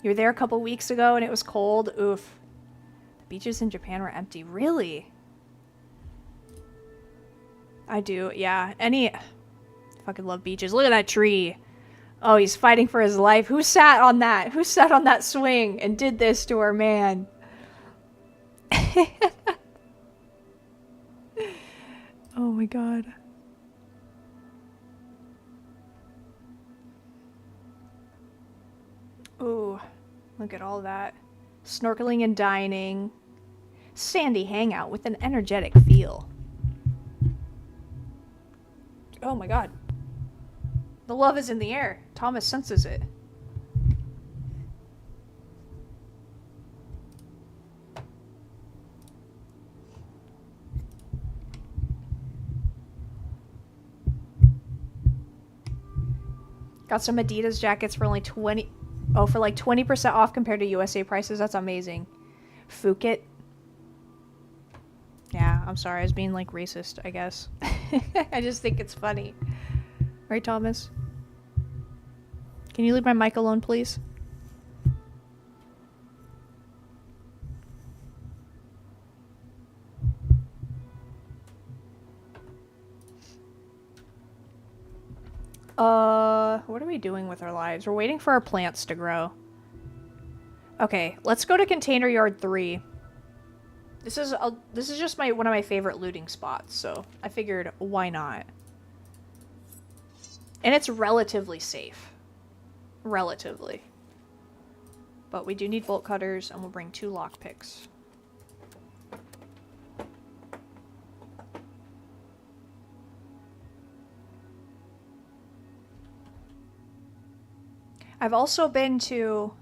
You were there a couple weeks ago and it was cold. Oof. The beaches in Japan were empty. Really? I do, yeah. Fucking love beaches. Look at that tree. Oh, he's fighting for his life. Who sat on that? Who sat on that swing and did this to our man? Oh my god. Ooh, look at all that. Snorkeling and dining. Sandy hangout with an energetic feel. Oh my god. The love is in the air. Thomas senses it. Got some Adidas jackets for only 20... Oh, for like 20% off compared to USA prices. That's amazing. Phuket. Yeah, I'm sorry. I was being like racist, I guess. I just think it's funny. Right, Thomas? Can you leave my mic alone, please? What are we doing with our lives? We're waiting for our plants to grow. Okay, let's go to Container Yard 3. This is just one of my favorite looting spots, so I figured why not? And it's relatively safe. Relatively. But we do need bolt cutters, and we'll bring 2 lockpicks. I've also been to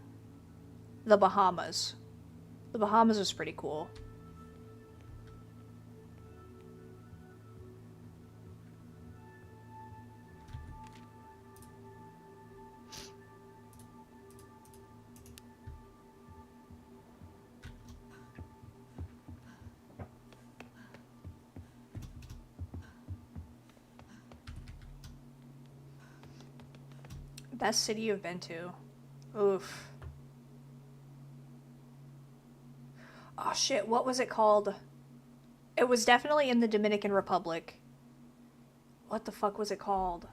the Bahamas. The Bahamas is pretty cool. Best city you've been to? Oof. Oh shit, what was it called? It was definitely in the Dominican Republic. What the fuck was it called?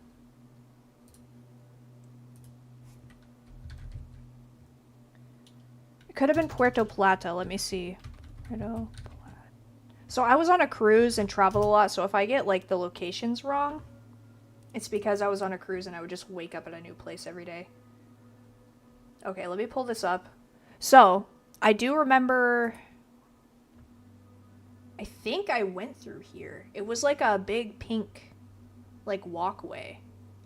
It could have been Puerto Plata. Let me see. Puerto Plata. So I was on a cruise and traveled a lot, so if I get like the locations wrong, it's because I was on a cruise and I would just wake up at a new place every day. Okay, let me pull this up. So, I do remember... I think I went through here. It was like a big pink, like, walkway.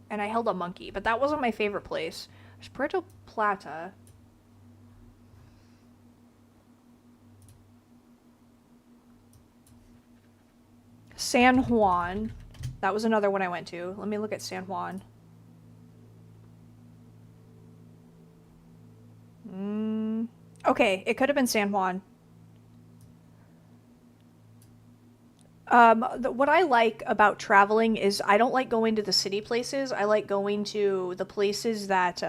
And I held a monkey, but that wasn't my favorite place. There's Puerto Plata. San Juan. That was another one I went to. Let me look at San Juan. Okay, it could have been San Juan. What I like about traveling is I don't like going to the city places. I like going to the places that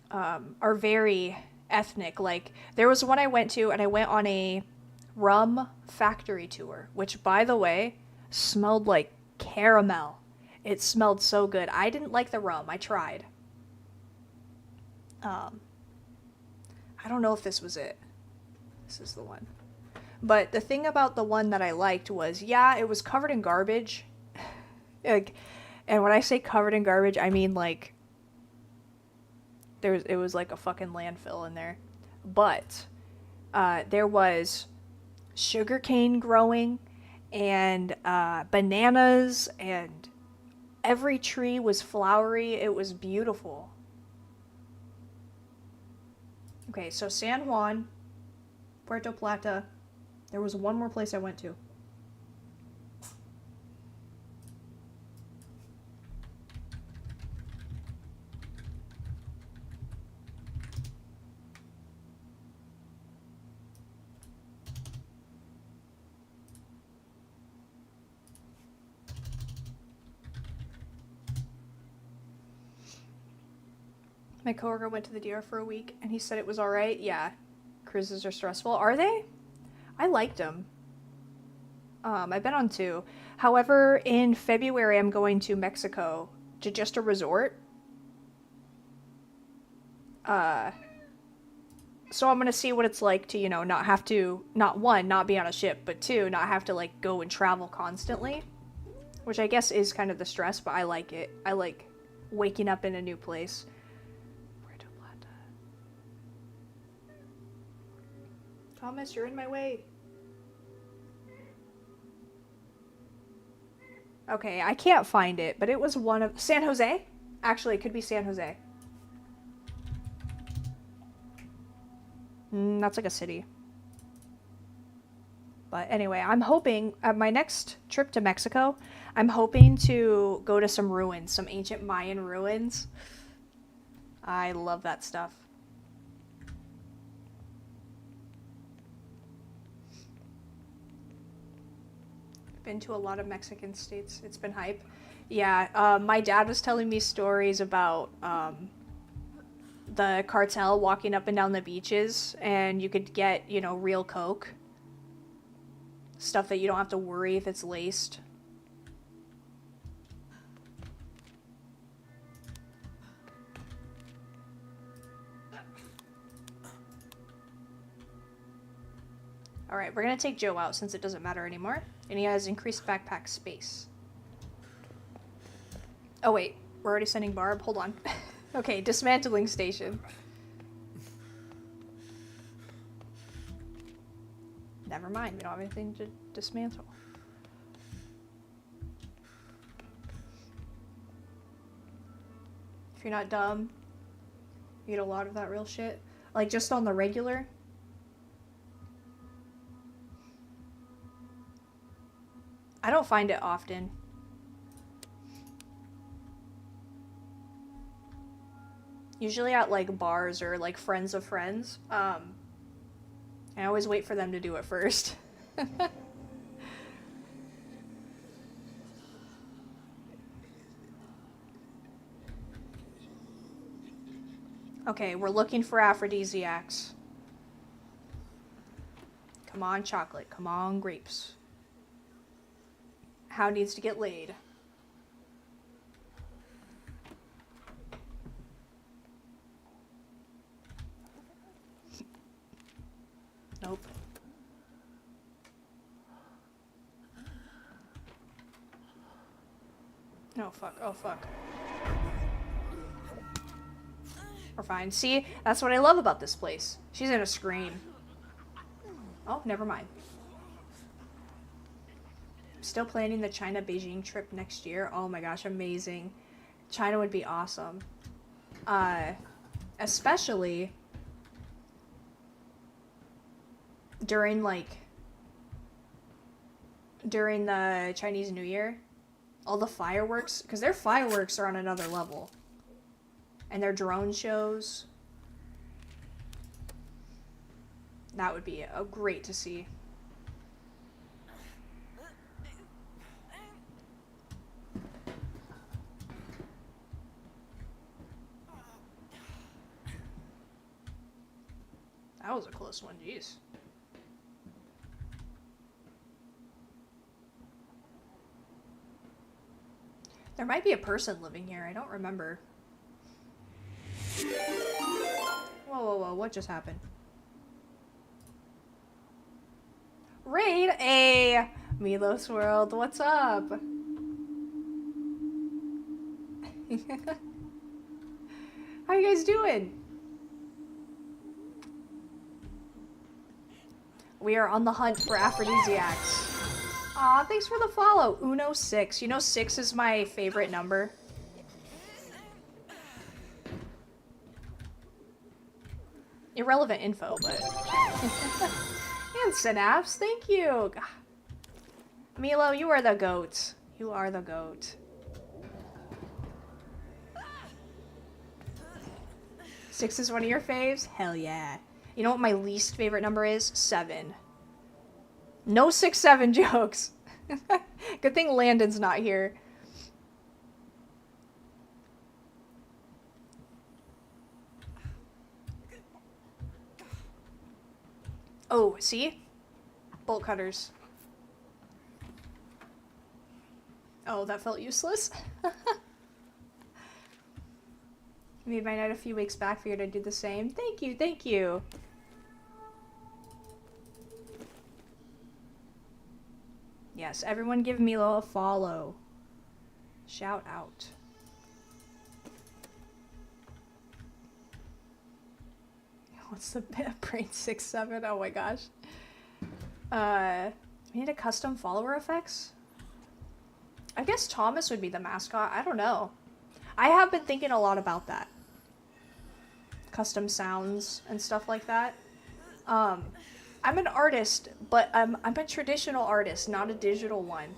are very ethnic. Like, there was one I went to, and I went on a rum factory tour, which, by the way, smelled like caramel. It smelled so good. I didn't like the rum. I tried. I don't know if this was it. This is the one. But the thing about the one that I liked was, yeah, it was covered in garbage. Like, and when I say covered in garbage, I mean like it was like a fucking landfill in there. But there was sugarcane growing and bananas, and every tree was flowery. It was beautiful. Okay, so San Juan, Puerto Plata. There was one more place I went to. My coworker went to the DR for a week, and he said it was alright. Yeah, cruises are stressful. Are they? I liked them. I've been on 2. However, in February, I'm going to Mexico to just a resort. So I'm gonna see what it's like to, not have to, not one, not be on a ship, but 2, not have to, like, go and travel constantly. Which I guess is kind of the stress, but I like it. I like waking up in a new place. Puerto Plata. Thomas, you're in my way. Okay, I can't find it, but it was one of... San Jose? Actually, it could be San Jose. That's like a city. But anyway, I'm hoping at my next trip to Mexico, I'm hoping to go to some ruins, some ancient Mayan ruins. I love that stuff. Been to a lot of Mexican states. It's been hype. Yeah, my dad was telling me stories about the cartel walking up and down the beaches, and you could get, you know, real coke. Stuff that you don't have to worry if it's laced. Alright, we're gonna take Joe out since it doesn't matter anymore. And he has increased backpack space. Oh wait, we're already sending Barb? Hold on. Okay, dismantling station. Never mind, we don't have anything to dismantle. If you're not dumb, you get a lot of that real shit. Like, just on the regular. I don't find it often. Usually at, like, bars or, like, friends of friends. I always wait for them to do it first. Okay, we're looking for aphrodisiacs. Come on, chocolate. Come on, grapes. How needs to get laid? Nope. Oh, fuck. Oh, fuck. We're fine. See? That's what I love about this place. She's gonna scream. Oh, never mind. Still planning the China-Beijing trip next year. Oh my gosh, amazing. China would be awesome. Especially during the Chinese New Year. All the fireworks, because their fireworks are on another level. And their drone shows. That would be great to see. That was a close one, jeez. There might be a person living here, I don't remember. Whoa, whoa, whoa, what just happened? Raid! Hey! Milos World, what's up? How you guys doing? We are on the hunt for aphrodisiacs. Aw, thanks for the follow. Uno6. You know 6 is my favorite number? Irrelevant info, but... And Synapse, thank you! Milo, you are the goat. You are the goat. 6 is one of your faves? Hell yeah. You know what my least favorite number is? 7. No 6-7 jokes. Good thing Landon's not here. Oh, see? Bolt cutters. Oh, that felt useless. Made my night a few weeks back. Figured I'd do the same. Thank you, thank you. Yes, everyone give Milo a follow. Shout out. What's the brain 6-7? Oh my gosh. We need a custom follower effects? I guess Thomas would be the mascot. I don't know. I have been thinking a lot about that. Custom sounds and stuff like that. I'm an artist, but I'm a traditional artist, not a digital one.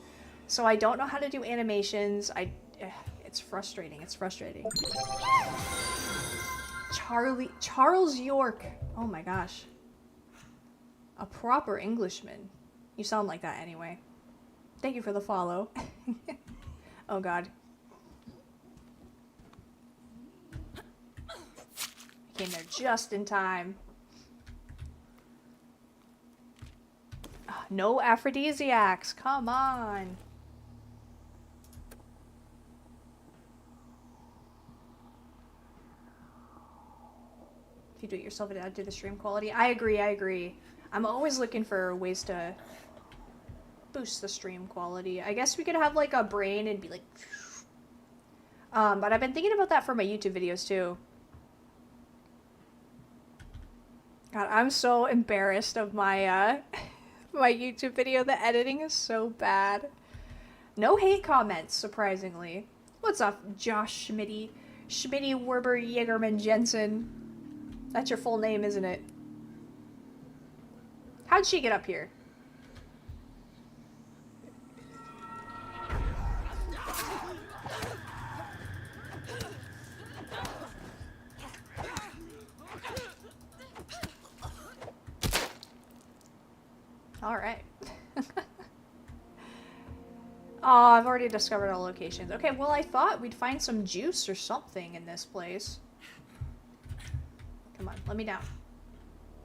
So I don't know how to do animations. It's frustrating. It's frustrating. Charles York. Oh my gosh. A proper Englishman. You sound like that anyway. Thank you for the follow. Oh god. I came there just in time. No aphrodisiacs. Come on. If you do it yourself, it add to the stream quality. I agree, I agree. I'm always looking for ways to boost the stream quality. I guess we could have like a brain and be like... but I've been thinking about that for my YouTube videos too. God, I'm so embarrassed of my my YouTube video. The editing is so bad. No hate comments, surprisingly. What's up, Josh Schmitty? Schmitty Werber Jägerman Jensen. That's your full name, isn't it? How'd she get up here? Alright. Oh, I've already discovered all locations. Okay, well I thought we'd find some juice or something in this place. Come on, let me down.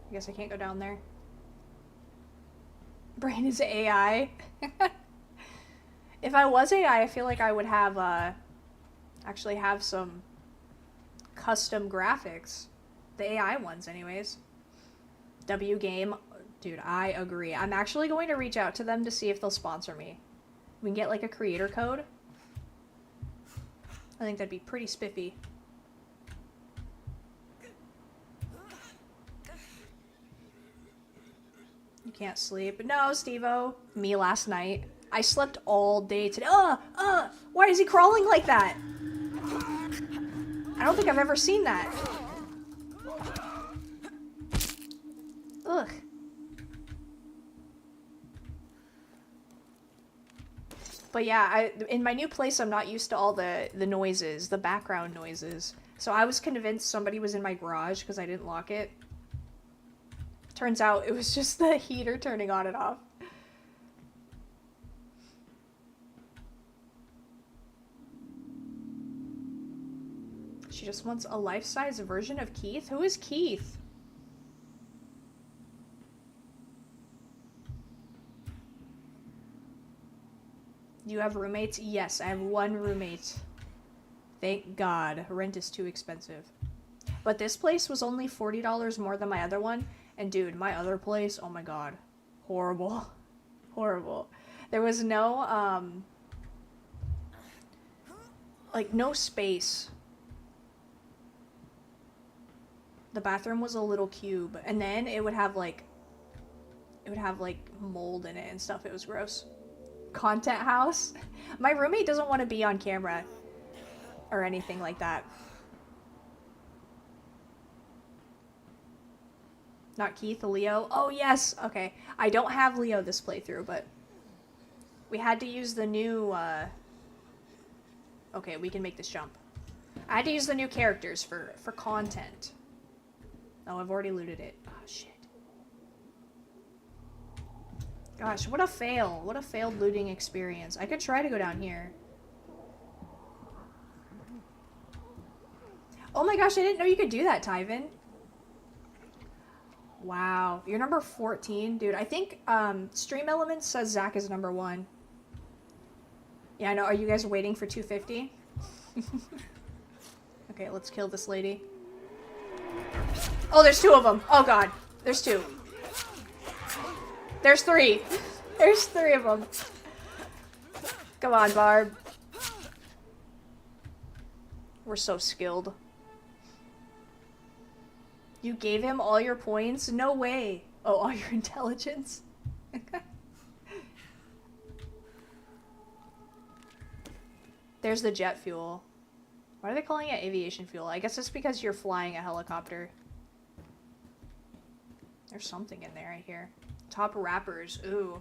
I guess I can't go down there. Brain is AI. If I was AI, I feel like I would have, actually have some custom graphics. The AI ones, anyways. W Game. Dude, I agree. I'm actually going to reach out to them to see if they'll sponsor me. We can get, like, a creator code. I think that'd be pretty spiffy. You can't sleep. No, Steve-O. Me last night. I slept all day today. Why is he crawling like that? I don't think I've ever seen that. Ugh. But yeah, in my new place, I'm not used to all the noises, the background noises. So I was convinced somebody was in my garage because I didn't lock it. Turns out it was just the heater turning on and off. She just wants a life-size version of Keith? Who is Keith? Do you have roommates? Yes, I have one roommate. Thank God. Rent is too expensive. But this place was only $40 more than my other one. And dude, my other place, oh my God. Horrible. Horrible. There was no, like, no space. The bathroom was a little cube. And then it would have, like, mold in it and stuff. It was gross. Content house. My roommate doesn't want to be on camera or anything like that. Not Keith, Leo. Oh yes, okay. I don't have Leo this playthrough, but we had to use the new okay, we can make this jump. I had to use the new characters for content. Oh, I've already looted it. Oh shit. Gosh, what a fail. What a failed looting experience. I could try to go down here. Oh my gosh, I didn't know you could do that, Tyvin. Wow. You're number 14? Dude, I think Stream Elements says Zach is number 1. Yeah, I know. Are you guys waiting for 250? Okay, let's kill this lady. Oh, there's 2 of them. Oh god. There's 2. There's 3. There's 3 of them. Come on, Barb. We're so skilled. You gave him all your points? No way. Oh, all your intelligence? There's the jet fuel. Why are they calling it aviation fuel? I guess it's because you're flying a helicopter. There's something in there, I hear. Top rappers. Ooh.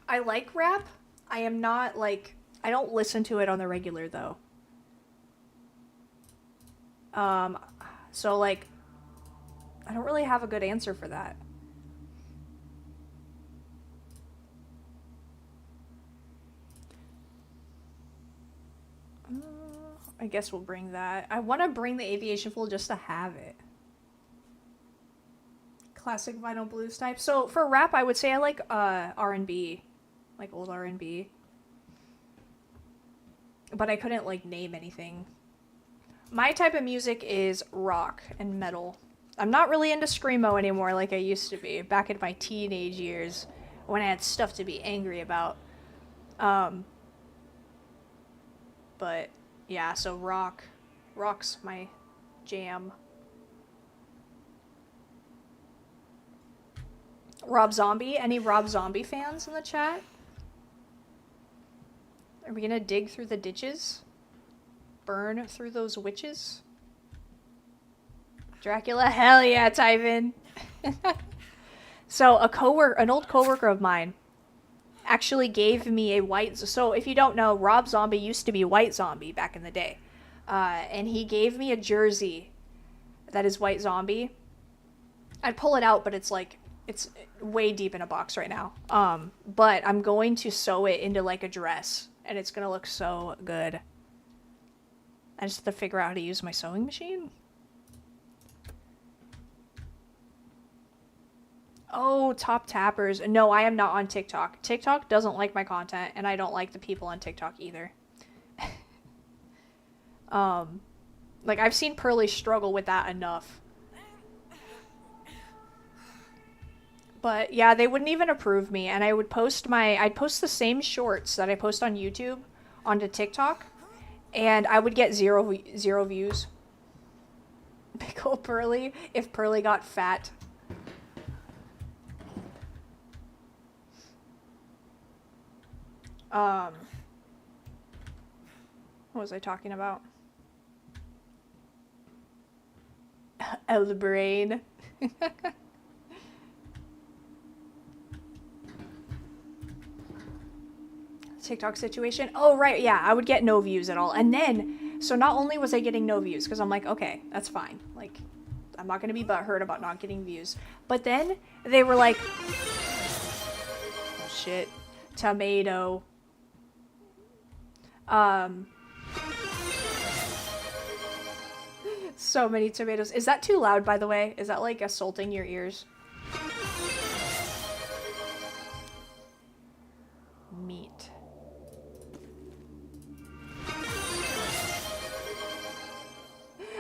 I like rap. I am not, like... I don't listen to it on the regular, though. So, like... I don't really have a good answer for that. I guess we'll bring that. I want to bring the aviation fuel just to have it. Classic vinyl blues type. So for rap, I would say I like R&B, like old R&B. But I couldn't like name anything. My type of music is rock and metal. I'm not really into screamo anymore like I used to be back in my teenage years when I had stuff to be angry about. But yeah, so rock's my jam. Rob Zombie? Any Rob Zombie fans in the chat? Are we gonna dig through the ditches? Burn through those witches? Dracula? Hell yeah, Tyvin! So an old coworker of mine actually gave me a white... So if you don't know, Rob Zombie used to be White Zombie back in the day. And he gave me a jersey that is White Zombie. I'd pull it out, but it's like... It's way deep in a box right now. But I'm going to sew it into like a dress. And it's going to look so good. I just have to figure out how to use my sewing machine. Oh, top tappers. No, I am not on TikTok. TikTok doesn't like my content, and I don't like the people on TikTok either. Like, I've seen Pearly struggle with that enough. But, yeah, they wouldn't even approve me, and I would post I'd post the same shorts that I post on YouTube onto TikTok, and I would get zero views. Big ol' Pearly, if Pearly got fat. What was I talking about? El brain. TikTok situation. Oh, right. Yeah, I would get no views at all. And then, so not only was I getting no views, because I'm like, okay, that's fine. Like, I'm not going to be butthurt about not getting views. But then they were like, oh, shit. Tomato. So many tomatoes. Is that too loud, by the way? Is that like assaulting your ears? Meat.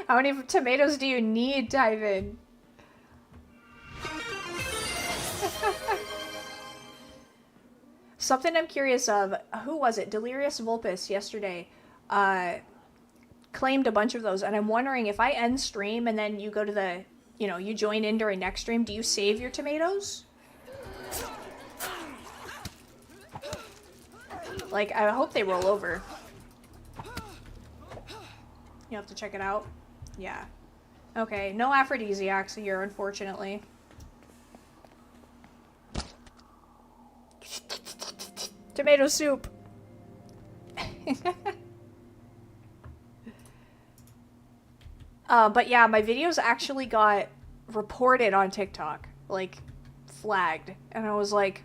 How many tomatoes do you need, Tyvin? Something I'm curious of, who was it? Delirious Vulpus yesterday claimed a bunch of those, and I'm wondering if I end stream and then you go to the, you know, you join in during next stream, do you save your tomatoes? Like, I hope they roll over. You have to check it out. Yeah. Okay, no aphrodisiacs here, unfortunately. Tomato soup. But yeah, my videos actually got reported on TikTok. Like, flagged. And I was like,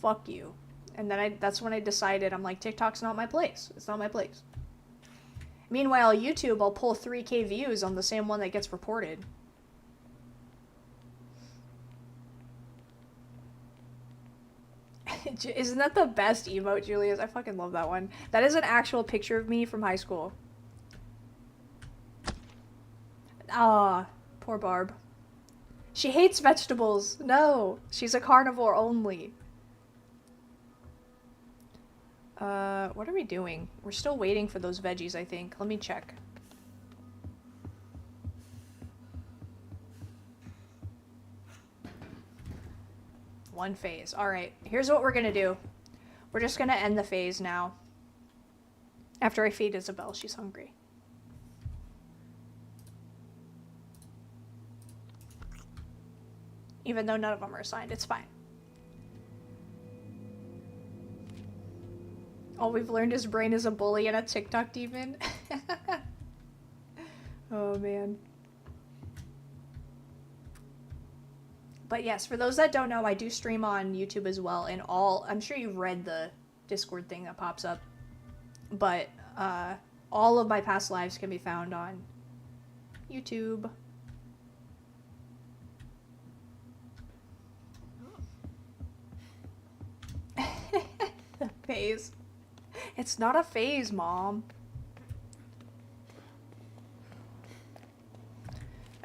fuck you. And then that's when I decided, I'm like, TikTok's not my place. It's not my place. Meanwhile, YouTube, I'll pull 3K views on the same one that gets reported. Isn't that the best emote, Julius? I fucking love that one. That is an actual picture of me from high school. Ah, poor Barb. She hates vegetables. No, she's a carnivore only. What are we doing? We're still waiting for those veggies, I think. Let me check. One phase. Alright, here's what we're gonna do. We're just gonna end the phase now. After I feed Isabel, she's hungry. Even though none of them are assigned, it's fine. All we've learned is Brain is a bully and a TikTok demon. Oh, man. But yes, for those that don't know, I do stream on YouTube as well. And I'm sure you've read the Discord thing that pops up. But all of my past lives can be found on YouTube. The phase. It's not a phase, Mom.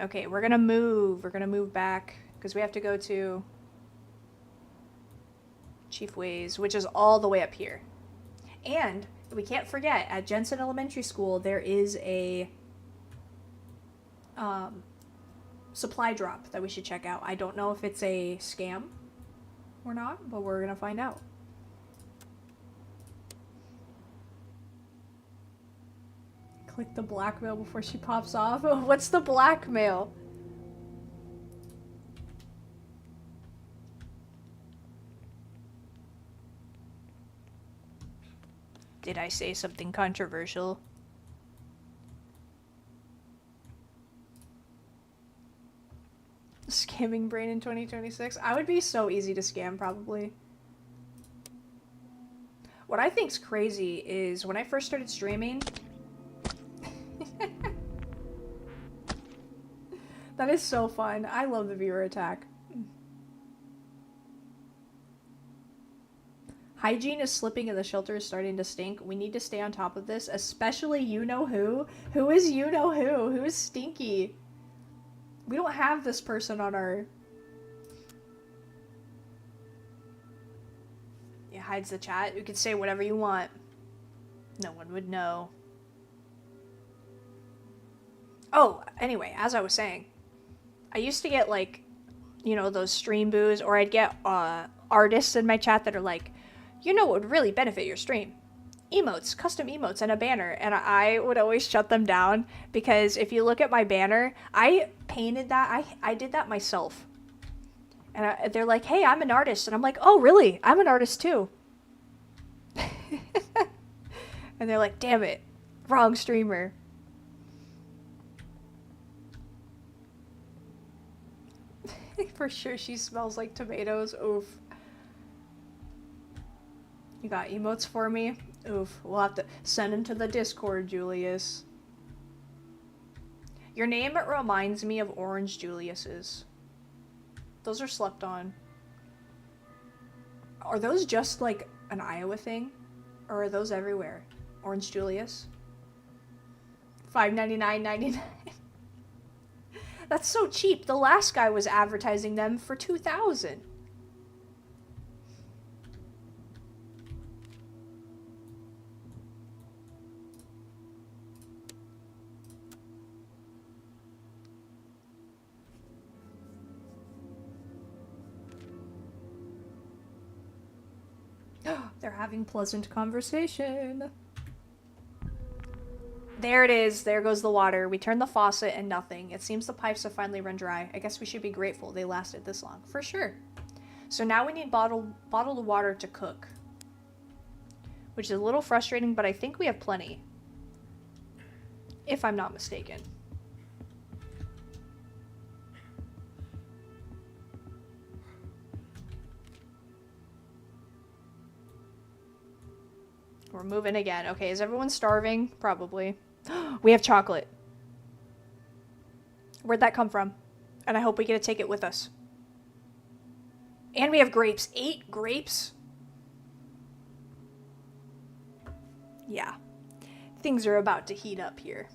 Okay, we're gonna move. We're gonna move back because we have to go to Chief Ways, which is all the way up here. And we can't forget, at Jensen Elementary School, there is a supply drop that we should check out. I don't know if it's a scam or not, but we're gonna find out. Click the blackmail before she pops off. What's the blackmail? Did I say something controversial? Scamming Brain in 2026? I would be so easy to scam, probably. What I think's crazy is when I first started streaming... That is so fun. I love the viewer attack. Hygiene is slipping and the shelter is starting to stink. We need to stay on top of this, especially you-know-who. Who is you-know-who? Who is stinky? We don't have this person on our... It hides the chat. You can say whatever you want. No one would know. Oh, anyway, as I was saying, I used to get, like, you know, those stream boos, or I'd get artists in my chat that are like, you know what would really benefit your stream? Emotes, custom emotes, and a banner. And I would always shut them down, because if you look at my banner, I painted that, I did that myself. And they're like, hey, I'm an artist. And I'm like, oh, really? I'm an artist too. And they're like, damn it, wrong streamer. For sure she smells like tomatoes. Oof. You got emotes for me? Oof. We'll have to send them to the Discord, Julius. Your name reminds me of Orange Julius's. Those are slept on. Are those just like an Iowa thing? Or are those everywhere? Orange Julius? $5.99.99. That's so cheap. The last guy was advertising them for $2,000. They're having pleasant conversation. There it is. There goes the water. We turned the faucet and nothing. It seems the pipes have finally run dry. I guess we should be grateful they lasted this long. For sure. So now we need bottled water to cook. Which is a little frustrating, but I think we have plenty. If I'm not mistaken. We're moving again. Okay, is everyone starving? Probably. We have chocolate. Where'd that come from? And I hope we get to take it with us. And we have grapes. 8 grapes? Yeah. Things are about to heat up here.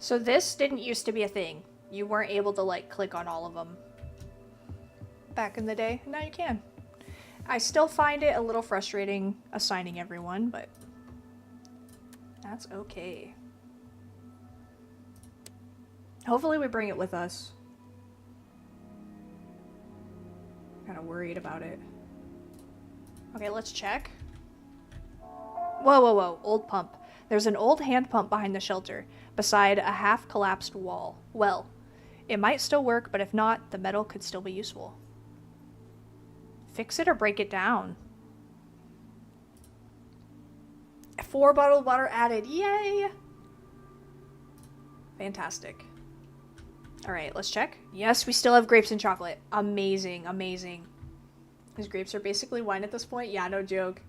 So this didn't used to be a thing. You weren't able to, like, click on all of them. back in the day. Now you can. I still find it a little frustrating assigning everyone, but that's okay. Hopefully we bring it with us. Kind of worried about it. Okay, let's check. Whoa, whoa, whoa. Old pump. There's an old hand pump behind the shelter, beside a half-collapsed wall. Well, it might still work, but if not, the metal could still be useful. Fix it or break it down. 4 bottled water added. Yay! Fantastic. Alright, let's check. Yes, we still have grapes and chocolate. Amazing, amazing. These grapes are basically wine at this point? Yeah, no joke.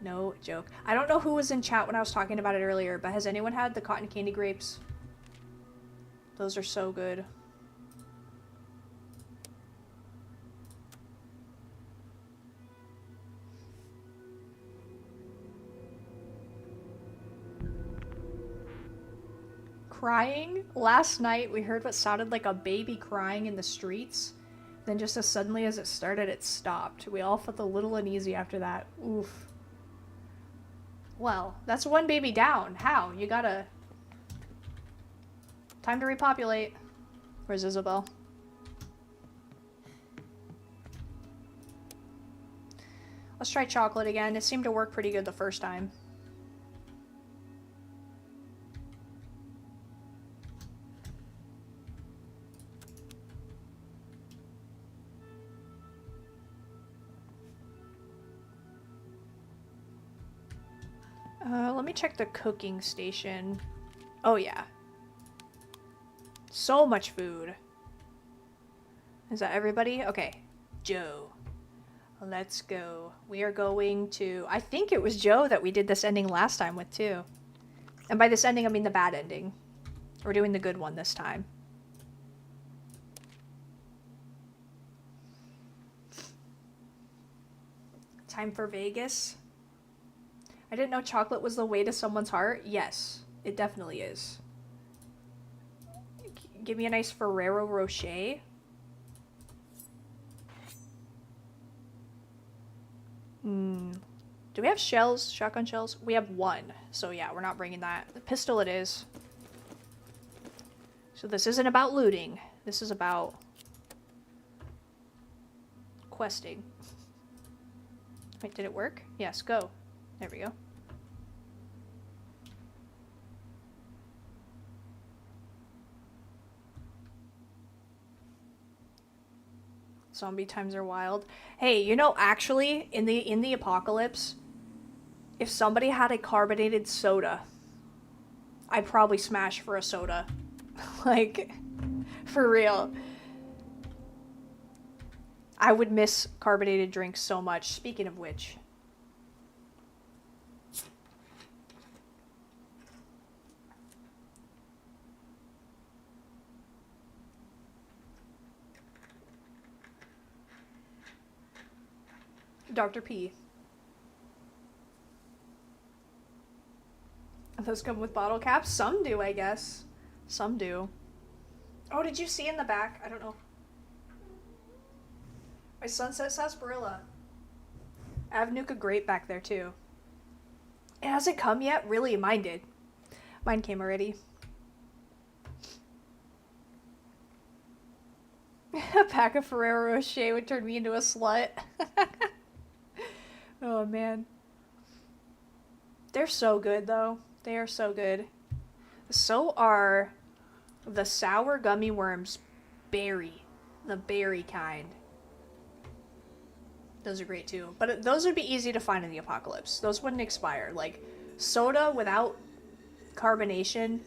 No joke. I don't know who was in chat when I was talking about it earlier, but has anyone had the cotton candy grapes? Those are so good. Crying? Last night we heard what sounded like a baby crying in the streets. Then just as suddenly as it started, it stopped. We all felt a little uneasy after that. Oof. Well, that's one baby down. How? You gotta... Time to repopulate. Where's Isabel? Let's try chocolate again. It seemed to work pretty good the first time. Let me check the cooking station. Oh, yeah. So much food. Is that everybody? Okay. Joe. Let's go. We are going to... I think it was Joe that we did this ending last time with, too. And by this ending, I mean the bad ending. We're doing the good one this time. Time for Vegas. I didn't know chocolate was the way to someone's heart. Yes, it definitely is. Give me a nice Ferrero Rocher. Do we have shells? Shotgun shells? We have 1. So yeah, we're not bringing that. The pistol it is. So this isn't about looting. This is about questing. Wait, did it work? Yes, go. There we go. Zombie times are wild. Hey, you know, actually, in the apocalypse, if somebody had a carbonated soda, I'd probably smash for a soda. Like, for real. I would miss carbonated drinks so much. Speaking of which. Dr. P. Those come with bottle caps? Some do, I guess. Some do. Oh, did you see in the back? I don't know. My Sunset Sarsaparilla. I have Nuka Grape back there, too. It hasn't come yet? Really? Mine did. Mine came already. A pack of Ferrero Rocher would turn me into a slut. Oh, man. They're so good, though. They are so good. So are the sour gummy worms berry. The berry kind. Those are great, too. But those would be easy to find in the apocalypse. Those wouldn't expire. Like, soda without carbonation,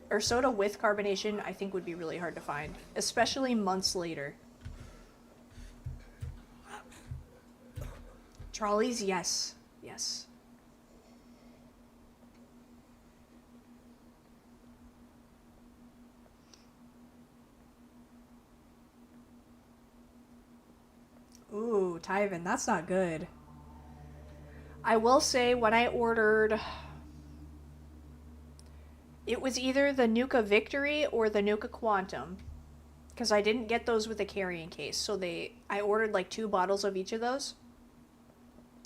or soda with carbonation, I think would be really hard to find. Especially months later. Trolleys, yes. Yes. Ooh, Tyven, that's not good. I will say, when I ordered... It was either the Nuka Victory or the Nuka Quantum. because I didn't get those with a carrying case. So I ordered like 2 bottles of each of those.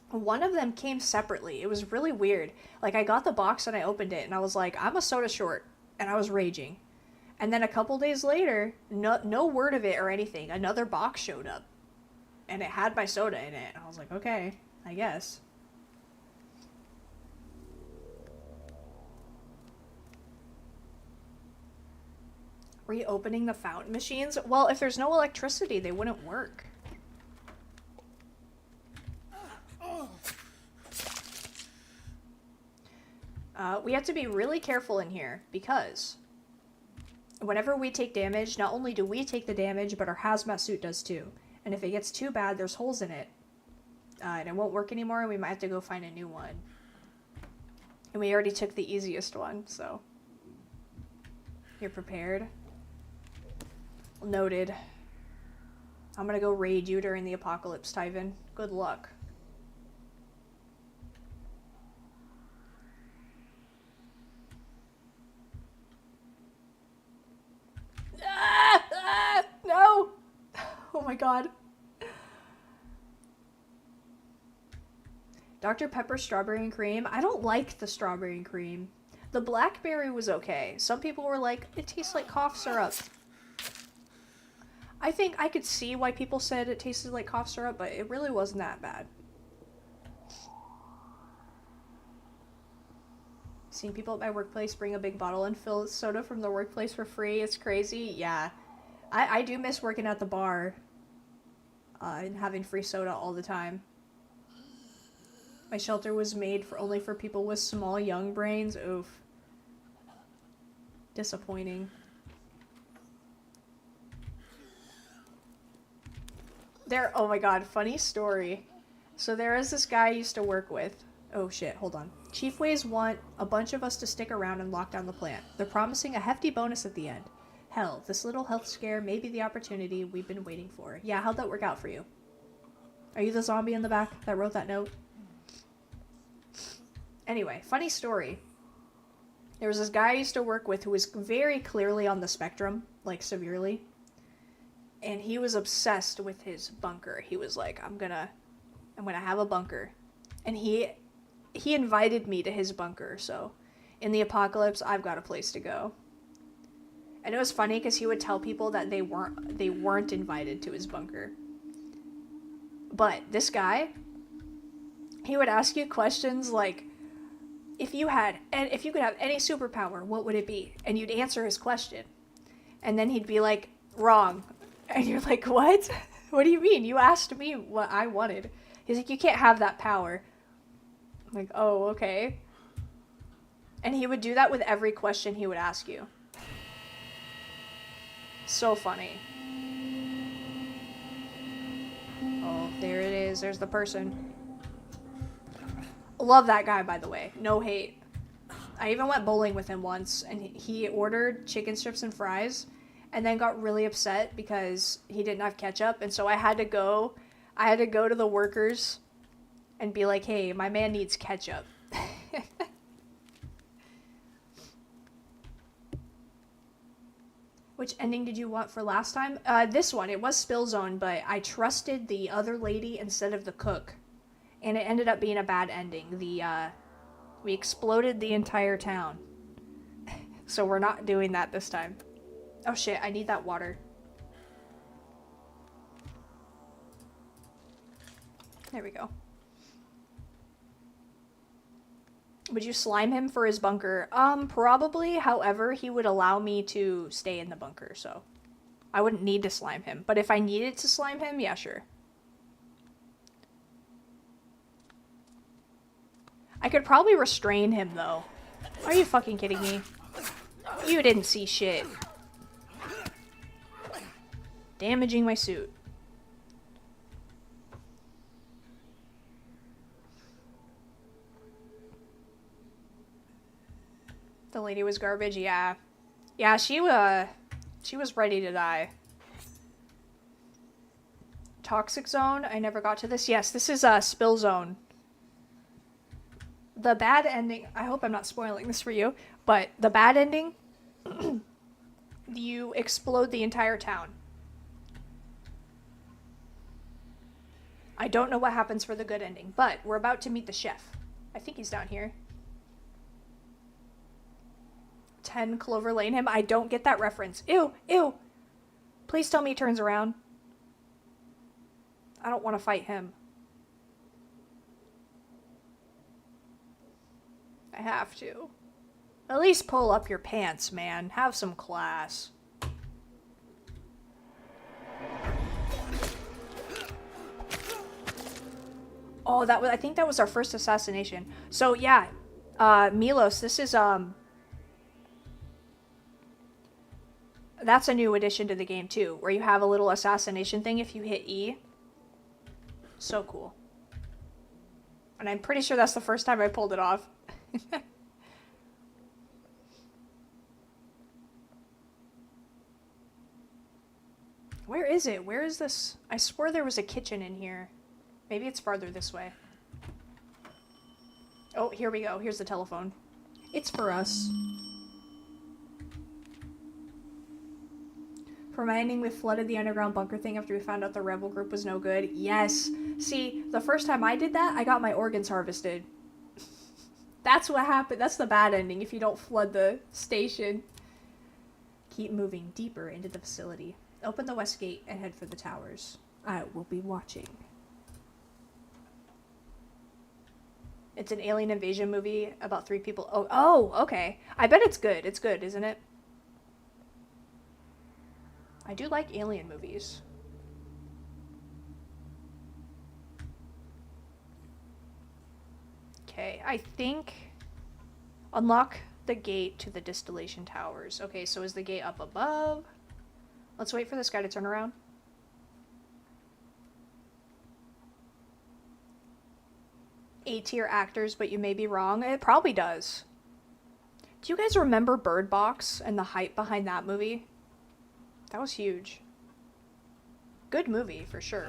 One of them came separately. It was really weird. Like, I got the box and I opened it and I was like, I'm a soda short. And I was raging. And then a couple days later, no word of it or anything, another box showed up. And it had my soda in it. And I was like, okay, I guess. Reopening the fountain machines? Well, if there's no electricity, they wouldn't work. We have to be really careful in here because whenever we take damage, not only do we take the damage, but our hazmat suit does too. And if it gets too bad, there's holes in it. And it won't work anymore, and we might have to go find a new one. And we already took the easiest one, so. You're prepared? Noted. I'm gonna go raid you during the apocalypse, Tyven. Good luck. No! Oh my god. Dr. Pepper strawberry and cream. I don't like the strawberry and cream. The blackberry was okay. Some people were like, it tastes like cough syrup. I think I could see why people said it tasted like cough syrup, but it really wasn't that bad. Seeing people at my workplace bring a big bottle and fill soda from the workplace for free. It's crazy. Yeah. I do miss working at the bar. And having free soda all the time. My shelter was made only for people with small, young brains. Oof. Disappointing. Oh my god, funny story. So there is this guy I used to work with. Oh shit, hold on. Chiefways want a bunch of us to stick around and lock down the plant. They're promising a hefty bonus at the end. Hell, this little health scare may be the opportunity we've been waiting for. Yeah, how'd that work out for you? Are you the zombie in the back that wrote that note? Anyway, funny story. There was this guy I used to work with who was very clearly on the spectrum, like severely. And he was obsessed with his bunker. He was like, I'm gonna have a bunker. And he invited me to his bunker, so in the apocalypse, I've got a place to go. And it was funny because he would tell people that they weren't invited to his bunker. But this guy, he would ask you questions like, if you could have any superpower, what would it be? And you'd answer his question. And then he'd be like, wrong. And you're like, what? What do you mean? You asked me what I wanted. He's like, you can't have that power. I'm like, oh, okay. And he would do that with every question he would ask you. So funny. Oh, there it is. There's the person. Love that guy, by the way. No hate. I even went bowling with him once, and he ordered chicken strips and fries, and then got really upset because he didn't have ketchup, and so I had to go to the workers and be like, hey, my man needs ketchup. Which ending did you want for last time? This one. It was Spill Zone, but I trusted the other lady instead of the cook. And it ended up being a bad ending. We exploded the entire town. So we're not doing that this time. Oh shit, I need that water. There we go. Would you slime him for his bunker? Probably. However, he would allow me to stay in the bunker, so I wouldn't need to slime him. But if I needed to slime him, yeah, sure. I could probably restrain him, though. Are you fucking kidding me? You didn't see shit. Damaging my suit. The lady was garbage, yeah. Yeah, she was ready to die. Toxic Zone? I never got to this. Yes, this is Spill Zone. The bad ending, I hope I'm not spoiling this for you, but the bad ending, you explode the entire town. I don't know what happens for the good ending, but we're about to meet the chef. I think he's down here. 10 Clover Lane him. I don't get that reference. Ew, ew. Please tell me he turns around. I don't want to fight him. I have to. At least pull up your pants, man. Have some class. Oh, I think that was our first assassination. So yeah, Milos, this is that's a new addition to the game too, where you have a little assassination thing if you hit E. So cool. And I'm pretty sure that's the first time I pulled it off. Where is it? Where is this? I swore there was a kitchen in here. Maybe it's farther this way. Oh, here we go. Here's the telephone. It's for us. For my ending, we flooded the underground bunker thing after we found out the rebel group was no good. Yes. See, the first time I did that, I got my organs harvested. That's what happened. That's the bad ending if you don't flood the station. Keep moving deeper into the facility. Open the west gate and head for the towers. I will be watching. It's an alien invasion movie about 3 people. Oh, okay. I bet it's good. It's good, isn't it? I do like alien movies. Okay, I think... Unlock the gate to the distillation towers. Okay, so is the gate up above? Let's wait for this guy to turn around. A-tier actors, but you may be wrong. It probably does. Do you guys remember Bird Box and the hype behind that movie? That was huge. Good movie, for sure.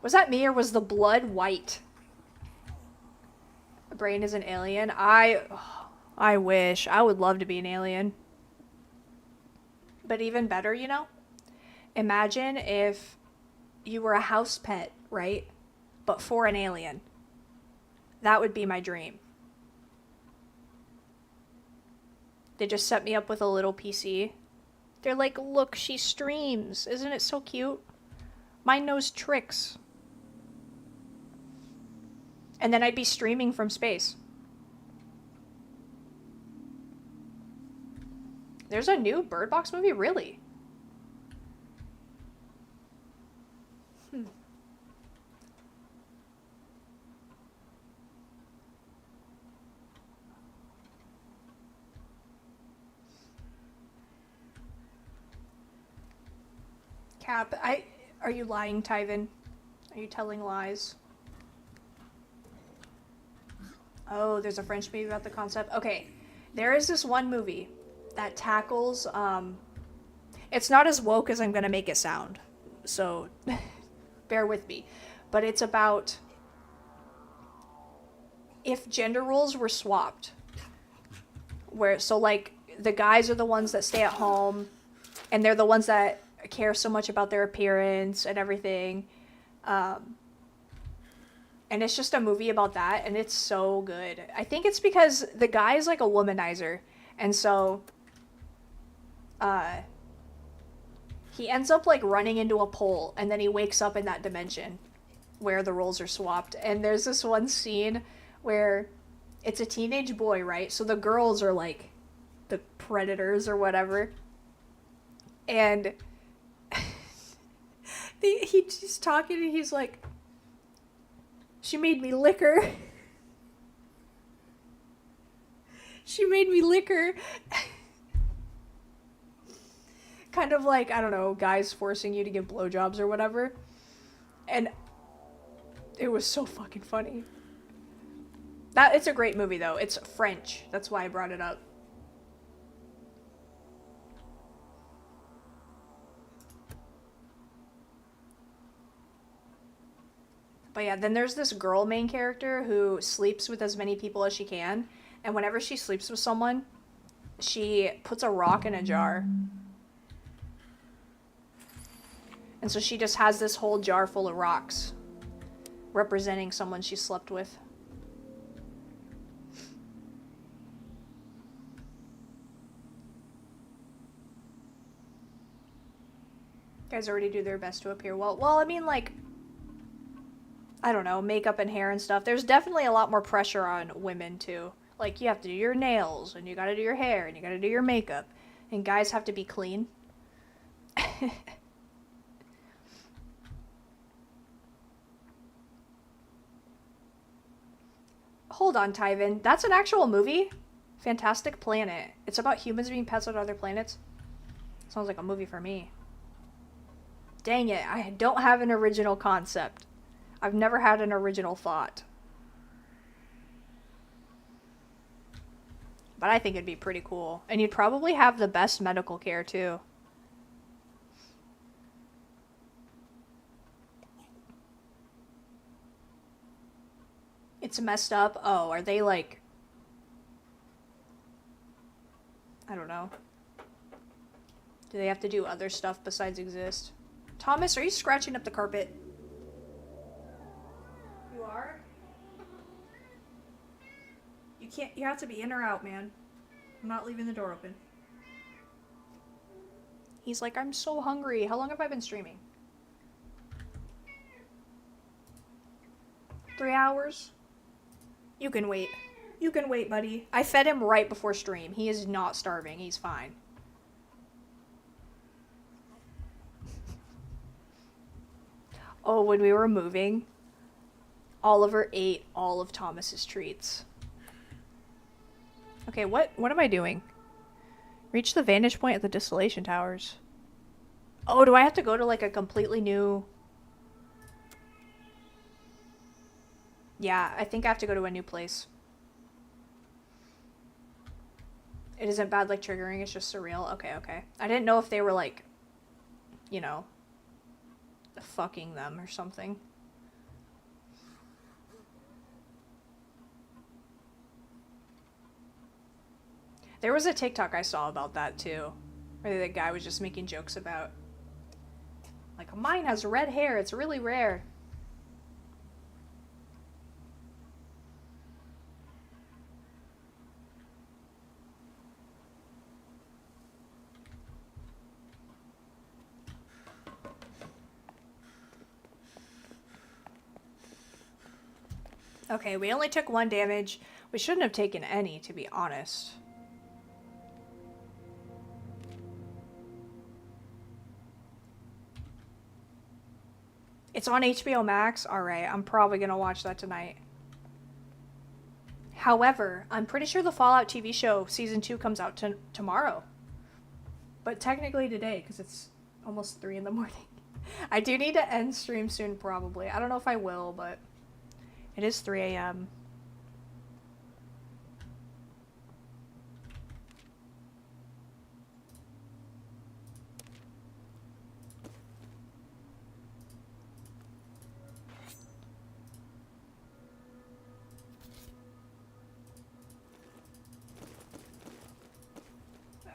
Was that me, or was the blood white? Brain is an alien. I wish. I would love to be an alien. But even better, you know? Imagine if you were a house pet, right? But for an alien. That would be my dream. They just set me up with a little PC. They're like, look, she streams. Isn't it so cute? Mine knows tricks. And then I'd be streaming from space. There's a new Bird Box movie? Really? Cap, are you lying, Tyven? Are you telling lies? Oh, there's a French movie about the concept. Okay, there is this one movie that tackles, it's not as woke as I'm gonna make it sound, so bear with me. But it's about if gender roles were swapped. So like, the guys are the ones that stay at home, and they're the ones that care so much about their appearance and everything. And it's just a movie about that, and it's so good. I think it's because the guy is like a womanizer, and so he ends up like running into a pole, and then he wakes up in that dimension where the roles are swapped. And there's this one scene where it's a teenage boy, right? So the girls are like the predators or whatever, and he's talking, and he's like, she made me lick her. She made me lick her. Kind of like, I don't know, guys forcing you to give blowjobs or whatever. And it was so fucking funny. It's a great movie, though. It's French. That's why I brought it up. But yeah, then there's this girl main character who sleeps with as many people as she can. And whenever she sleeps with someone, she puts a rock in a jar. And so she just has this whole jar full of rocks representing someone she slept with. Guys already do their best to appear well. Well, I mean, like, I don't know, makeup and hair and stuff. There's definitely a lot more pressure on women, too. Like, you have to do your nails, and you gotta do your hair, and you gotta do your makeup. And guys have to be clean. Hold on, Tyvin. That's an actual movie? Fantastic Planet. It's about humans being pets on other planets. Sounds like a movie for me. Dang it, I don't have an original concept. I've never had an original thought. But I think it'd be pretty cool. And you'd probably have the best medical care, too. It's messed up. Oh, are they like... I don't know. Do they have to do other stuff besides exist? Thomas, are you scratching up the carpet? You are? You can't... You have to be in or out, man. I'm not leaving the door open. He's like, I'm so hungry. How long have I been streaming? 3 hours? You can wait. You can wait, buddy. I fed him right before stream. He is not starving. He's fine. Oh, when we were moving, Oliver ate all of Thomas's treats. Okay, what am I doing? Reach the vantage point at the distillation towers. Oh, do I have to go to like a completely new... Yeah, I think I have to go to a new place. It isn't bad like triggering, it's just surreal. Okay, okay. I didn't know if they were like, you know, fucking them or something. There was a TikTok I saw about that too, where the guy was just making jokes about, like, mine has red hair, it's really rare. Okay, we only took 1 damage. We shouldn't have taken any, to be honest. It's on HBO Max? Alright, I'm probably gonna watch that tonight. However, I'm pretty sure the Fallout TV show season 2 comes out tomorrow. But technically today, because it's almost 3 in the morning. I do need to end stream soon, probably. I don't know if I will, but... It is 3 a.m.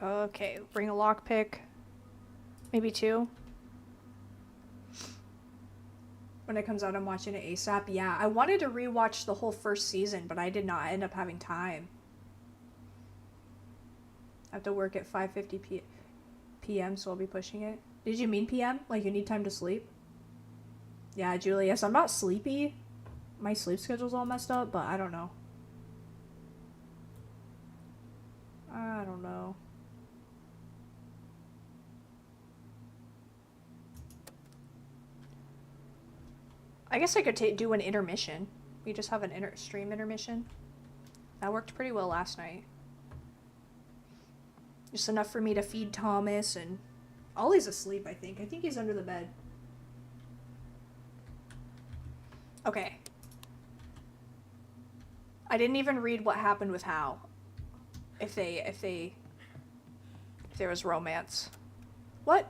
Okay, bring a lockpick. Maybe 2. When it comes out, I'm watching it ASAP. Yeah, I wanted to rewatch the whole first season, but I did not end up having time. I have to work at 5:50 p.m., so I'll be pushing it. Did you mean PM? Like you need time to sleep? Yeah, Julius, I'm not sleepy. My sleep schedule's all messed up, but I don't know. I don't know. I guess I could do an intermission. We just have an stream intermission. That worked pretty well last night. Just enough for me to feed Thomas, and Ollie's asleep, I think. I think he's under the bed. Okay. I didn't even read what happened with Hal. If there was romance. What?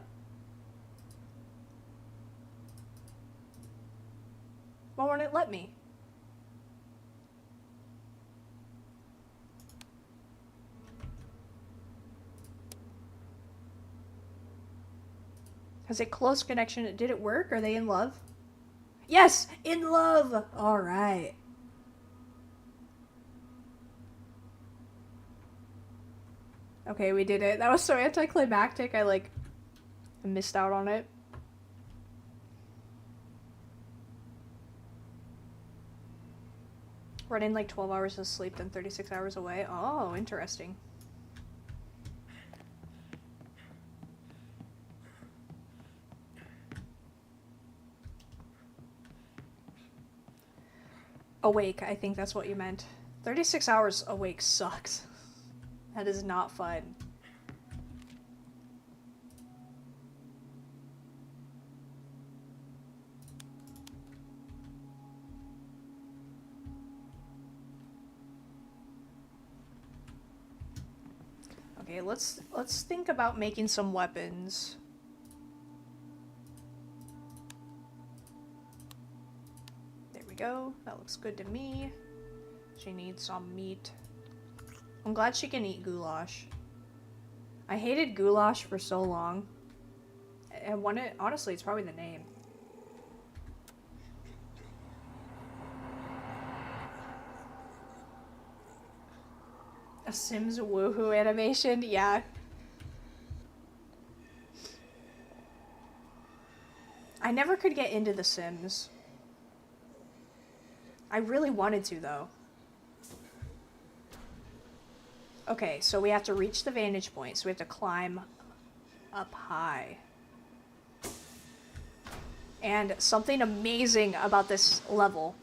Why won't it let me? Is it close connection? Did it work? Are they in love? Yes! In love! Alright. Okay, we did it. That was so anticlimactic, I missed out on it. Running like 12 hours of sleep, then 36 hours away. Oh, interesting. Awake, I think that's what you meant. 36 hours awake sucks. That is not fun. Okay, let's think about making some weapons. There we go. That looks good to me. She needs some meat. I'm glad she can eat goulash. I hated goulash for so long. And honestly, it's probably the name. A Sims woohoo animation? Yeah. I never could get into The Sims. I really wanted to, though. Okay, so we have to reach the vantage point, so we have to climb up high. And something amazing about this level,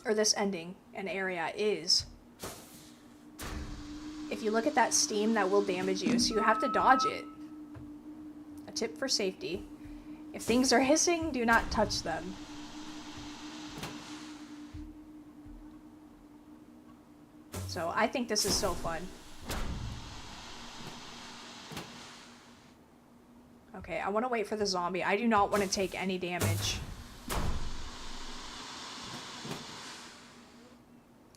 or this ending and area, is if you look at that steam, that will damage you, so you have to dodge it. A tip for safety. If things are hissing, do not touch them. So I think this is so fun. Okay, I want to wait for the zombie. I do not want to take any damage.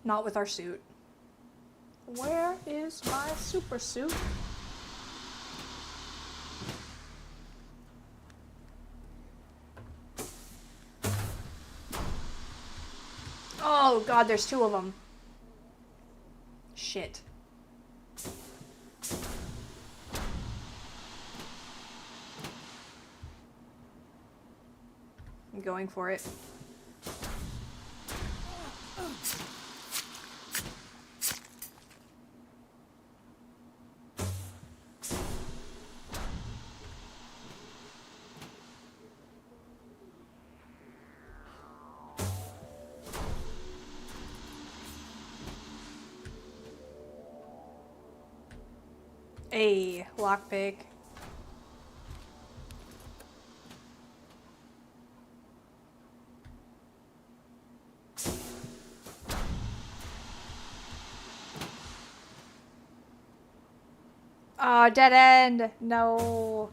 Not with our suit. Where is my super suit? Oh god, there's two of them. Shit. I'm going for it. Hey, lockpick. Oh, dead end. No.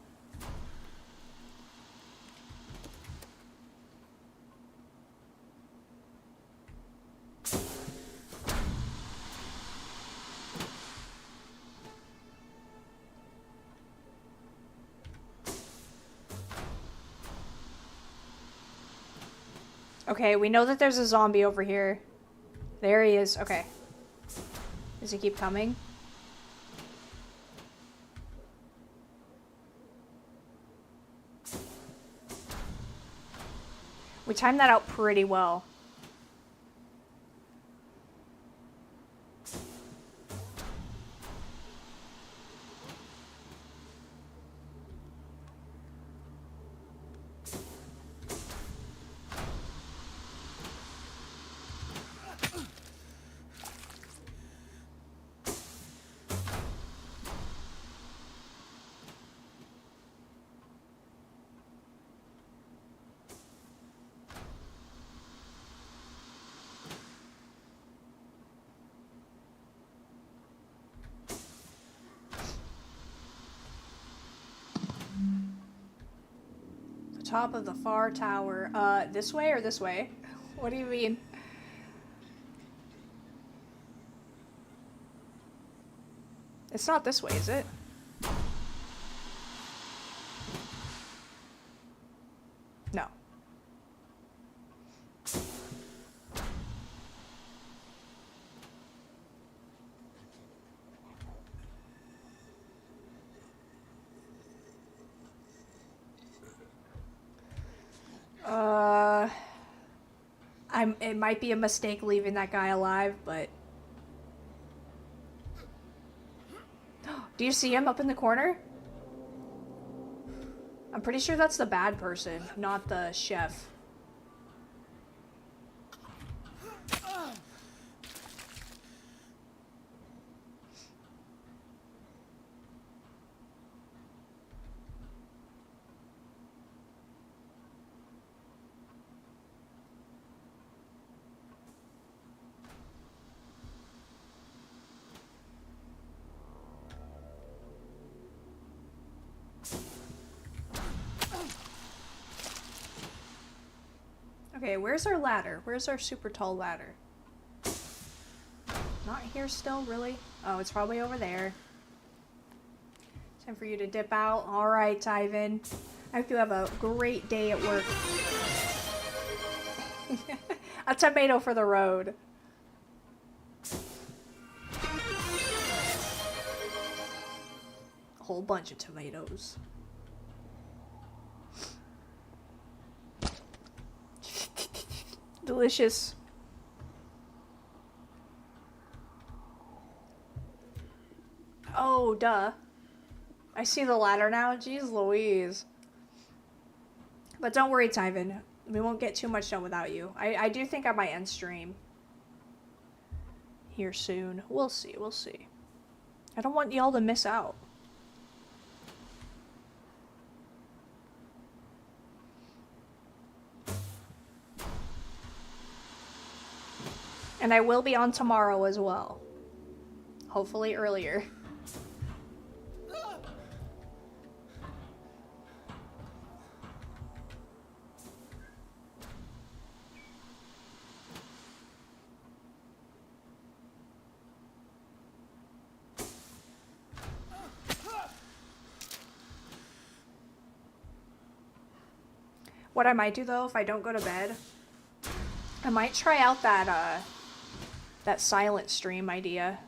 Okay, we know that there's a zombie over here. There he is. Okay. Does he keep coming? We timed that out pretty well. Top of the far tower. This way or this way? What do you mean? It's not this way, is it? It might be a mistake leaving that guy alive, but... Do you see him up in the corner? I'm pretty sure that's the bad person, not the chef. Okay, where's our ladder? Where's our super tall ladder? Not here still, really? Oh, it's probably over there. Time for you to dip out. Alright, Tyven. I hope you have a great day at work. A tomato for the road. A whole bunch of tomatoes. Delicious. Oh, duh. I see the ladder now. Jeez Louise. But don't worry, Tyven. We won't get too much done without you. I do think I might end stream here soon. We'll see. We'll see. I don't want y'all to miss out. And I will be on tomorrow as well. Hopefully earlier. What I might do though, if I don't go to bed, I might try out that silent stream idea.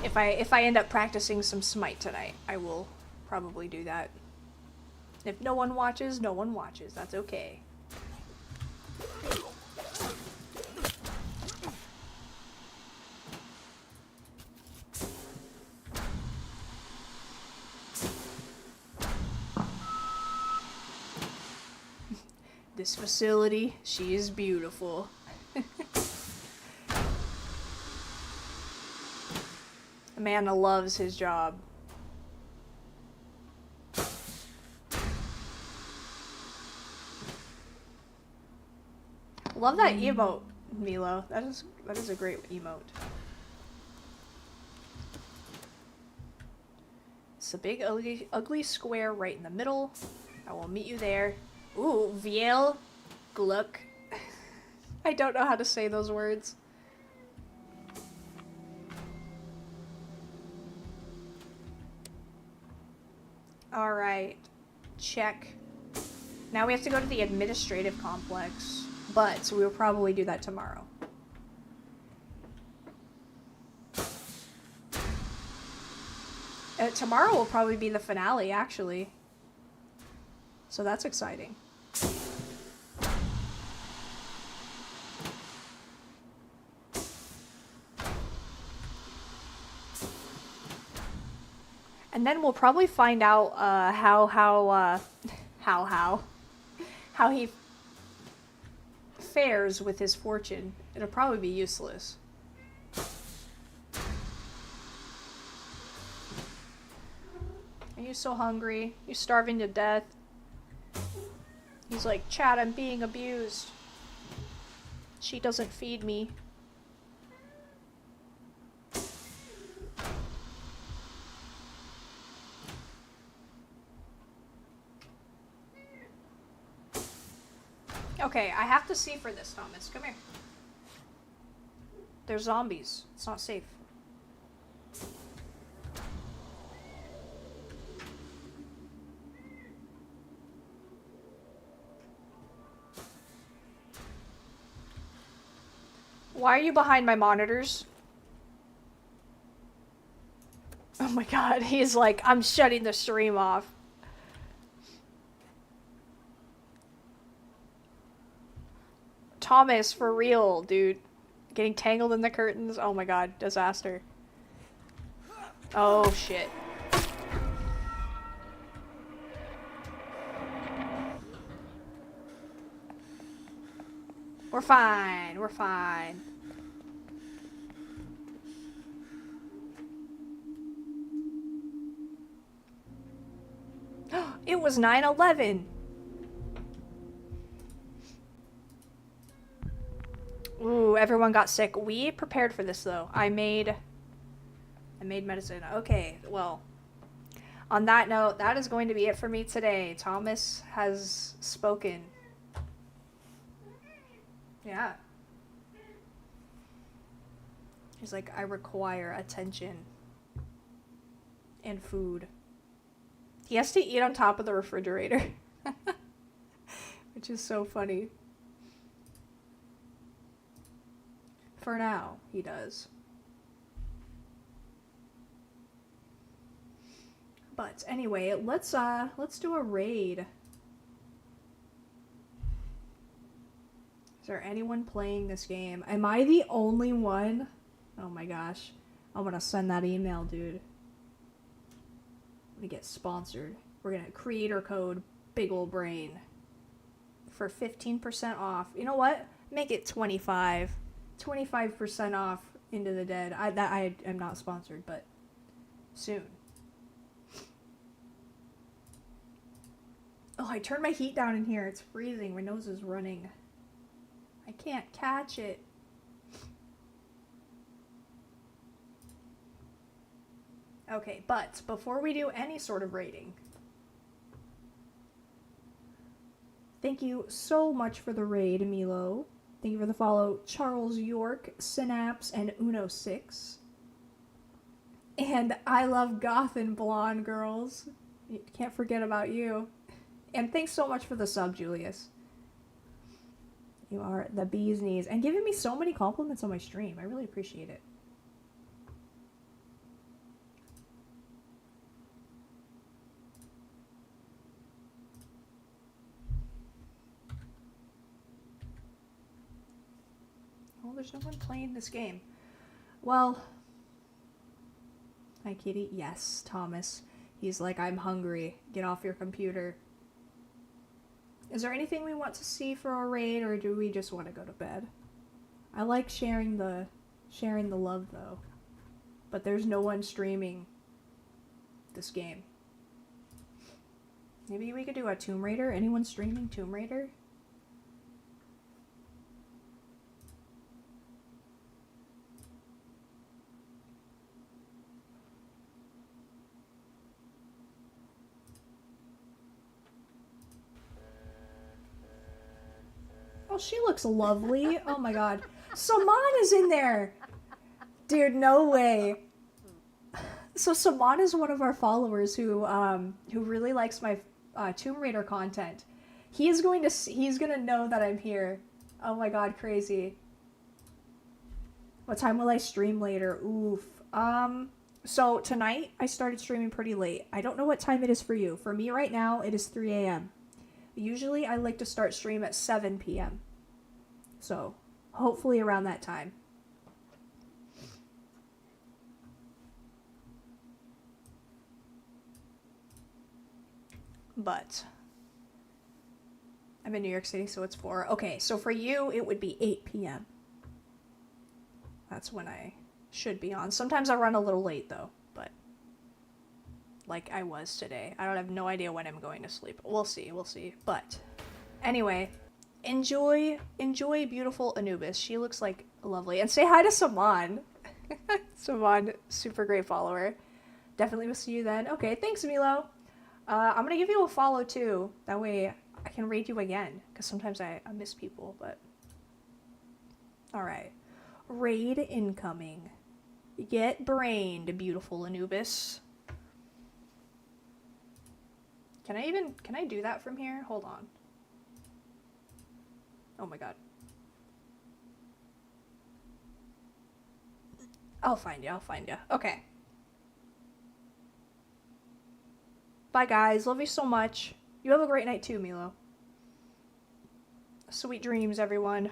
If I end up practicing some Smite tonight, I will probably do that. If no one watches, no one watches. That's okay. This facility, she is beautiful. Amanda loves his job. Love that emote, Milo. That is a great emote. It's a big ugly square right in the middle. I will meet you there. Ooh, Viel Gluck. I don't know how to say those words. Alright. Check. Now we have to go to the administrative complex. But we will probably do that tomorrow. Tomorrow will probably be the finale, actually. So that's exciting. And then we'll probably find out how he fares with his fortune. It'll probably be useless. Are you so hungry? You're starving to death. He's like, Chad, I'm being abused. She doesn't feed me. Okay, I have to see for this, Thomas. Come here. There's zombies. It's not safe. Why are you behind my monitors? Oh my god, he's like, I'm shutting the stream off. Thomas, for real, dude. Getting tangled in the curtains. Oh my god, disaster. Oh shit. We're fine. We're fine. It was 9/11. Ooh, everyone got sick. We prepared for this though. I made medicine. Okay, well, on that note, that is going to be it for me today. Thomas has spoken. Yeah. He's like, I require attention and food. He has to eat on top of the refrigerator. Which is so funny. For now, he does. But anyway, let's do a raid. Is there anyone playing this game? Am I the only one? Oh my gosh. I'm gonna send that email, dude. I'm gonna get sponsored. We're gonna creator code Big Ol' Brain for 15% off. You know what? Make it 25. 25% off Into the Dead. I am not sponsored, but soon. Oh, I turned my heat down in here. It's freezing. My nose is running. I can't catch it. Okay, but before we do any sort of rating, thank you so much for the raid, Milo. Thank you for the follow, Charles York, Synapse, and Uno6. And I love goth and blonde girls. Can't forget about you. And thanks so much for the sub, Julius. You are the bee's knees. And giving me so many compliments on my stream. I really appreciate it. Well, there's no one playing this game. Well, hi, Kitty. Yes, Thomas. He's like, I'm hungry. Get off your computer. Is there anything we want to see for our raid, or do we just want to go to bed? I like sharing the love, though. But there's no one streaming this game. Maybe we could do a Tomb Raider. Anyone streaming Tomb Raider? Oh, she looks lovely. Oh my god. Saman is in there! Dude, no way. So Saman is one of our followers who really likes my Tomb Raider content. He's gonna know that I'm here. Oh my god, crazy. What time will I stream later? Oof. So tonight I started streaming pretty late. I don't know what time it is for you. For me right now, it is 3 a.m. Usually I like to start stream at 7 p.m. So, hopefully around that time. But I'm in New York City, so it's 4. Okay, so for you, it would be 8 p.m. That's when I should be on. Sometimes I run a little late, though, but like I was today. I don't have no idea when I'm going to sleep. We'll see, we'll see. But anyway, enjoy beautiful Anubis. She looks like lovely. And say hi to Saman. Saman, super great follower. Definitely will see you then. Okay, thanks, Milo. I'm gonna give you a follow too. That way I can raid you again. Because sometimes I miss people, but... Alright. Raid incoming. Get brained, beautiful Anubis. Can I do that from here? Hold on. Oh my god. I'll find you. Okay. Bye, guys. Love you so much. You have a great night too, Milo. Sweet dreams, everyone.